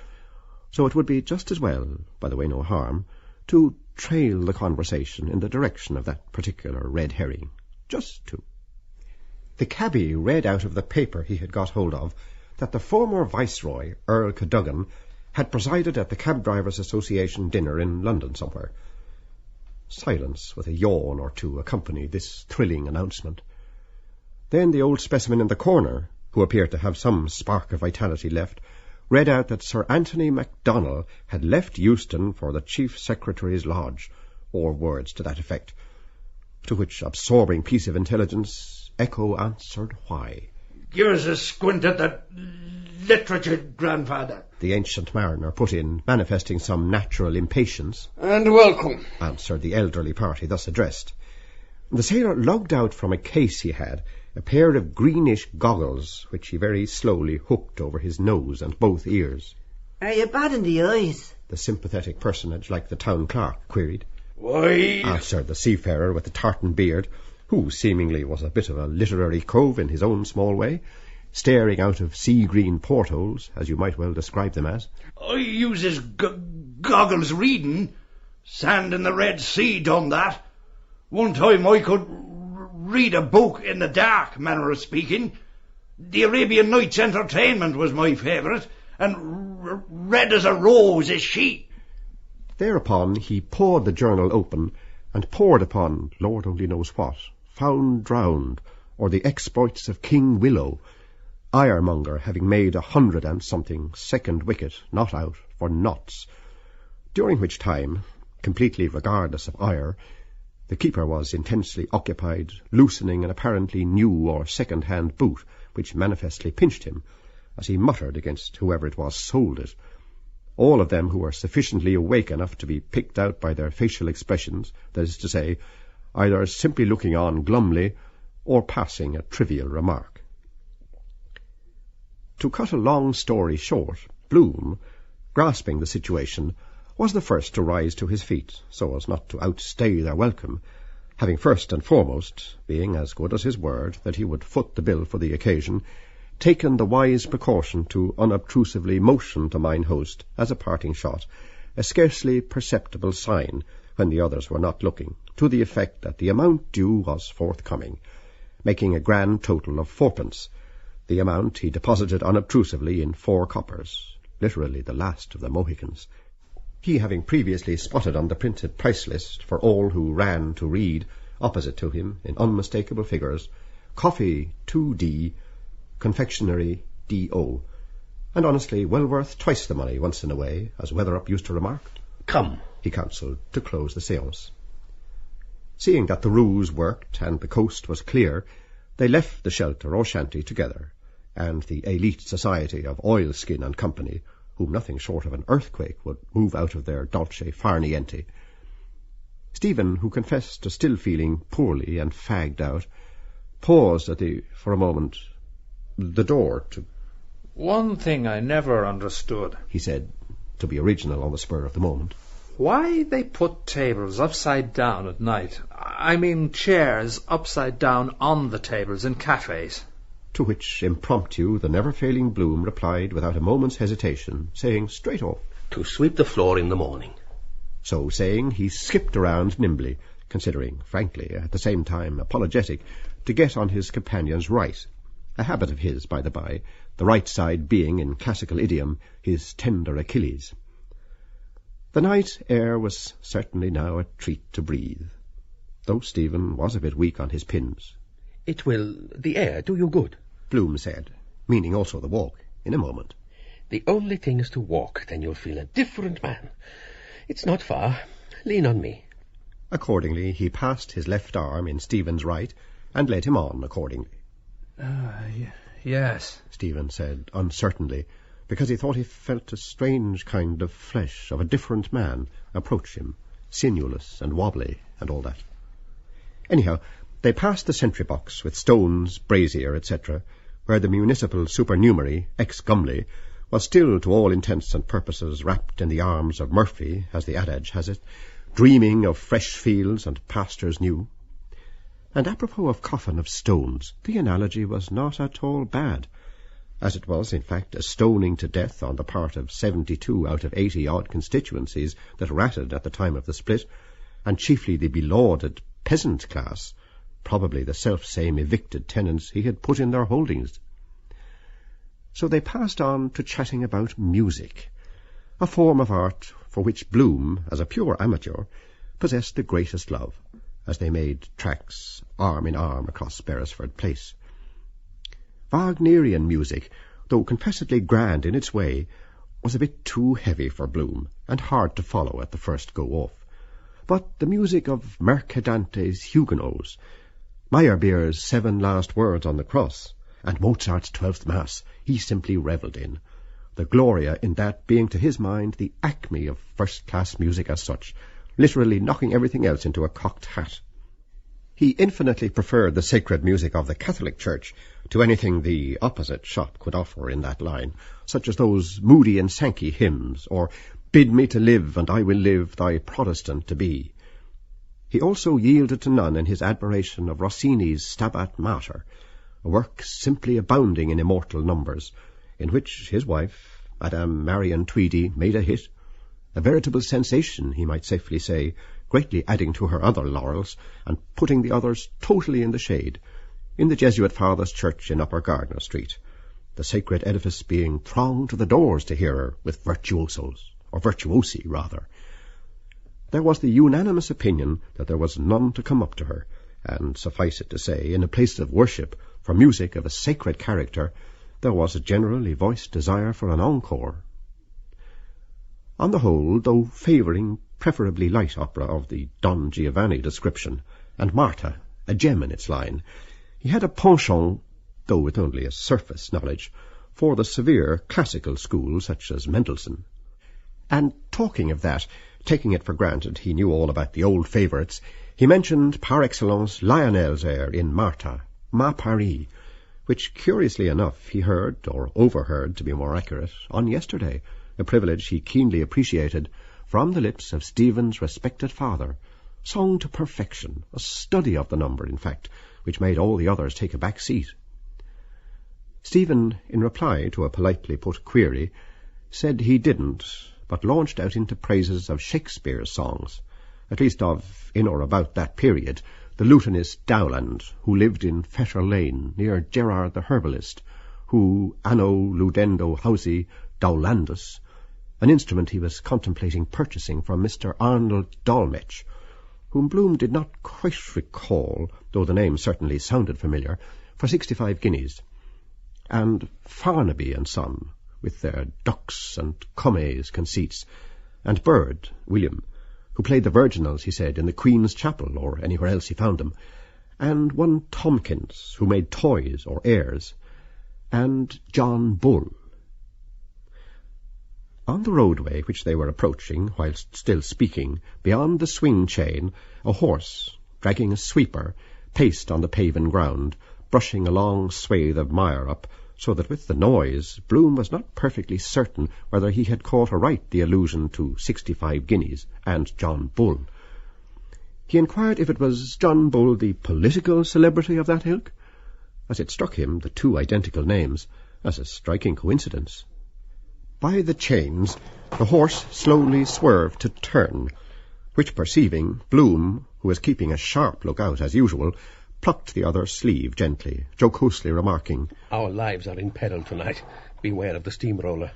so it would be just as well, by the way no harm, to trail the conversation in the direction of that particular red herring. Just to. The cabby read out of the paper he had got hold of that the former Viceroy, Earl Cadogan, had presided at the Cab Drivers' Association dinner in London somewhere. Silence with a yawn or two accompanied this thrilling announcement. Then the old specimen in the corner, who appeared to have some spark of vitality left, read out that Sir Anthony MacDonald had left Euston for the Chief Secretary's lodge, or words to that effect, to which absorbing piece of intelligence Echo answered why. Give us a squint at that literature, grandfather, the ancient mariner put in, manifesting some natural impatience. And welcome, answered the elderly party thus addressed. The sailor lugged out from a case he had a pair of greenish goggles, which he very slowly hooked over his nose and both ears. Are you bad in the eyes? The sympathetic personage like the town clerk queried. Why, answered the seafarer with the tartan beard, who seemingly was a bit of a literary cove in his own small way, staring out of sea-green portholes, as you might well describe them as. I uses goggles reading. Sand in the Red Sea done that. One time I could read a book in the dark, manner of speaking. The Arabian Nights Entertainment was my favourite, and Red as a Rose is she. Thereupon he pawed the journal open, and pored upon, Lord only knows what, Found Drowned, or the exploits of King Willow, ironmonger having made 100 and something second wicket not out for knots, during which time, completely regardless of ire, the keeper was intensely occupied loosening an apparently new or second-hand boot, which manifestly pinched him, as he muttered against whoever it was sold it. All of them who were sufficiently awake enough to be picked out by their facial expressions, that is to say, either simply looking on glumly or passing a trivial remark. To cut a long story short, Bloom, grasping the situation, was the first to rise to his feet, so as not to outstay their welcome, having first and foremost, being as good as his word that he would foot the bill for the occasion, taken the wise precaution to unobtrusively motion to mine host, as a parting shot, a scarcely perceptible sign, when the others were not looking, to the effect that the amount due was forthcoming, making a grand total of 4pence. The amount he deposited unobtrusively in 4 coppers, literally the last of the Mohicans, he having previously spotted on the printed price list for all who ran to read, opposite to him, in unmistakable figures, coffee 2D, confectionery D.O., and honestly well worth twice the money once in a way, as Weatherup used to remark. Come, he counselled, to close the séance. Seeing that the ruse worked and the coast was clear, they left the shelter or shanty together, and the elite society of Oilskin and Company, whom nothing short of an earthquake would move out of their dolce far niente. Stephen, who confessed to still feeling poorly and fagged out, paused for a moment, the door to... One thing I never understood, he said, to be original on the spur of the moment. Why they put tables upside down at night. I mean chairs upside down on the tables in cafes. To which impromptu the never-failing Bloom replied without a moment's hesitation, saying straight off, to sweep the floor in the morning. So saying, he skipped around nimbly, considering, frankly, at the same time apologetic, to get on his companion's right, a habit of his, by the by, the right side being, in classical idiom, his tender Achilles. The night air was certainly now a treat to breathe, though Stephen was a bit weak on his pins. It will, the air, do you good, Bloom said, meaning also the walk, in a moment. The only thing is to walk, then you'll feel a different man. It's not far. Lean on me. Accordingly, he passed his left arm in Stephen's right, and led him on accordingly. Yes, Stephen said, uncertainly, because he thought he felt a strange kind of flesh of a different man approach him, sinewless and wobbly, and all that. Anyhow, they passed the sentry-box with stones, brazier, etc., where the municipal supernumerary, ex-Gumley, was still to all intents and purposes wrapped in the arms of Murphy, as the adage has it, dreaming of fresh fields and pastures new. And apropos of coffin of stones, the analogy was not at all bad, as it was, in fact, a stoning to death on the part of 72 out of 80-odd constituencies that ratted at the time of the split, and chiefly the belauded peasant class, probably the self-same evicted tenants he had put in their holdings. So they passed on to chatting about music, a form of art for which Bloom, as a pure amateur, possessed the greatest love, as they made tracks arm in arm across Beresford Place. Wagnerian music, though confessedly grand in its way, was a bit too heavy for Bloom, and hard to follow at the first go-off. But the music of Mercadante's Huguenots, Meyerbeer's 7 Last Words on the Cross, and Mozart's 12th Mass, he simply revelled in, the Gloria in that being to his mind the acme of first-class music as such, literally knocking everything else into a cocked hat. He infinitely preferred the sacred music of the Catholic Church to anything the opposite shop could offer in that line, such as those Moody and Sankey hymns, or Bid me to live, and I will live, thy Protestant to be. He also yielded to none in his admiration of Rossini's Stabat Mater, a work simply abounding in immortal numbers, in which his wife, Madame Marion Tweedy, made a hit, a veritable sensation, he might safely say, greatly adding to her other laurels, and putting the others totally in the shade, in the Jesuit Father's church in Upper Gardner Street, the sacred edifice being thronged to the doors to hear her with virtuosos, or virtuosi rather. There was the unanimous opinion that there was none to come up to her, and suffice it to say, in a place of worship, for music of a sacred character, there was a generally voiced desire for an encore. On the whole, though favouring preferably light opera of the Don Giovanni description, and Martha, a gem in its line, he had a penchant, though with only a surface knowledge, for the severe classical school such as Mendelssohn. And talking of that, taking it for granted he knew all about the old favourites, he mentioned par excellence Lionel's air in Martha, Ma Paris, which, curiously enough, he heard, or overheard, to be more accurate, on yesterday, a privilege he keenly appreciated, from the lips of Stephen's respected father, sung to perfection, a study of the number, in fact, which made all the others take a back seat. Stephen, in reply to a politely put query, said he didn't, but launched out into praises of Shakespeare's songs, at least of, in or about that period, the lutenist Dowland, who lived in Fetter Lane, near Gerard the herbalist, who, anno ludendo hausi Dowlandus, an instrument he was contemplating purchasing from Mr. Arnold Dolmetsch, whom Bloom did not quite recall, though the name certainly sounded familiar, for 65 guineas, and Farnaby and Son, with their ducks and comets conceits, and Bird, William, who played the virginals, he said, in the Queen's Chapel, or anywhere else he found them, and one Tomkins, who made toys or airs, and John Bull. On the roadway which they were approaching, whilst still speaking, beyond the swing chain, a horse, dragging a sweeper, paced on the paven ground, brushing a long swathe of mire up, so that with the noise Bloom was not perfectly certain whether he had caught aright the allusion to 65 guineas and John Bull. He inquired if it was John Bull, the political celebrity of that ilk, as it struck him, the two identical names, as a striking coincidence. By the chains the horse slowly swerved to turn, which perceiving, Bloom, who was keeping a sharp look-out as usual, plucked the other's sleeve gently, jocosely remarking, "Our lives are in peril tonight. Beware of the steamroller."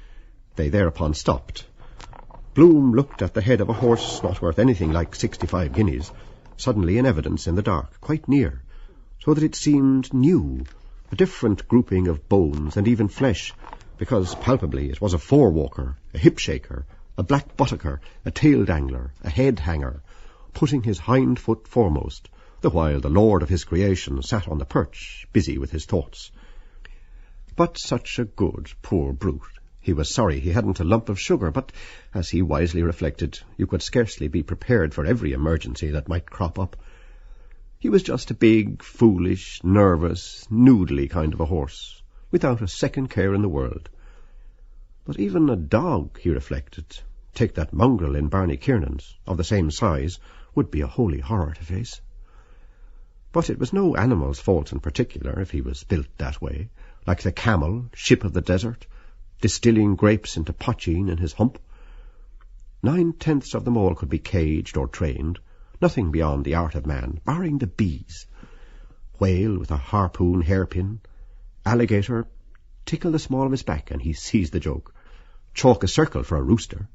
They thereupon stopped. Bloom looked at the head of a horse not worth anything like 65 guineas, suddenly in evidence in the dark, quite near, so that it seemed new, a different grouping of bones and even flesh, because palpably it was a fore-walker, a hip-shaker, a black buttocker, a tail-dangler, a head-hanger, putting his hind foot foremost, the while the lord of his creation sat on the perch, busy with his thoughts. But such a good, poor brute. He was sorry he hadn't a lump of sugar, but, as he wisely reflected, you could scarcely be prepared for every emergency that might crop up. He was just a big, foolish, nervous, noodly kind of a horse, without a second care in the world. But even a dog, he reflected, take that mongrel in Barney Kiernan's, of the same size, would be a holy horror to face. But it was no animal's fault in particular if he was built that way, like the camel, ship of the desert, distilling grapes into potheen in his hump. 9/10 of them all could be caged or trained, nothing beyond the art of man, barring the bees. Whale with a harpoon hairpin, alligator, tickle the small of his back and he sees the joke. Chalk a circle for a rooster.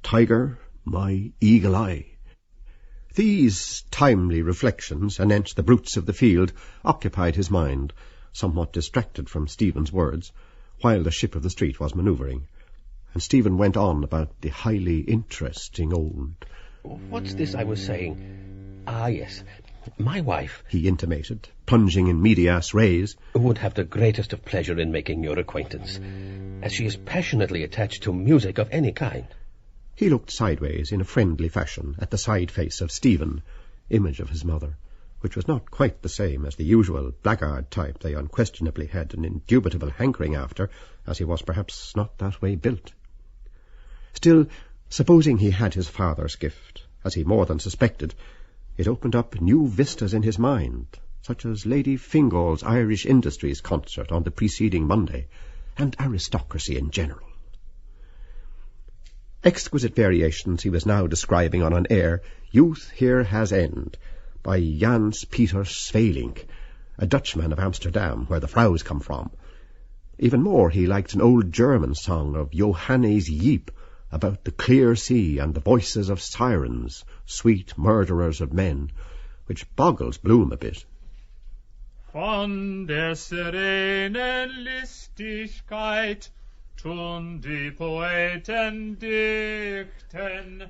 Tiger, my eagle eye. These timely reflections anent the brutes of the field occupied his mind, somewhat distracted from Stephen's words, while the ship of the street was manoeuvring, and Stephen went on about the highly interesting old... What's this I was saying? Ah, yes. My wife, he intimated, plunging in medias res, would have the greatest of pleasure in making your acquaintance, as she is passionately attached to music of any kind. He looked sideways in a friendly fashion at the side face of Stephen, image of his mother, which was not quite the same as the usual blackguard type they unquestionably had an indubitable hankering after, as he was perhaps not that way built. Still, supposing he had his father's gift, as he more than suspected, it opened up new vistas in his mind, such as Lady Fingal's Irish Industries concert on the preceding Monday, and aristocracy in general. Exquisite variations he was now describing on an air, Youth Here Has End, by Jans Peter Svelink, a Dutchman of Amsterdam, where the Vrouws come from. Even more, he liked an old German song of Johannes Jeep about the clear sea and the voices of sirens, sweet murderers of men, which boggles Bloom a bit. Von der serenen Listigkeit tun die Poeten dichten.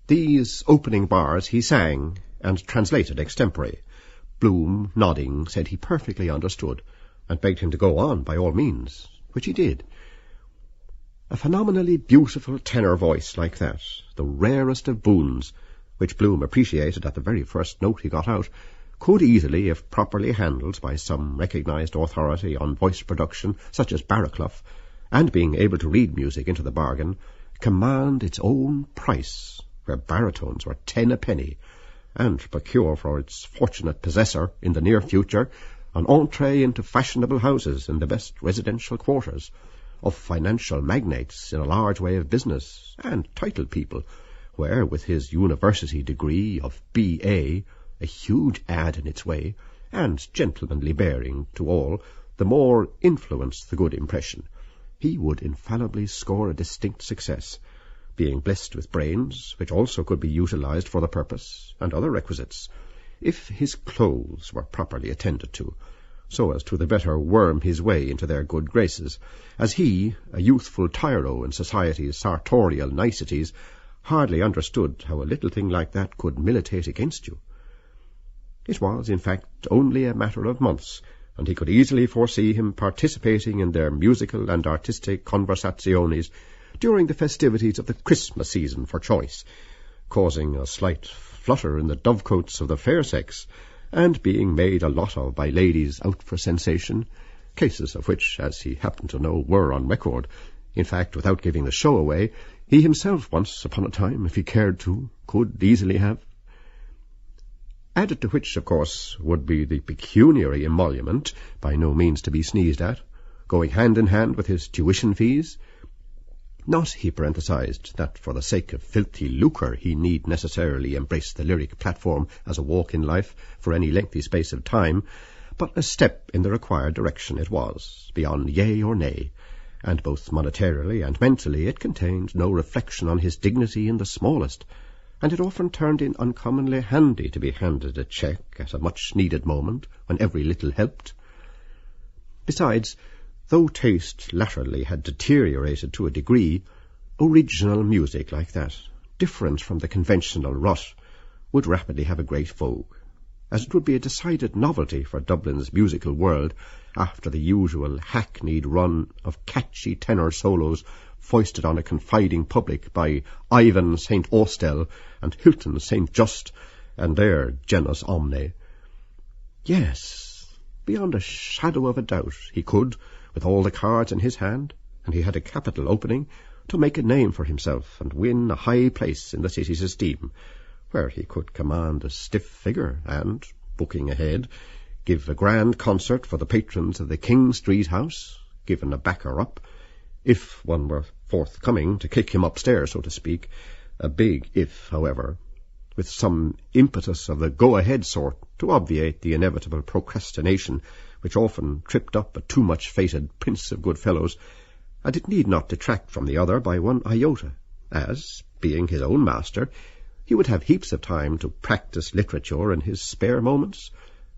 These opening bars he sang and translated extempore. Bloom, nodding, said he perfectly understood, and begged him to go on by all means, which he did. A phenomenally beautiful tenor voice like that, the rarest of boons, which Bloom appreciated at the very first note he got out, could easily, if properly handled by some recognized authority on voice production, such as Barraclough, and being able to read music into the bargain, command its own price, where baritones were 10 a penny, and procure for its fortunate possessor, in the near future, an entree into fashionable houses in the best residential quarters, of financial magnates in a large way of business, and titled people, where, with his university degree of B.A., a huge ad in its way, and gentlemanly bearing to all, the more influence the good impression, he would infallibly score a distinct success, being blessed with brains, which also could be utilized for the purpose, and other requisites, if his clothes were properly attended to, so as to the better worm his way into their good graces, as he, a youthful tyro in society's sartorial niceties, hardly understood how a little thing like that could militate against you. It was, in fact, only a matter of months, and he could easily foresee him participating in their musical and artistic conversaziones during the festivities of the Christmas season for Joyce, causing a slight flutter in the dovecoats of the fair sex, and being made a lot of by ladies out for sensation, cases of which, as he happened to know, were on record. In fact, without giving the show away, he himself once upon a time, if he cared to, could easily have. Added to which, of course, would be the pecuniary emolument, by no means to be sneezed at, going hand in hand with his tuition fees. Not, he parenthesized, that for the sake of filthy lucre he need necessarily embrace the lyric platform as a walk in life for any lengthy space of time, but a step in the required direction it was, beyond yea or nay, and both monetarily and mentally it contained no reflection on his dignity in the smallest, and it often turned in uncommonly handy to be handed a cheque at a much-needed moment when every little helped. Besides, though taste latterly had deteriorated to a degree, original music like that, different from the conventional rut, would rapidly have a great vogue, as it would be a decided novelty for Dublin's musical world after the usual hackneyed run of catchy tenor solos foisted on a confiding public by Ivan St. Austell and Hilton St. Just and their genus omne. Yes, beyond a shadow of a doubt, he could, with all the cards in his hand, and he had a capital opening to make a name for himself and win a high place in the city's esteem, where he could command a stiff figure and, booking ahead, give a grand concert for the patrons of the King Street house, given a backer-up, if one were forthcoming to kick him upstairs, so to speak, a big if, however, with some impetus of the go-ahead sort to obviate the inevitable procrastination which often tripped up a too-much-fated prince of good fellows, and it need not detract from the other by one iota, as, being his own master, he would have heaps of time to practise literature in his spare moments,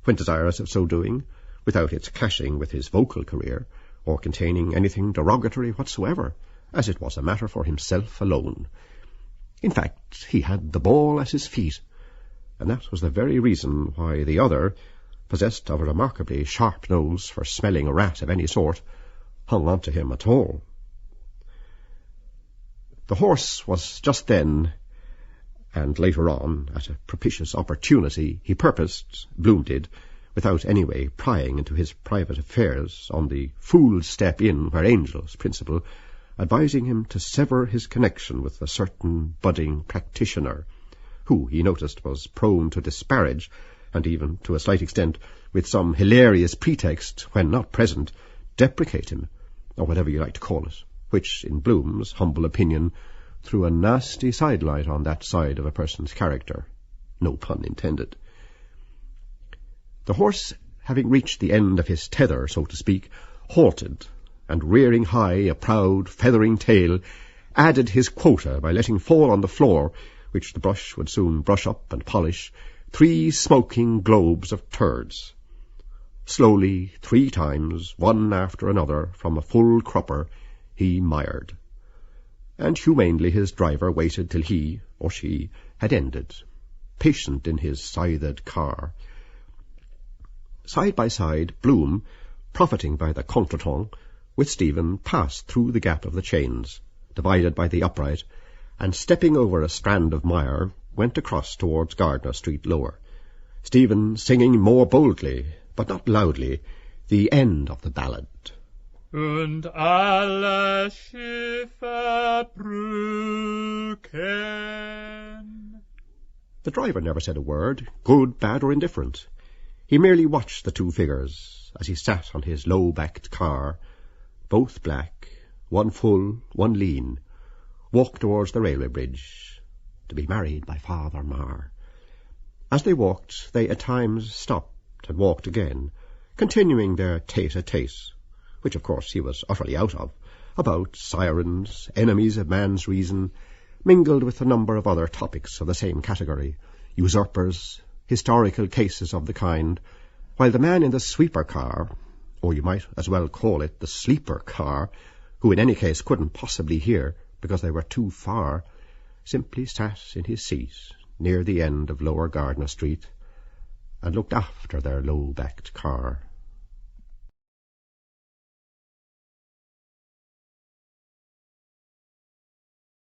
when desirous of so doing, without its clashing with his vocal career, or containing anything derogatory whatsoever, as it was a matter for himself alone. In fact, he had the ball at his feet, and that was the very reason why the other, possessed of a remarkably sharp nose for smelling a rat of any sort, hung on to him at all. The horse was just then, and later on, at a propitious opportunity, he purposed, Bloom did, without anyway prying into his private affairs, on the fool's step in where angels principle, advising him to sever his connection with a certain budding practitioner, who, he noticed, was prone to disparage, and even, to a slight extent, with some hilarious pretext, when not present, deprecate him, or whatever you like to call it, which, in Bloom's humble opinion, threw a nasty sidelight on that side of a person's character. No pun intended. The horse, having reached the end of his tether, so to speak, halted, and rearing high a proud, feathering tail, added his quota by letting fall on the floor, which the brush would soon brush up and polish, 3 smoking globes of turds. Slowly, 3 times, one after another, from a full crupper, he mired. And humanely his driver waited till he, or she, had ended, patient in his scythed car. Side by side, Bloom, profiting by the contretemps, with Stephen, passed through the gap of the chains, divided by the upright, and stepping over a strand of mire, went across towards Gardner Street lower, Stephen singing more boldly, but not loudly, the end of the ballad. Und alle Schiffe brücken. The driver never said a word, good, bad, or indifferent. He merely watched the 2 figures, as he sat on his low-backed car, both black, one full, one lean, walk towards the railway bridge, to be married by Father Marr. As they walked, they at times stopped and walked again, continuing their tete-a-tete, which of course he was utterly out of, about sirens, enemies of man's reason, mingled with a number of other topics of the same category, usurpers, historical cases of the kind, while the man in the sweeper car, or you might as well call it the sleeper car, who in any case couldn't possibly hear because they were too far, simply sat in his seat near the end of Lower Gardner Street and looked after their low-backed car.